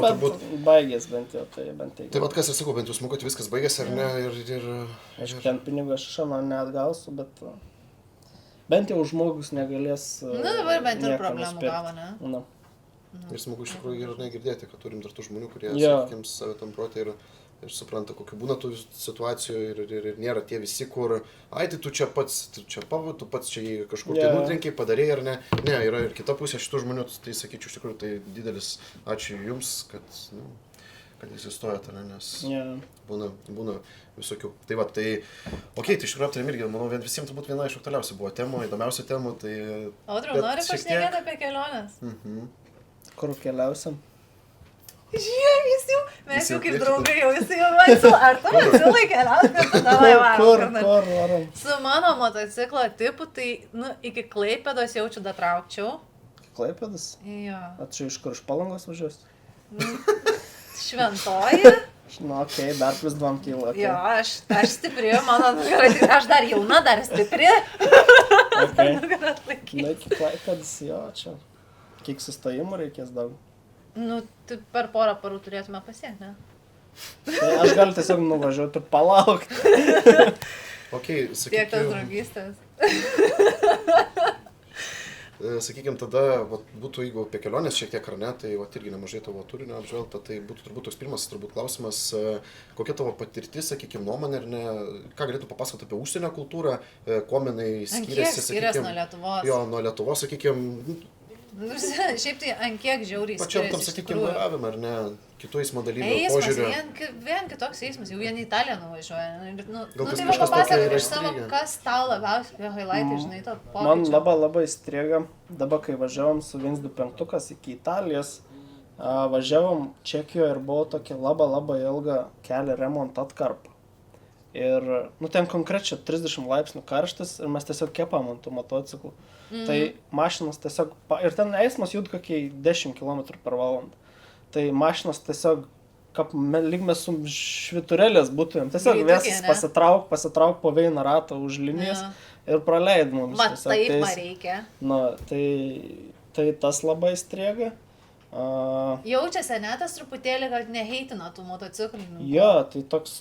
Bet baigės bent jau, tai bent jau. Tai vat kas aš sakau, bent jau smagu, kad viskas baigėsi ar ne, ir... Aišku, ten pinigų aš šiandien neatgausiu, bet bent jau žmogus negalės... Nu dabar bent ir nieko problemų nuspėti. gavo, ne? Nu. Ir smagu iš tikrųjų ir negirdėti, kad turim dar tų žmonių, kurie, Jo. sakykime, save tam protė ir supranta, kokiu būna tų situacijų ir nėra tie visi, kur, ai, tai tu čia pats, tu pats čia jį kažkur tai nutrenkiai, padarėjai ar ne. Ne, yra ir kita pusė šitų žmonių, tai sakyčiau, iš tikrųjų, tai didelis ačiū jums, kad egzistuojate, nes būna visokių. Tai va, tai, okei, tai iš tikrųjų aptarėm irgi, manau, visiems turbūt viena iš aktualiausių buvo temų, įdomiausių temų, tai... Audriau, nori pašnekėti apie keliones? Kur keliausiam? Žiūrėk, mes jau kaip draugai, jis jau atsilu, ar tu atsilai keliauti, kad davai varom. Kur varom? Su mano motociklo tipu, tai, iki Klaipėdos jaučiu datraukčiau. Klaipėdas? Jo. Čia iš kur, iš Palangos važiuos? Šventoji. Okei, dar plus 2 kilo. Jo, aš stipri, mano, aš dar jauna, dar stipri. Okay. nugarą atlaikys. Na, iki Klaipėdos, jo, čia. Kiek sustojimų reikės daug. Nu, tai per porą parų turėtume pasiekti, ne? Tai aš galiu tiesiog nuvažiuoti ir palaukti. Okay, Tiek tas draugystės. Sakykime, tada būtų, jeigu apie kelionės šiek tiek ar ne, tai irgi nemažai tavo turinio apžvelgta, tai būtų turbūt toks pirmas klausimas, kokia tavo patirtis, sakykime, nuomonė, ar ne, ką galėtų papasakoti apie užsienio kultūrą, kuo jinai skiriasi, skiriasi nuo Lietuvos. Jo, nuo Lietuvos, sakykime, Šiaip tai ant kiek žiauriai pačiam tam, sakykime, vairavimą, ar ne, kitų eismo dalyvių požiūrių. Vien kitoks eismas, jau vien į Italiją nuvažiuoja. Gal Tai kažkas papasakok iš savo, kas tau labiausiai highlightai, žinai, to pokyčio. Man labai įstriga, dabar kai važiavom su 125 iki Italijos, važiavom Čekijoje ir buvo tokia labai ilga kelio remonto atkarpa. Ir, ten konkrečiai 30 laipsnių karštis ir mes tiesiog kepam ant tų motociklų. Tai mašinas tiesiog, ir ten eismas jud kokiai 10 km per valandą. Tai mašinas tiesiog, lyg mes su šviturėlės būtumėm, tiesiog vėsis pasitrauk po vieną ratą už linijas ir praleid mums. Mat, taip man reikia. Tai tas labai įstriga. Jaučiasi, ne, tas truputėlį, kad neheitina tų motociklininkų. Jo, tai toks,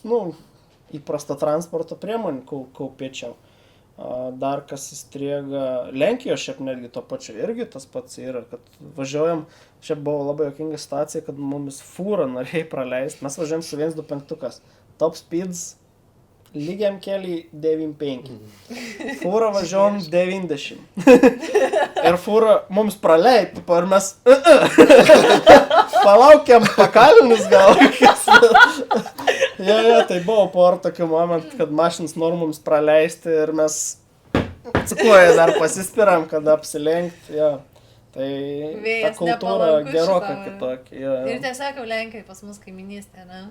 įprasta transporto priemonė kaupėčiau. Dar kas įstriega, Lenkijoje šiaip netgi to pačio irgi tas pats yra, kad važiuojam, šiaip buvo labai jokinga situacija, kad mumis fūrą norėjai praleisti, mes važiuojam su 125, top speeds lygiam keliai 95, fūrą važiuojam 90 ir fūrą mums praleid, ir mes palaukiam pakalinius gal. Jo, tai buvo porą tokių momentų, kad mašinas nori mums praleisti ir mes cikuoja dar pasispiram, kad apsilenkti, jo. Tai ta kultūra gerokai kitokia. Ir tiesiog jau Lenkijoje pas mus kaiminystė, ne?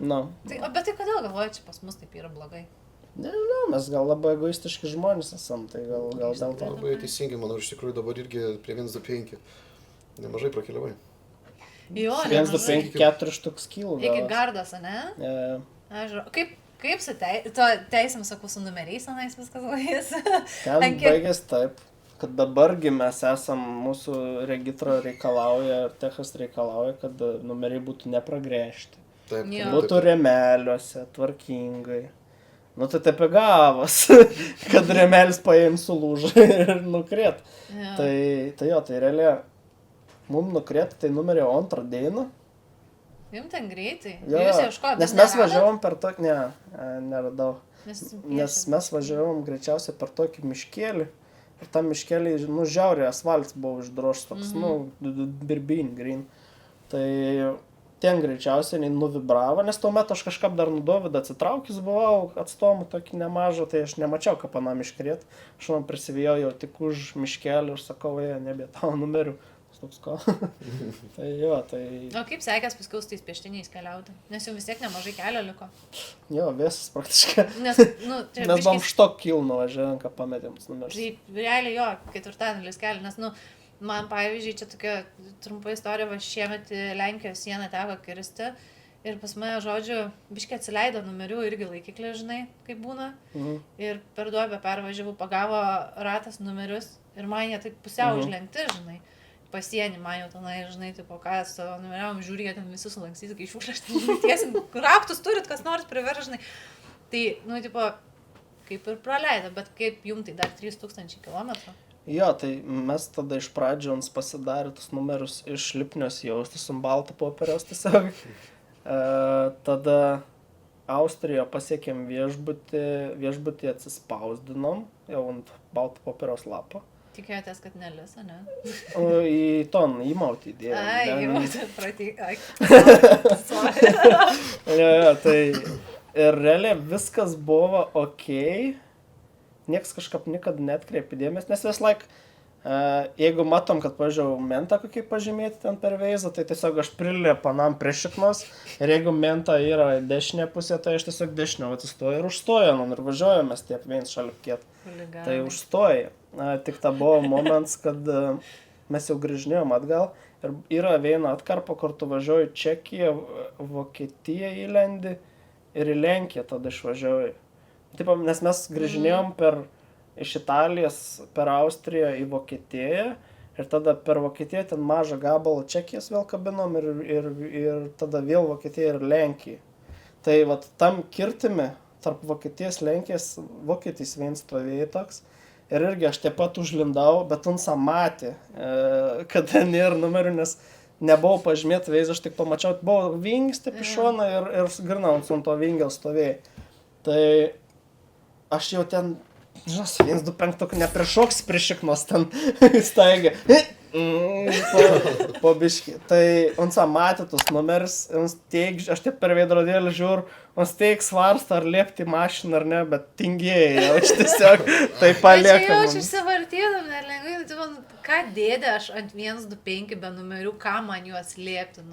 Bet tai kodėl galvoju, čia pas mus taip yra blogai? Nežinau, mes gal labai egoistiški žmonės esam, tai gal dėl to. Labai teisingai, manau, iš tikrųjų dabar irgi prie 125 nemažai prakeliavai. Jo, 125 4 štuks kilų. Iki Gardos, ne? Kaip su teisėm, sakau, su numeriais, anais viskas laijęs? Ten baigės taip, kad dabargi mes esam, mūsų regitra reikalauja, techas reikalauja, kad numeriai būtų nepragręžti. Būtų remeliuose, tvarkingai. Tai taip gavos, kad remelis paėm sulūžą ir nukrėt. Tai realiai, mums nukrėt, tai numerio 2 dieną. Jums ten greitai? Jo, nes mes važiavom per tokį, neradau, nes mes važiavom greičiausiai per tokį miškelį ir tam miškelį, žiauriai asfaltas buvo išdroštas toks, birbyn, green. Tai ten greičiausiai nuvibravo, nes tuo metu aš kažkaip dar Dovydą atsitraukęs buvau, atstovų tokį nemažą, tai aš nemačiau, ką panam iškrėt. Aš man prisivijau jau tik už miškelį ir sakau, nebė tavo numerių. Toks ko. Tai jo, tai... O kaip sekės paskui su tais pieštiniais keliauti? Nes jau vis tiek nemažai kelio liko. Jo, visas praktiškai. Nes buvom štok kil nuvažiavom, ką pametėm numerus. Tai realiai jo, 4-dalis kelio, nes, man pavyzdžiui, čia tokia trumpa istorija, va šiemet Lenkijos sieną teko kirsti ir pas mane, žodžiu, biškai atsileido numerių irgi laikiklį, žinai, kaip būna. Ir per duobę pervažiavau, pagavo ratas numerius ir man jie taip pusiau užlenkti, žinai. Pasienį man jau tenai, žinai, tipo, ką su numeriavom, žiūri, jie ten visi sulankstyti, kai šiukšlės, tiesim, raktus turit, kas nors priverš, žinai. Tai, tipo, kaip ir praleido, bet kaip jum tai dar 3000 km? Jo, tai mes tada iš pradžio mums pasidarė tus numerius iš lipnios jaustis ant balto popieriaus tiesiog. Tada Austrijoje pasiekėm viešbutį atsispausdinom, jau ant balto popieriaus lapo. Tikėjotės, kad nelis, ne? Į mautį įdėjau. Į mautį pratykai. Tai ir realiai viskas buvo okei. Niekas kažkaip niekada neatkreipė dėmesį, nes vis laik, jeigu matom, kad pažiūrėjau mentą kokį pažymėti ten per veizą, tai tiesiog aš priliepanam prie šiknos ir jeigu menta yra dešinė pusė, tai aš tiesiog dešinio atsistoju ir užstoju, ir važiuojamės tiep viens šalipkėt. Tai užstoju. Tik ta buvo moments, kad mes jau grįžinėjom atgal ir yra viena atkarpa, kur tu važiuoji Čekiją, Vokietiją įlendi ir į Lenkiją tada išvažiuoji. Taip, nes mes grįžinėjom per iš Italijos per Austriją į Vokietiją ir tada per Vokietiją ten mažą gabalą Čekijos vėl kabinom ir tada vėl Vokietiją ir Lenkiją. Tai vat tam kirtime tarp Vokietijos Lenkijos, Vokietijos vien stovėjai toks. Ir irgi aš taip pat užlindau, bet Unsa matė, kad ten nėra numerių, nes nebuvau pažymėti veizą, aš tik pamačiau, buvo vingis taip iš šono ir grina ant to vingio stovėjai. Tai aš jau ten, žinau, 125 neprišoks priešiknos ten staigia. Po biškį. Tai Unsa matė tus numeris, aš taip per veidrodėlį žiūriu, Uns teik svarsto, ar liepti mašiną ar ne, bet tingėjai, aš tiesiog tai paliekam. Bet čia jau aš išsivartydam, dar lengvai, ką dėdė aš ant 125 be numerių, ką man juos liepti.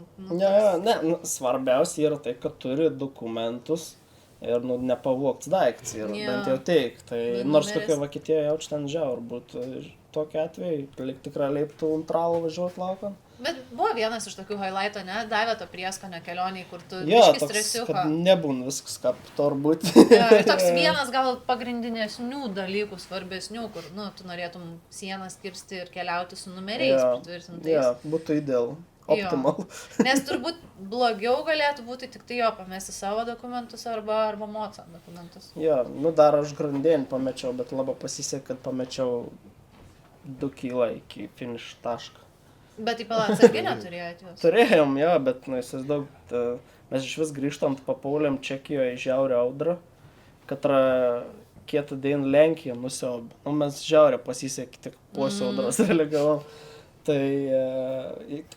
Svarbiausia yra tai, kad turi dokumentus ir nepavogts daiktas yra, bent jau teik. Tai nors kokia Vokietija jauč ten žiaur būtų ir tokiu atveju, tikrai leiptų untralų važiuoti laukant. Bet buvo vienas iš tokių highlighto, ne? Davė to prieskonio kelioniai, kur tu biškis stresiuko. Kad nebūn viskas, kaip turbūt. Ir toks vienas gal pagrindinesnių dalykų, svarbesnių, kur, tu norėtum sienas kirsti ir keliauti su numeriais pritvirtintais. Būtų idealu. Optimal. Nes turbūt blogiau galėtų būti tik tai pamesti savo dokumentus arba moco dokumentus. Dar aš grandinį pamečiau, bet labai pasisekė, kad pamečiau 2 kilą iki finish tašką. Bet į atsarginę turėjote juos? Turėjom, bet, mes iš vis grįžtant papuolėm Čekijoje į žiaurę audrą, katrą kietą dieną Lenkiją nusiaubė. Mes žiaurę pasisekė, tik puosiu audros religavom. Tai,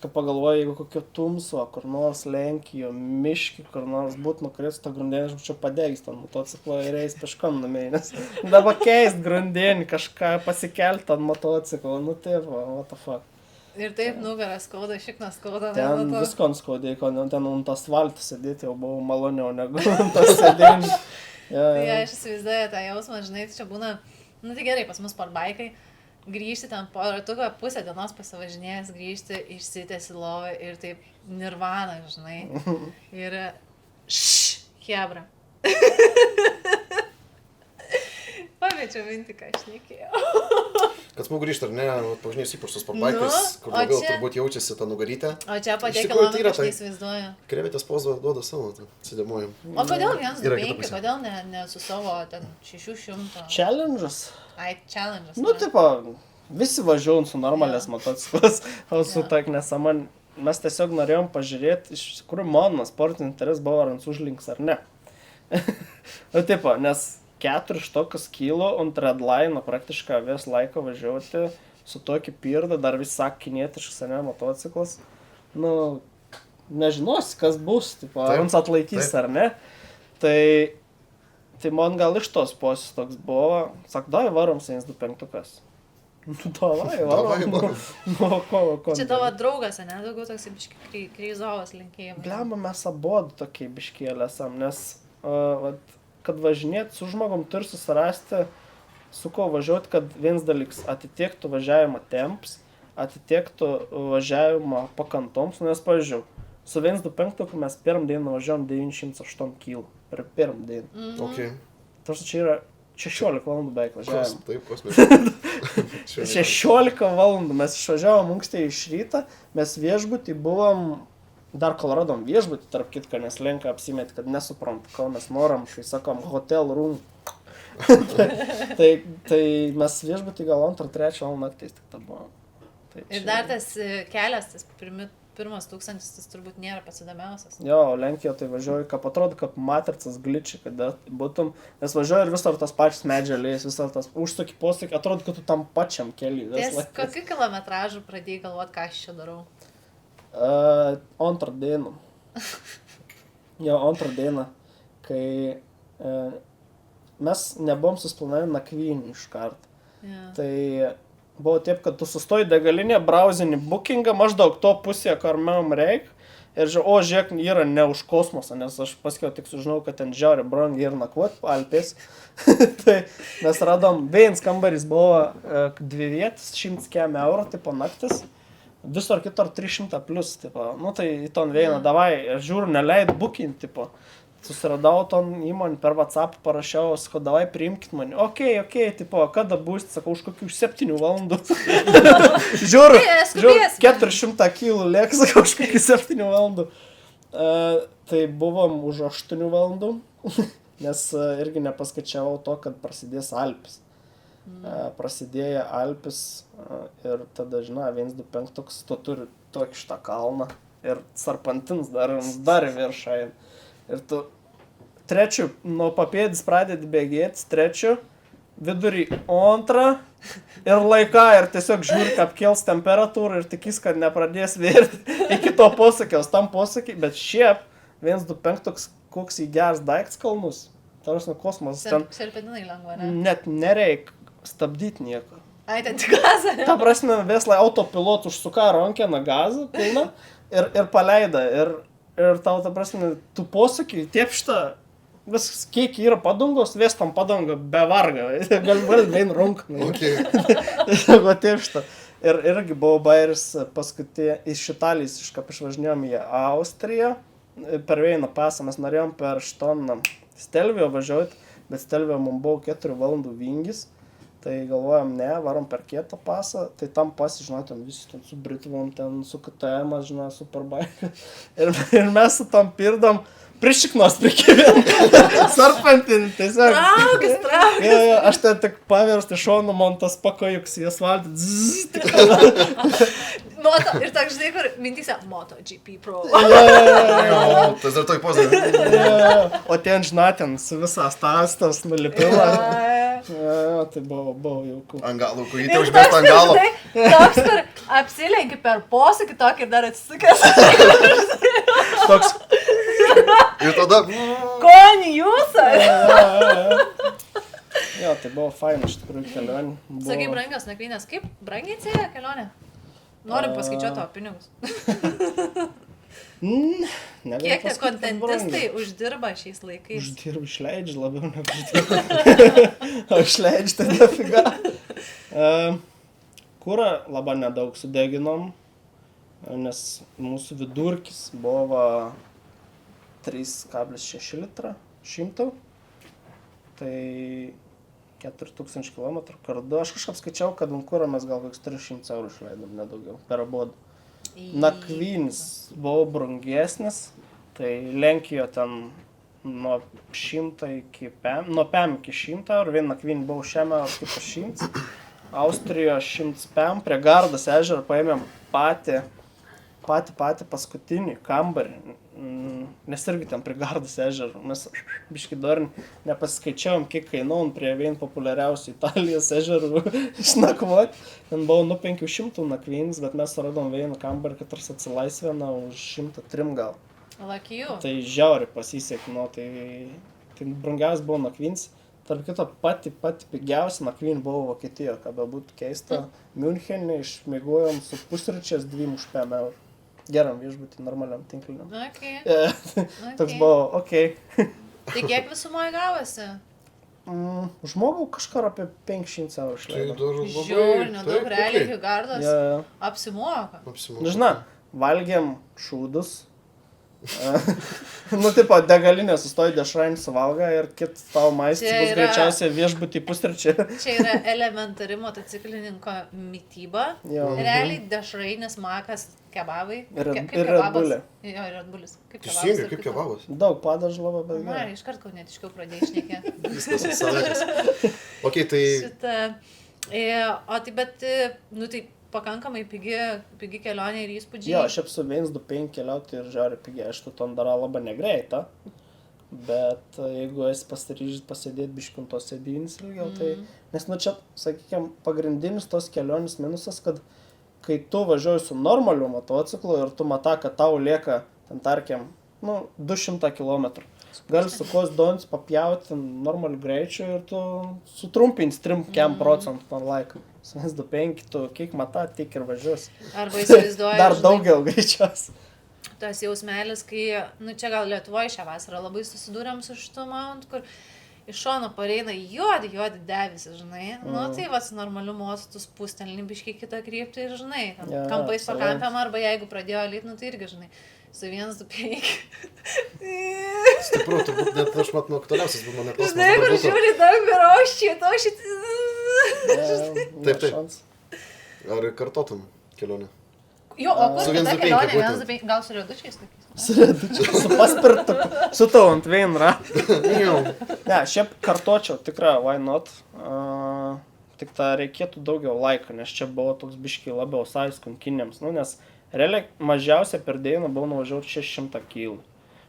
kai pagalvoju, jeigu kokio tumso, kur nors Lenkijo, miški, kur nors būtų nukris, to grandinį aš būčiau padegęs tam motociklo ir eis peškom namie, nes dabar keist grandinį, kažką pasikelti ant motociklo, what the fuck. Ir taip nugaras skauda, šiknas skauda. Ten viskon skaudė, ten ant asfaltų sėdėti jau buvau maloniau negu ant tas sėdėjimas. Tai aš įsivaizduoju tą jausmą, žinai, čia būna, tai gerai, pas mus sportbaikai, grįžti ten po ratuką, pusę dienos pasavažinėjęs, grįžti, išsitęsi lovą ir taip nirvana, žinai. Ir hebra. Pamečiau mintį, ką aš šnekėjau. Kad smagu grįžti, ar ne, pažinėjus įprastus sportbaikais, kur labiau turbūt jaučiasi tą nugarytę. O čia patie kilometrą aš neįsivaizduoju. Krevetės pozą duoda savo, sėdėmojam. O kodėl 125, kodėl ne su savo ten 600? Challenge'as. Challenge'as. Tipo, visi važiuojam su normalės motociklas, o su tak nesama, mes tiesiog norėjom pažiūrėti, iš tikrųjų mano sportinis interes buvo, ar ant užlinks ar ne. Tipo, nes 4 štokas kilo ant redline, praktiškai vis laiką važiuoti su tokį pirdą, dar vis sakinietiškas, ne, motociklas. Nežinosi, kas bus, tipo, ar mums atlaikys ar ne. Tai man gal iš tos posės toks buvo, sak, davai varom 125. Davai varom. Čia tavo draugas, ne, daugiau toks biški kryzovas linkėjimas. Blemba, mes abudu tokie biškėlė esam, nes kad važinėti su žmogom turi susirasti, su ko važiuoti, kad vienas dalykas atitiktų važiavimo temps, atitiktų važiavimo pakantoms, nes, pavyzdžiui, su 125 mes pirmą dieną važiuojam 908 kg per pirmą dieną. Okay. Tarsi čia yra 16 valandų beveik važiavimo. Taip, kosmiškai. 16 valandų mes išvažiavom ankstiai iš ryto, mes viešbutį buvom, dar kol radom viešbutį, tarp kitko, nes Lenka apsimetė, kad nesuprantu, ko mes noram, šai sakom, hotel room. tai mes viešbutį gal 2-3 valandą naktais tik tą buvom. Ir dar tas kelias, tas pirmas 1000, tas turbūt nėra pats įdomiausias. Jo, Lenkijoje tai važiuoju, kaip atrodo, kaip matricas glitchi, kada būtum, nes važiuoju ir visur tas pačias medžialės, visur tas užsukį posūkį, atrodo, kad tu tam pačiam keliui. Kokiu kilometražu pradėjai galvoti, ką aš čia darau? Antrą dieną. Antrą dieną, kai mes nebuvom susplanavę nakvynį iš karto. Tai buvo taip, kad tu sustoji degalinė, brauzinį bookingą, maždaug to pusėje, kur mėm reik. Ir žiūrėk, yra ne už kosmosą, nes aš paskiau tik sužinau, kad ten žiauriai brangiai ir nakvoti Alpės. Tai mes radom, vienas kambarys buvo 2 vietas, 100 eurų, tipo naktis. Visur kitur 300 plus, tipo, tai į ton vieną, davai, žiūriu, neleid booking, tipo. susiradau ton įmonį per WhatsApp, parašiau, sakau, davai priimkit mane. Okei, tipo, kada būsit, sakau, už kokių 7 valandų. Žiūriu, 400 kilų lėk, sakau, už kokių 7 valandų. Tai buvom už 8 valandų, nes irgi nepaskaičiavau to, kad prasidės Alpės. Prasidėjo Alpės ir tada, žinai, 125 toks, tu turi tokį šitą kalną ir sarpantins dar į viršą. Ir tu trečiu, nuo papėdis pradedi bėgėti, trečiu, vidurį antrą ir laiką ir tiesiog žiūri, kaip kels temperatūrą ir tikis, kad nepradės vėrti iki to posakiaus, tam posakiai, bet šiaip 125 toks, koks į geras daiktas kalnus. Tarsi kosmosas ten. Serpentinai lengva, ne? Net nereik stabdyti nieko. Ai, ten tik gazą, ne? Ta prasme, Vesla autopilot užsuka rankeną gazą pilną ir paleida. Ir tau, ta prasme, tu posakiai, tiep šitą, viskas, kiek yra padangos, Vestam padanga be varga. Gal vein runkanai. O tiep šitą. Ir irgi buvo bairis paskutinė iš Italijos, kaip išvažinėjom į Austriją. Per vieną pasą mes norėjom per šitoną Stelvio važiuoti, bet Stelvio mums buvo 4 valandų vingis. Tai galvojom, ne, varom per kietą pasą, tai tam pasą, žinai, ten visi ten su Britvom, ten su KTM, žinai, Superbike. Ir mes su tam pirdom prišiknos prikėvėm. Sarpantin, tiesiog. Traukas. Aš ten tik pavirsti šonu, man tas pakojuks į asfaltą. Moto, ir tak, žinai, kur mintyse, MotoGP Pro. Tas dar toj pozai. O ten, žinai, ten su visas tastas nulipila. Tai buvo jauku. Ant galo, kur jį užmėst ant galo. Toks, kur apsilenki per posakį tokį ir dar atsisukęs. Toks. Ir tada... Koni jūsas. Jo, tai buvo faina iš tikrųjų kelionė. Sakai, brangios nakvynės, kaip brangiai atsėjo kelionė? Norim paskaičiuoti tavo pinigus. Kiek tie kontentistai uždirba šiais laikais? Uždirba, išleidžia labiau negu uždirba. O išleidžia tai nefiga. Kurą labai nedaug sudeginom, nes mūsų vidurkis buvo 3,6 litrą 100. Tai 4000 km kardu. Aš kažkaip skaičiau, kad ant kurą mes gal koks 300 eurų išleidom, nedaugiau, per abuodą. Nakvynis buvo brangesnis, tai Lenkijoje ten nuo 100 iki PEM, nuo PEM iki 100 eurų, vien nakvynį buvo šiame, o kaip 100. Austrijoje 100 PEM, prie Gardos ežero paėmėm patį paskutinį kambarį, nes irgi ten prie Gardos ežero, mes biškai dar nepasiskaičiavom, kiek kainuom prie vien populiariausių Italijos ežerų išnakvoti. Ten buvo nuo 500 nakvynis, bet mes radom vieną kambarį, kad tarsi atsilaisvėna už 103 gal. Lakijų. Tai žiauriai pasisekė, tai brangiausias buvo nakvynis. Tarp kito, pati pigiausia nakvynė buvo Vokietijoje, ką bebūtų keista. Miunchenė išmiegojom su pusryčiais 2 už 5 eurų. Geram viešbutį, normaliam tinkliniam. Toks buvo, okei. Tai kiek visumoje gavosi? Žmogau kažką apie 500 eurų išleido. Žiaurinių daug, realiai iki Gardos apsimoka. Žinai, valgėm šūdus. Tipo, degalinė sustoji dešrainį suvalga ir kit tavo maistas bus greičiausiai viešbutį pusryčiai. Čia yra elementari motociklininko mytyba. Realiai dešrainis, makas, kebabai. Ir redbulė. Jo, ir redbulis. Teisingai, kaip kebabas. Daug padažų labai, bet gerai. Iškart kaunetiškiau pradėjai šnekėti. Viskas savaitis. Ok, tai... O tai bet, tai pakankamai pigi kelionė ir įspūdžiai. Jo, aš su 125 keliauti ir žiauriai pigi, aišku, ton dara labai negreita, bet jeigu esi pasiryžęs pasėdėti biškintos sėdynės ilgiau, tai... Nes, čia, sakykime, pagrindinis tos kelionės minusas, kad kai tu važiuoji su normaliu motociklu ir tu matai, kad tau lieka, ten tarkim, 200 km. Gali su kos donis papjauti normaliu greičiu ir tu sutrumpins 3% per laiką. 125, tu kiek matai, tiek ir važiuosi. Arba įsivaizduoji. Dar daugiau greičios. Tas jausmelis, kai, čia gal Lietuvoje šią vasarą labai susidūrėm su šitu momentu, kur iš šono pareina juodi debesys, žinai. Tai va, su normaliu mostu tu spustelni biškai kitą kryptį ir, žinai, kampais pakampiam, arba jeigu pradėjo lyt, tai irgi, žinai. Su 125. Stipru, turbūt net aš mat nuo aktualiausias buvo mane klausimas. Žinai, kur žiūri daug viroščių, to Taip. Ar kartotum kelionę? Jo, o kur Su kita 125 kelionė? būtent. 125, gal su riedučiais tokiais? Su paspirtuku, su tau ant vienra. Ne, šiaip kartočiau, tikrai, why not. Tik tą reikėtų daugiau laiko, nes čia buvo toks biškiai labiau sais konkinėms. Nu, nes realiai mažiausia per dieną buvo nuvažiuoti 600 kg.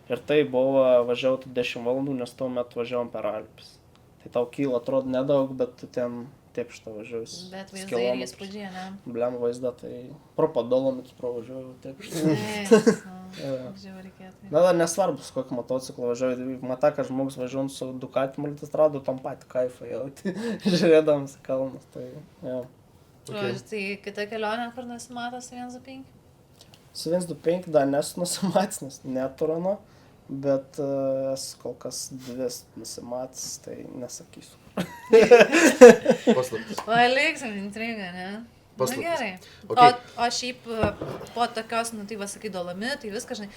Ir tai buvo važiuoti 10 valandų, nes tuo metu važiavom per Alpes. Tai tau kyla atrodo nedaug, bet tu ten taip šitą važiuojus. Bet vaizdai ir įspūdžiai, ne? Bliam vaizdą, tai pro Dolomitus pravažiuoju, taip šitą. Na, dar nesvarbu, su kokį motociklą važiuoju. Matai, kad žmogus važiuojant su Ducati multistradu, tam patį kaifą jauti, žiūrėdamas į kalnus. Tai, jo. Tai kita kelionė, kur nusimato su 125? Su 125 dar nesu nusimatęs, nes neturano, bet esu kol kas dvis nusimatęs, tai nesakysiu. Paslaptis. Paliksim intrigą, ne? Paslaptis. Na gerai. Okay. O šiaip po tokios, nu tai va sakai, Dolomitai, viskas, žinai,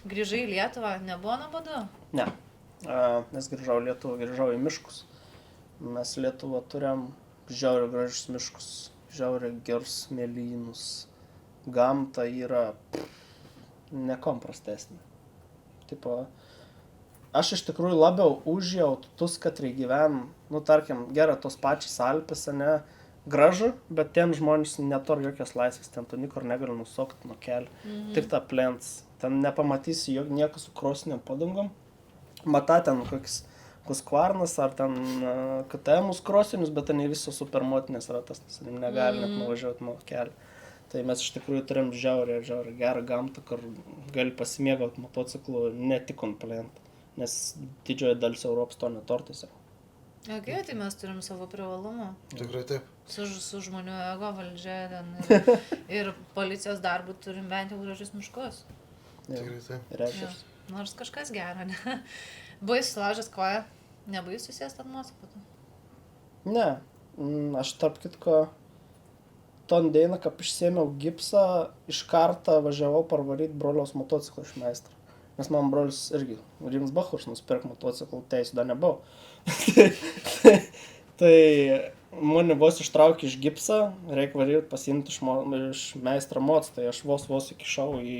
grįžai į Lietuvą, nebuvo nuobodu? Ne, nes grįžau į Lietuvą, grįžau į miškus. Mes Lietuvą turėjom žiauriai gražius miškus, žiauriai gerus mėlynus. Gamta yra nekom prastesnė. Tipo, aš iš tikrųjų labiau užjautu tus, katrai gyvenam, nu tarkim, gerai, tos pačios Alpėse, ne, gražu, bet ten žmonės neturi jokios laisvės, ten tu niekur negali nusokti nuo kelio, tik ta plents, ten nepamatysi nieko su krosiniam padangom, mata ten koks Kuskvarnas ar ten KTM krosinius, bet ten visos supermotinės ratas, nes negali net nuvažiuoti nuo kelio. Tai mes iš tikrųjų turim žiauriai gerą gamtą, kur gali pasimėgauti motociklu ne tik ant plento, nes didžioji dalis Europos to netortise. Ok, tai mes turim savo privalumą. Tikrai taip. Su žmonių ego valdžia ten ir policijos darbu turim bent jau gražius miškus. Tikrai taip. Reiškias. Nors kažkas gero, ne? Buvai sulaužęs koją, nebuvai susijęs ant motosiklo? Ne, aš tarp kitko ton dieną, kaip išsėmiau gipsą, iš karto važiavau parvaryti broliaus motociklą iš meistro. Nes man brolis irgi, Rimsbachus nusipirk motociklų, teisų dar nebuvo. Tai mane vos ištraukė iš gipsą, reikia varyti pasiimti iš meistro moc, tai aš vos įkišau į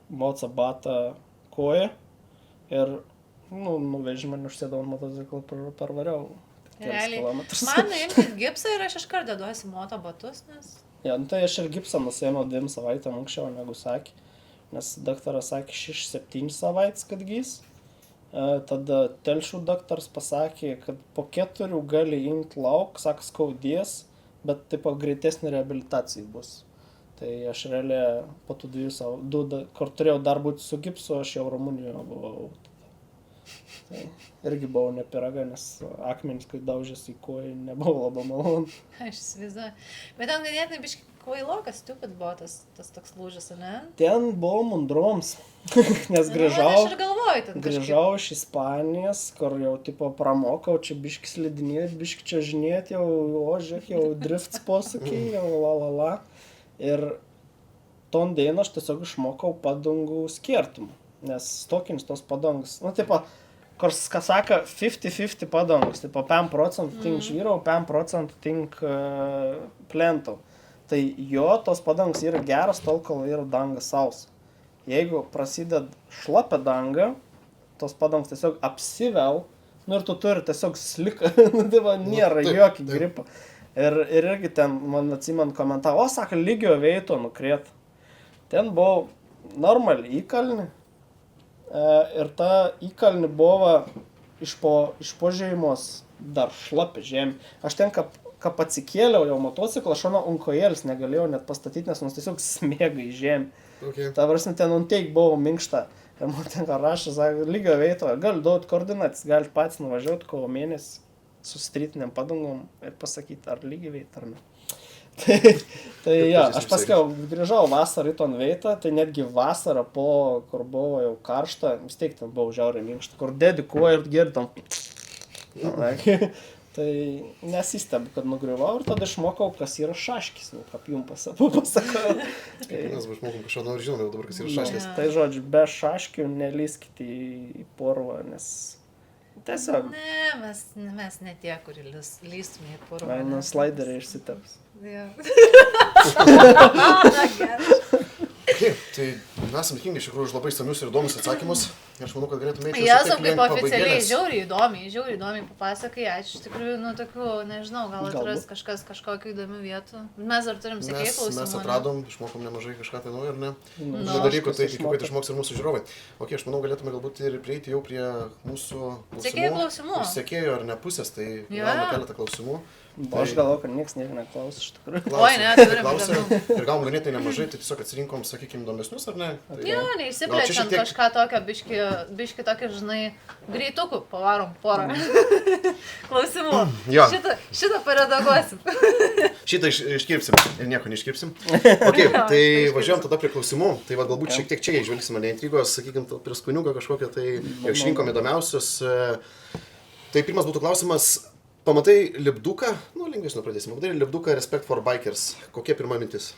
moco batą koją ir nuvežė mane, užsėdau ant motociklą, parvariau. Realiai, man nuimkit gipsą ir aš iškart deduosi moto batus, nes... Ja, nu tai aš ir gipsą nusėmiau 2 savaitėm anksčiau negu sakė, nes daktaras sakė 6-7 savaitės, kad gys. Tada telšių daktaras pasakė, kad po 4 gali imti lauk, sako skaudės, bet taip greitesnė reabilitacija bus. Tai aš realiai po tų 2 savaičių, kur turėjau dar būti su gipsu, aš jau Rumunijoje buvau. Tai irgi buvau ne piraga, nes akmenys, kai daužėsi į koją, nebuvo labai malonu. Aš įsivaizduoju. Bet ten ganėtinai biškai kvailokas, stupid buvo tas toks lūžis, ne? Ten buvo mundroms, nes grįžau. Aš ir galvoju ten kažkaip. Grįžau iš Ispanijos, kur jau tipo pramokau, čia biški slidinėti, biški čia žinėti, jau žiūrėk, jau drifts posūkiai, jau la. Ir ton dieną aš tiesiog išmokau padangų skirtumų, nes stokinis tos padangas, nu tipo, kurs, kas saka, 50-50 padangus, tipo 5% tink žvyro, 5% tink plentau. Tai jo tos padangas yra geras, tol kol yra danga saus. Jeigu prasideda šlapia danga, tos padangas tiesiog apsivel, nu ir tu turi tiesiog sliką, tai nėra jokio gripo. Ir irgi ten, man atsimenu, komentavo, o sako, lygio veito nukrėt. Ten buvo normali įkalni. Ir ta įkalni buvo iš po žemės dar šlapi žemė. Aš ten, kaip atsikėliau jau motociklą, aš unkojėlis negalėjau net pastatyti, nes mums tiesiog smėga į žemę. Okay. Ta prasme, ten unteik buvo minkšta. Ir man ten rašė, sako, lygio veito, gali duoti koordinatis, gali pats nuvažiuoti kovo mėnesį su strytiniam padangom ir pasakyti, ar lygiai veit ar ne. Tai jo, aš paskiau grįžau vasarą į ton veitą, tai netgi vasarą po, kur buvo jau karšta, vis tiek ten buvo žiauriai minkšta, kur dedikuoju ir girdam. Tai nesistebiu, kad nugriuvau ir tada išmokau, kas yra šaškis, nu, kaip jums pasakau. Mes išmokom kažką nors žinom, jau dabar kas yra šaškis. Tai žodžiu, be šaškių nelyskite į porvą, nes tiesiog... Ne, mes ne tie, kuri lystume į purvą. Nu, slaideriai išsiteps. Jo. Taip, tai mes esame dėkingi iš tikrųjų už labai išsamius ir įdomus atsakymus. Ir aš manau, kad galėtume eiti Jėzau, kaip oficialiai, žiauriai įdomiai papasakai, ačiū, iš tikrųjų, nu tokių, nežinau, gal atras kažkokių įdomių vietų. Mes dar turim sekėjų klausimų. Mes atradom, išmokom nemažai kažką tai naujo, ar ne? Dalykų, tai tikiu, kad išmoks ir mūsų žiūrovai. Ok, aš manau, galėtume galbūt ir prieiti jau prie mūsų klausimų. Iš sekėjų ar ne pusės, tai galime keletą klausimų. O aš galvoju, kad niekas nieko neklausia iš tikrųjų. Oi, ne, turim ir gavom ganėtai nemažai, tai tiesiog atsirinkom, sakykime, įdomesnius, ar ne? Tai, jo, neįsiplečiant kažką tokio, biški tokį, žinai, greitukų pavarom porą klausimų. Šitą paredaguosim. Šitą iškirpsim ir nieko neiškirpsim. Ok, tai važiuojam tada prie klausimų. Tai va, galbūt šiek tiek čia įžvelgsime, ne intrigos, sakykime, prie skoniuką kažkokią, tai jau išrinkom įdomiausius. Tai pirmas būtų klausimas. Pamatai lipduką, nu lengvesnio pradėsim, pamatai lipduką Respect for Bikers. Kokia pirma mintis?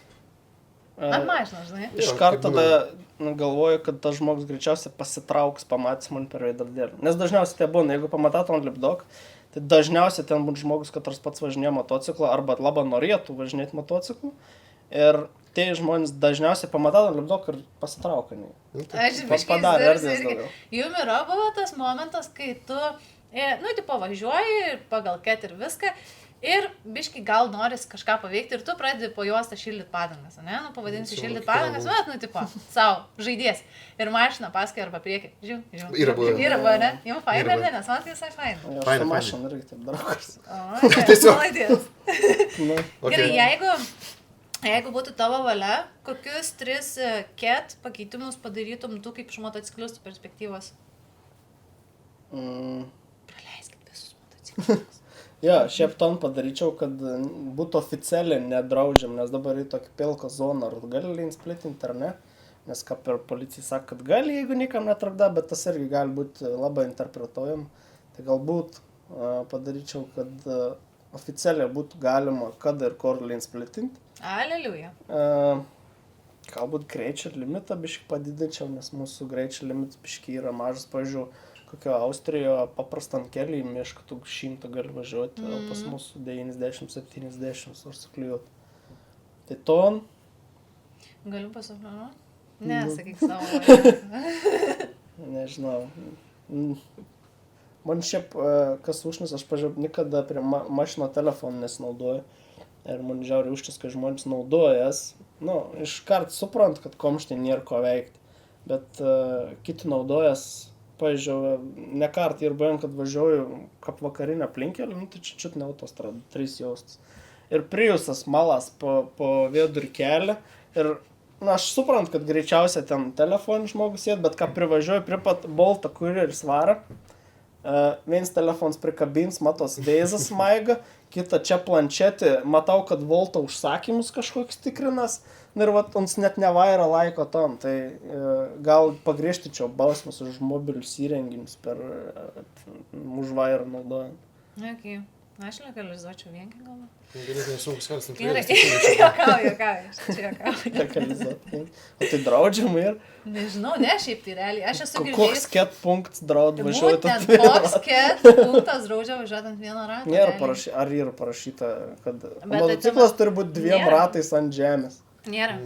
Ant mašinos, žinai. Iš karto tada galvoju, kad tas žmogus greičiausiai pasitrauks, pamatys man per veidrodėlį. Nes dažniausiai tai būna, jeigu pamatytum ant lipduk, tai dažniausiai ten būtų žmogus, kad tas pats važinėja motociklą arba labai norėtų važinėti motociklų. Ir tie žmonės dažniausiai pamatytum ant lipduk ir pasitraukia. Aš biškai jums yra buvo tas momentas, kai tu nu, tipo, važiuoji pagal ket ir viską ir biškai gal noris kažką paveikti ir tu pradedi po juostą šildyt padangas, ne? Nu, pavadinsi šildyt padangas, bet, nu, tipo, savo, žaidies. Ir mašina paskai arba priekį. Žiūrėjau. Yra buvo, ne? Jums fain, ar ne? Nes man tai visai fain. Aš su mašina irgi taip draugas. O, malaidės. Gerai, jeigu būtų tavo valia, kokius 3 ket pakeitimus padarytum tu kaip iš motociklistų perspektyvos? Jo, šiaip ton padaryčiau, kad būtų oficialiai nedraudžiam, nes dabar į tokį pilką zoną, ar gali linsplitinti ar ne, nes kaip ir policija sako, kad gali, jeigu niekam netrukda, bet tas irgi gali būti labai interpretuojam, tai galbūt padaryčiau, kad oficialiai būtų galima kada ir kur linsplitinti. Aleliuja. Galbūt greičio limitą biškai padidinčiau, nes mūsų greičio limitas biškai yra mažas, pavyzdžiui, kokio Austrijoje paprastam keliui į mišką tu 100 gali važiuoti, o pas mūsų 90-70 ar sukliuoti. Tai ton... Galiu pasakyti? Ne, sakyk savo. Nežinau. Man šiaip, kas užnis, aš pažiūrėjau, niekada prie mašino telefoną nesinaudoju. Ir man žiauriai užtis, kai žmonės naudojas. Nu, iškart suprant, kad komštai nėra ko veikti. Bet kiti naudojas... Pavyzdžiui, ne kartą ir buvim, kad važiuoju kaip vakarinę aplinkelį, nu tai čia ne autostrada, 3 jaustas. Ir Priusas malas po vidur kelią ir, na, aš suprant, kad greičiausiai ten telefonį žmogus sėd, bet ką privažiuoju prie pat Boltą, kurį ir svara, vienas telefons prikabins, matos veizas maiga, kita čia planšetė, matau, kad Volto užsakymus kažkoks tikrinas, ir vat, ons net nevaira laiko tam, tai gal pagriežtyčiau bausmes už mobilius įrenginius per už vairą naudojant. Okay. Aš legalizuočiau vienkį galvą. Ganėtinai sunkus kelias. Gerai, juokauju. Legalizuoti. O tai draudžiama ir? Nežinau, ne, šiaip tai realiai. Aš esu girdėjus. Koks ket punktas draud važiuoti ant vieno rato? Koks ket punktas draudžia važiuoti ant vieno rato? Nėra parašyta, ar yra parašyta, kad motociklas turi būti 2 ratais ant žemės. Nėra.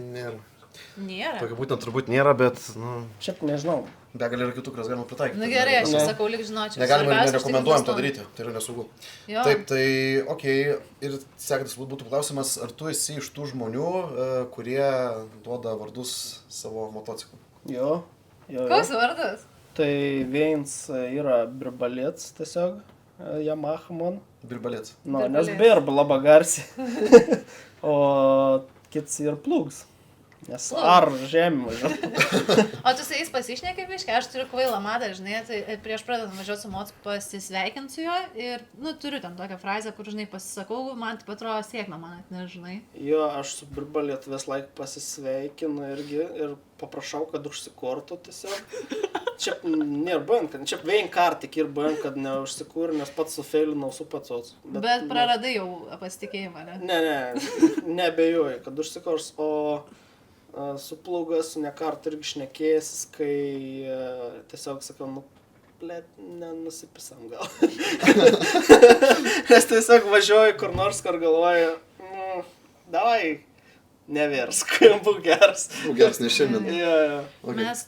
Tokio būtent turbūt nėra, bet, nu... Šiaip nežinau. Begalė yra kitų, kurias galima pritaikyti. Nu gerai, aš sakau, lyg žinočiau. Negalima ir nerekomenduojam to daryti, tai yra nesaugu. Taip, tai, okei, ir sekantis būtų klausimas, ar tu esi iš tų žmonių, kurie duoda vardus savo motociklų? Jo. Koks vardas? Tai vienas yra Birbalėts, tiesiog, Yamaha man. Birbalėts. Nu, nes Birba labai garsiai. O kits yra Plūgs. Nes ar žemė važiuoju. O tu su jais pasišnekė biškai, aš turiu kvailą madą, žinai, tai prieš pradedant važiuoti su mocu pasisveikinti su juo ir, turiu ten tokią frazę, kur, žinai, pasisakau, man taip atrodo sėkmę man atneš, žinai. Jo, aš su Birba Lietuvės laik pasisveikinu irgi ir paprašau, kad užsikortų tiesiog. Čia nėra buvant, kad čia vien kart tik ir buvant, kad neužsikūrė, nes pats sufeilinau su pats. Bet praradai jau pasitikėjimą, ne? Neabejoju, kad užsikors, o su plaugas su nekart irgi šnekėsis, kai tiesiog sakau, nenusipisam gal. Nes tiesiog važiuoju kur nors, kur galvoju, davai, neversk, būk geras. Būk geras, ne šiandien. Jo. Okay. Mes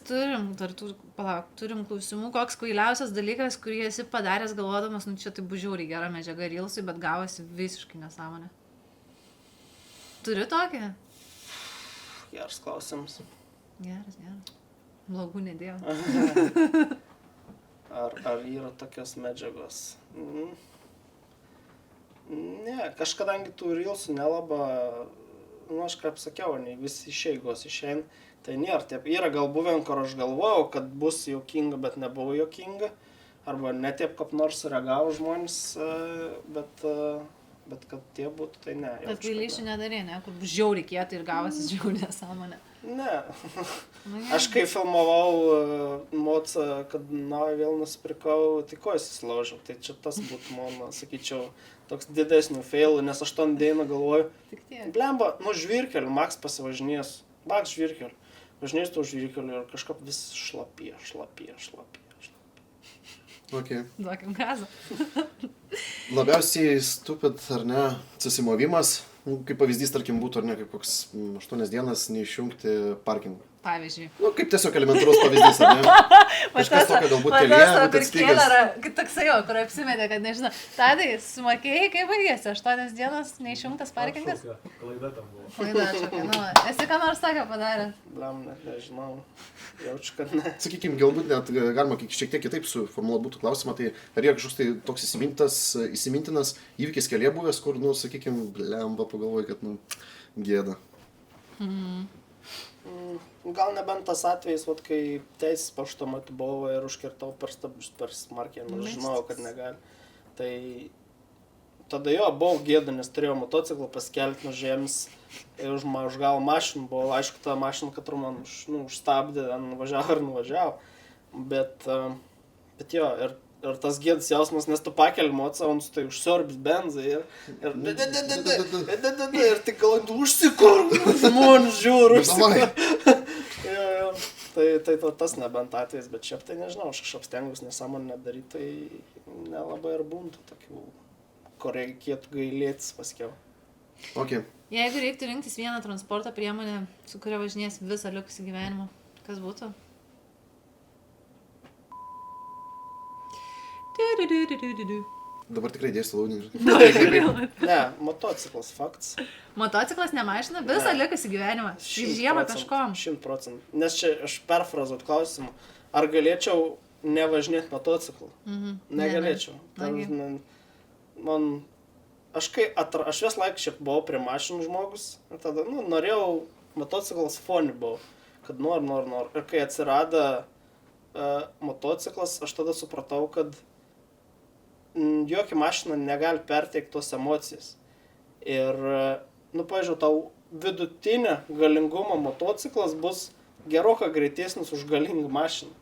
turim klausimų, koks kvailiausias dalykas, kurį esi padaręs galvodamas, čia tai bus žiauriai gera medžiaga Reelsui, bet gavosi visiškai nesąmonė. Turi tokį? Geras klausimas. Geras. Blogų nedėjau. Ar yra tokios medžiagos? Ne, kažkadangi tų Reelsų nelaba, aš kaip sakiau, visi išeigos išein, tai nėra taip. Yra gal buvę, kur aš galvojau, kad bus juokinga, bet nebuvo juokinga, arba ne taip kaip nors reagavo žmonės, bet kad tie būtų, tai ne. Bet kvailysčių nedarė, ne? Kur bus žiauriai kietai ir gavosi žiauriai nesąmonė. Ne. Aš kai filmavau Mocą, kad vėl nusipirkau, tai ko įsislaužiau. Tai čia tas būtų mano, sakyčiau, toks didesnių failų, nes 8 dieną galvoju, blemba, žvyrkeliu, Maks pasivažinės. Maks žvyrkeliu. Važinės to žvyrkeliu ir kažkaip vis šlapie. Okay. Duokim gazą. Labiausiai stupid, ar ne, susimovimas, kaip pavyzdys, tarkim, būtų, ar ne, kaip koks 8 dienas neišjungti parkingą. Pavyzdžiui. Kaip tiesiog elementarus pavyzdys, ar ne? Kažkas tokio galbūt kelyje, bet atstygas. Toksai jo, kur apsimetė, kad nežinau. Tadai, sumokėjai, kaip baigėsi? 8 dienas neišjungtas parkingas? Klaida tam buvo. Klaida atšaukia, Esi ką nors tokio padaręs? Blam, net nežinau. Jaučiu, kad ne. Sakykime, galbūt net galima šiek tiek kitaip suformuluoti būtų klausimą, tai ar yra kažkoks tai toks įsimintinas įvykis kelyje buvęs, kur, sakykime, blemba pagalvoji, kad, gėda. Gal nebent tas atvejis, kai teisės paštomatu buvo ir užkirtau per stabdžius per smarkiai, žinojau, kad negali. Tai tada jo, buvau gėda, nes turėjau motociklą paskelbti nuo žemės ir už gal mašiną buvo. Aišku, ta mašina, kad man užstabdė, nuvažiavo ir nuvažiavo. Bet jo, ir tas gėdas jausmas, nes tu pakeli mocą, on tai užsiorbis benzą ir tik galvoju, užsikurk, žmonės žiūri, užsikurk. Tai tas nebent atvejis, bet šiaip tai nežinau, aš kažkaip stengiuosi nesąmonę nedaryti, tai nelabai ir būtų tokių, kur reikėtų gailėtis paskiau. Okay. Jeigu reiktų rinktis vieną transporto priemonę, su kuria važinės visą likusį gyvenimą, kas būtų? Dabar tikrai dėsiu laudinį. Ne, motociklas, faktas. Motociklas ne mašina, visą likusį gyvenimą. Žiemą kažkom. 100%. Nes čia aš perfrazuot klausimą, ar galėčiau nevažinėti motociklu? Negalėčiau. Aš vis laik šiaip buvau prie mašinų žmogus, ir tada, norėjau, motociklas foni buvau, kad noriu. Ir kai atsirado motociklas, aš tada supratau, kad jokia mašina negali perteikti tos emocijas. Ir, pavyzdžiui, tau vidutinė galingumo motociklas bus gerokai greitesnis už galingą mašiną.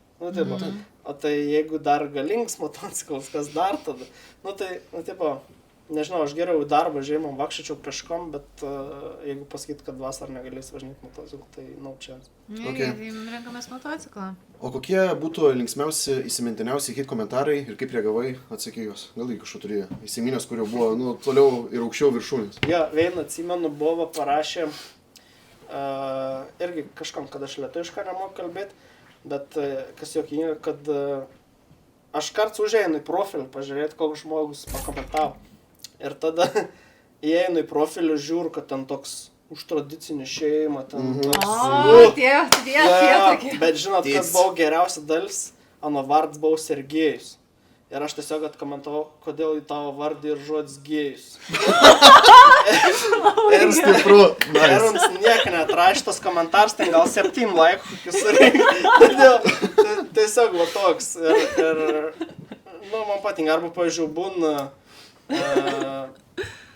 O tai jeigu dar galingas motociklas, kas dar tada? Nežinau, aš geriau į darbą žiemą vakščiau peškom, bet jeigu pasakyt, kad vasarą negalės važinėti motociklą, tai čia. Okay. Renkamės motociklą. O kokie būtų linksmiausi, įsimintiniausi hit komentarai ir kaip reagavai, atsakai juos? Gal kažko turėjo įsiminęs, kurio buvo toliau ir aukščiau viršūnės? Jo, vieną atsimenu, buvo parašė, irgi kažkam, kad aš lietuviškai nemoku kalbėti, bet kas juokinga, kad aš karts užeinu į profilį pažiūrėti, koks žmogus pakomentavo. Ir tada įeinu į profilį, žiūriu, kad ten toks už tradicinį šeimą, ten tie tokie. Bet žinot, kas buvo geriausia dalis? Ano vardas buvo Sergėjus. Ir aš tiesiog atkomentavau, kodėl į tavo vardą ir žodis gėjus. Ir stipru. Ir mums niek net atrašytas komentaras, ten gal 7 laikų kokius surinkti. Tiesiog va toks. Ir nu, man patinka, arba, pavyzdžiui, būna,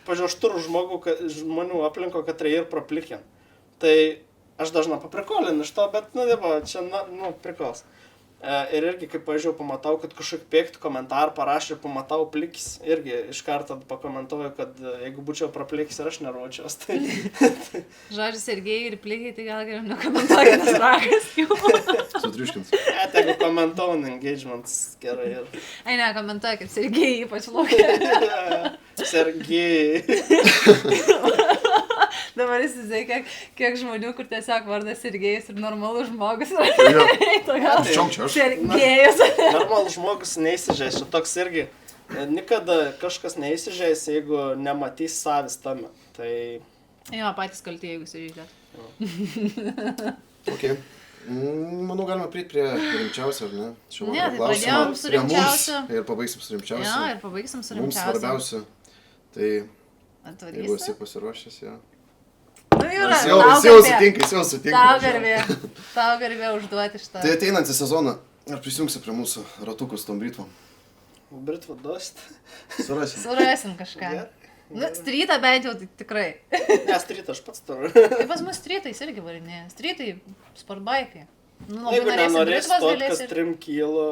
pavyzdžiui, aš turiu žmonių aplinko, kad reikia ir praplikin. Tai aš dažnai paprikolinu iš to, bet, nu, čia, nu, prikols. Ir irgi, kaip pažiūrėjau, pamatau, kad kažkaip pėkti komentarą parašė, pamatau plikis, irgi iš karto pakomentuoju, kad jeigu būčiau praplikis ir aš neruočiaus, tai... Žodžiu, Sergejai ir plikiai, tai gal geriau nekomentuoju, nes ragas jau. Sutriuškins. Jeigu komentuoju, engagements gerai ir... Ai, ne, komentuoju, kaip Sergejai, ypač laukia. Sergejai. Dabar įsizai, kiek žmonių, kur tiesiog vardas Sergejus ir normalus žmogus. Sergejus. Normalus žmogus neįsižeis, čia toks irgi. Nikada kažkas neįsižeis, jeigu nematys savis tame. Tai... Jo, patys kalti, jeigu įsižeidėt. Ok. Manau, galime prieiti prie rimčiausio, ar ne? Ne, tai pradėjom su rimčiausiu. Ir pabaigsim su rimčiausiu. Jo, ir pabaigsim su rimčiausiu. Mums svarbiausia. Tai... Atvarysi? Jeigu esi pasiruošęs, jo. Nu, Jūra, Jau sutinka. Tau garbė užduoti šitą. Tai ateinantį sezoną, ar prisijungsi prie mūsų ratukus tom britvom? Britva dost. Surasim Kažką. Nu, strytą bent jau tai tikrai. Ne, strytą aš pats turiu. Tai pas mus strytais irgi varinėja. Strytai, sportbaikai. Nu, jeigu nenorėsi stot, kas 3 kilo,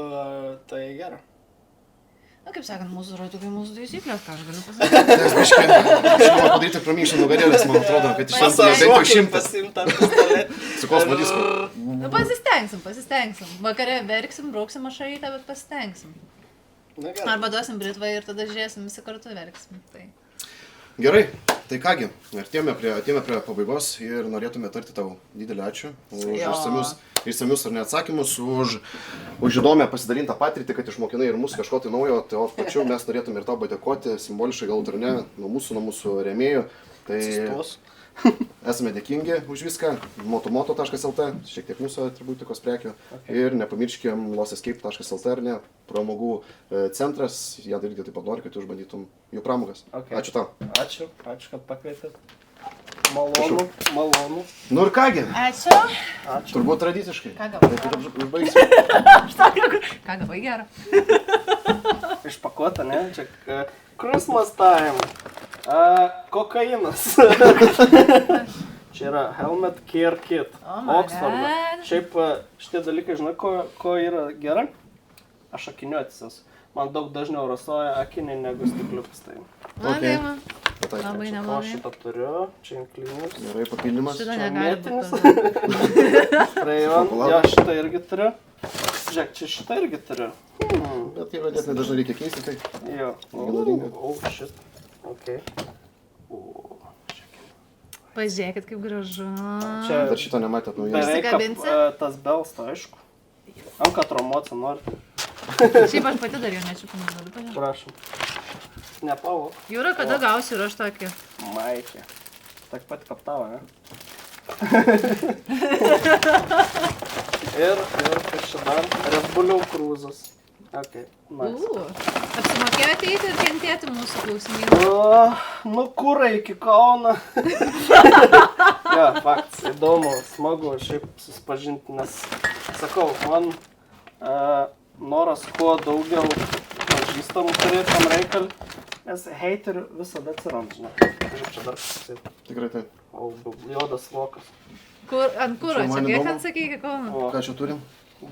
tai gerai. Na, kaip sakant, mūsų ratukai, mūsų taisyklės, ką aš galiu pasakyti. Nes biškai, aš noriu padaryti praminkštą nugarėlės, man atrodo, kad išvengtume bent jau 100. Pasimtą pistoletį. Su kosmo disku. Nu, pasistengsim. Vakare verksim, brauksim ašarytę, bet pasistengsim. Arba duosim Britvą ir tada žiūrėsim, visi kartu verksim. Tai. Gerai, tai kągi, atėjome prie pabaigos ir norėtume tarti tau didelį ačiū už išsamius ar neatsakymus, už įdomią pasidalintą patirtį, kad išmokinai ir mūsų kažko tai naujo, tai o pačiu mes norėtume ir tau padėkoti, simboliškai gal ir ne, nuo mūsų rėmėjų. Tai esame dėkingi už viską, motomoto.lt, šiek tiek mūsų atributikos prekių ir nepamirškim losescape.lt ar ne, pramogų centras, jie daryti taip pat nori, kad išbandytum jų pramogas. Ačiū tau. Ačiū, kad pakvietėt. Malonu. Nu ir kągi. Ačiū. Turbūt tradiciškai. Ką gavai? Taip ir užbaigsim. Ką gavai gerą? Išpakuota, ne? Čia Christmas time. Kokainas. Čia yra Helmet Care Kit. Oksfordo. Šiaip šitie dalykai, žinai, ko yra gerai? Aš akiniuotis. Man daug dažniau rasoja akiniai negu stikliukas. Labai O neblogai. šitą turiu, čia inklinis. Gerai, papildymas. Šitą negali būti. Sprayon, jo, šitą irgi turiu. Žiūrėk, čia šitą irgi turiu. Bet tai vadėtinai dažnai reikia keisti, tai... Jo. Shit. Ok. Pažiūrėkit, kaip gražu. Čia Dar šito nematėt naujai. Užsikabinsi? Tas belsta, aišku. Ant katro moco norite. Šiaip aš pati dar jo nečiupinu, galiu pažiūrėti. Prašom. Nepavo. Jūra, kada gausiu ir aš tokį? Maikė. Tak pat kaptavo, ne? Ir kas čia dar? Red Bullių krūzas. Ok, nice. Apsimokėjo ateiti ir kentėti mūsų klausimynų. Nu, kūrai iki Kauno. Ja, faktas, įdomu, smagu šiaip susipažinti, nes, sakau, man noras kuo daugiau pažįstamų turėti tam reikalį, nes heiterių visada atsiranda, žinai. Žiūrėk, čia dar pasisėti. Tikrai taip. O, juodas vokas. Ant kuro, Čia man čia kiek įdomu. ant sakai, Kauno? Ką čia turim?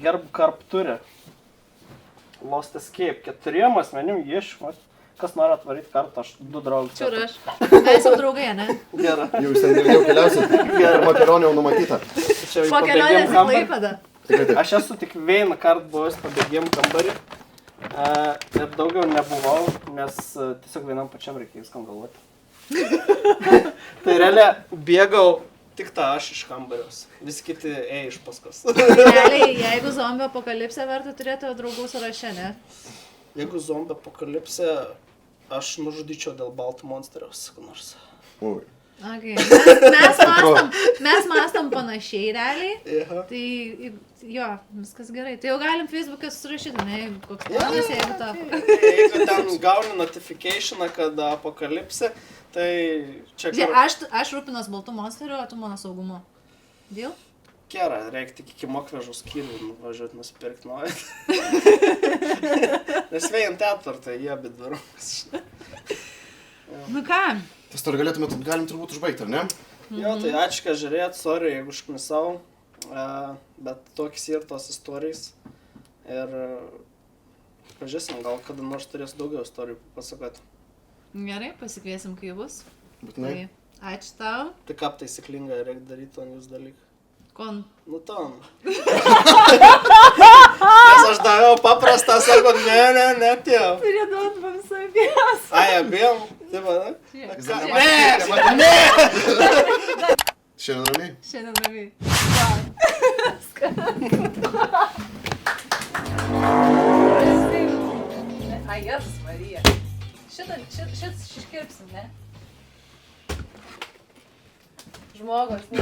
Gerb karp turi. Lost Escape. 4 asmenim ieškos. Kas nori atvaryti kartą, aš 2 draugus. Čia ir aš. Mes jau draugai, ne? Gerai. Jau jūs ten jau keliausit. Pirma kelionė jau numatyta. Čia Po kelionės į Klaipėdą. Tikrai taip. Aš esu tik vieną kartą buvęs pabėgimų kambarį. Ir daugiau nebuvau, nes tiesiog vienam pačiam reikia viskam galvoti. Tai realiai bėgau tik tą aš iš kambarios. Visi kiti iš paskos. Realiai, jeigu zombio apokalipsė verta turėti draugų sąraše, ne? Jeigu zombio apokalipsė, aš nužudyčiau dėl baltų monsteriaus, ko nors. Ui. Okay. Mes mąstam panašiai realiai, tai jo, viskas gerai. Tai jau galim Facebook'e surašyti, ne, jeigu koks planas, jeigu tą... Jeigu ten gauni notificationą, kad apokalipsė, tai čia... Žiūrėk, aš rūpinos baltų monsterių, o tu mano saugumu. Dėl? Gerą, reikia tik iki mokvežų skyrių nuvažiuoti nusipirkti nuoją. Nes vėjant teatrą, tai jie bidvarumas. Nu ką? Tas ar galim turbūt užbaigti, ar ne? Jo, tai ačiū, kad žiūrėt, sorry, jeigu užknisau, bet toks ir tos istorijos. Ir pažiūrėsim, gal kada nors turės daugiau istorijų pasakoti. Gerai, pasikviesim, kai bus. Būtinai. Tai ačiū tau. Tai kaip taisyklingai reikia daryti ton jūs dalyką? Kon. Nu ton. Nes aš daviau paprastą, sako, ne, tėv. Turi duot mums abiems. Ai, abiem? Taip, ne? Ne! Šiandien ramiai? Šiandien ramiai. Ai, Jėzus Marija. Šitą iškirpsim, ne? Žmogus,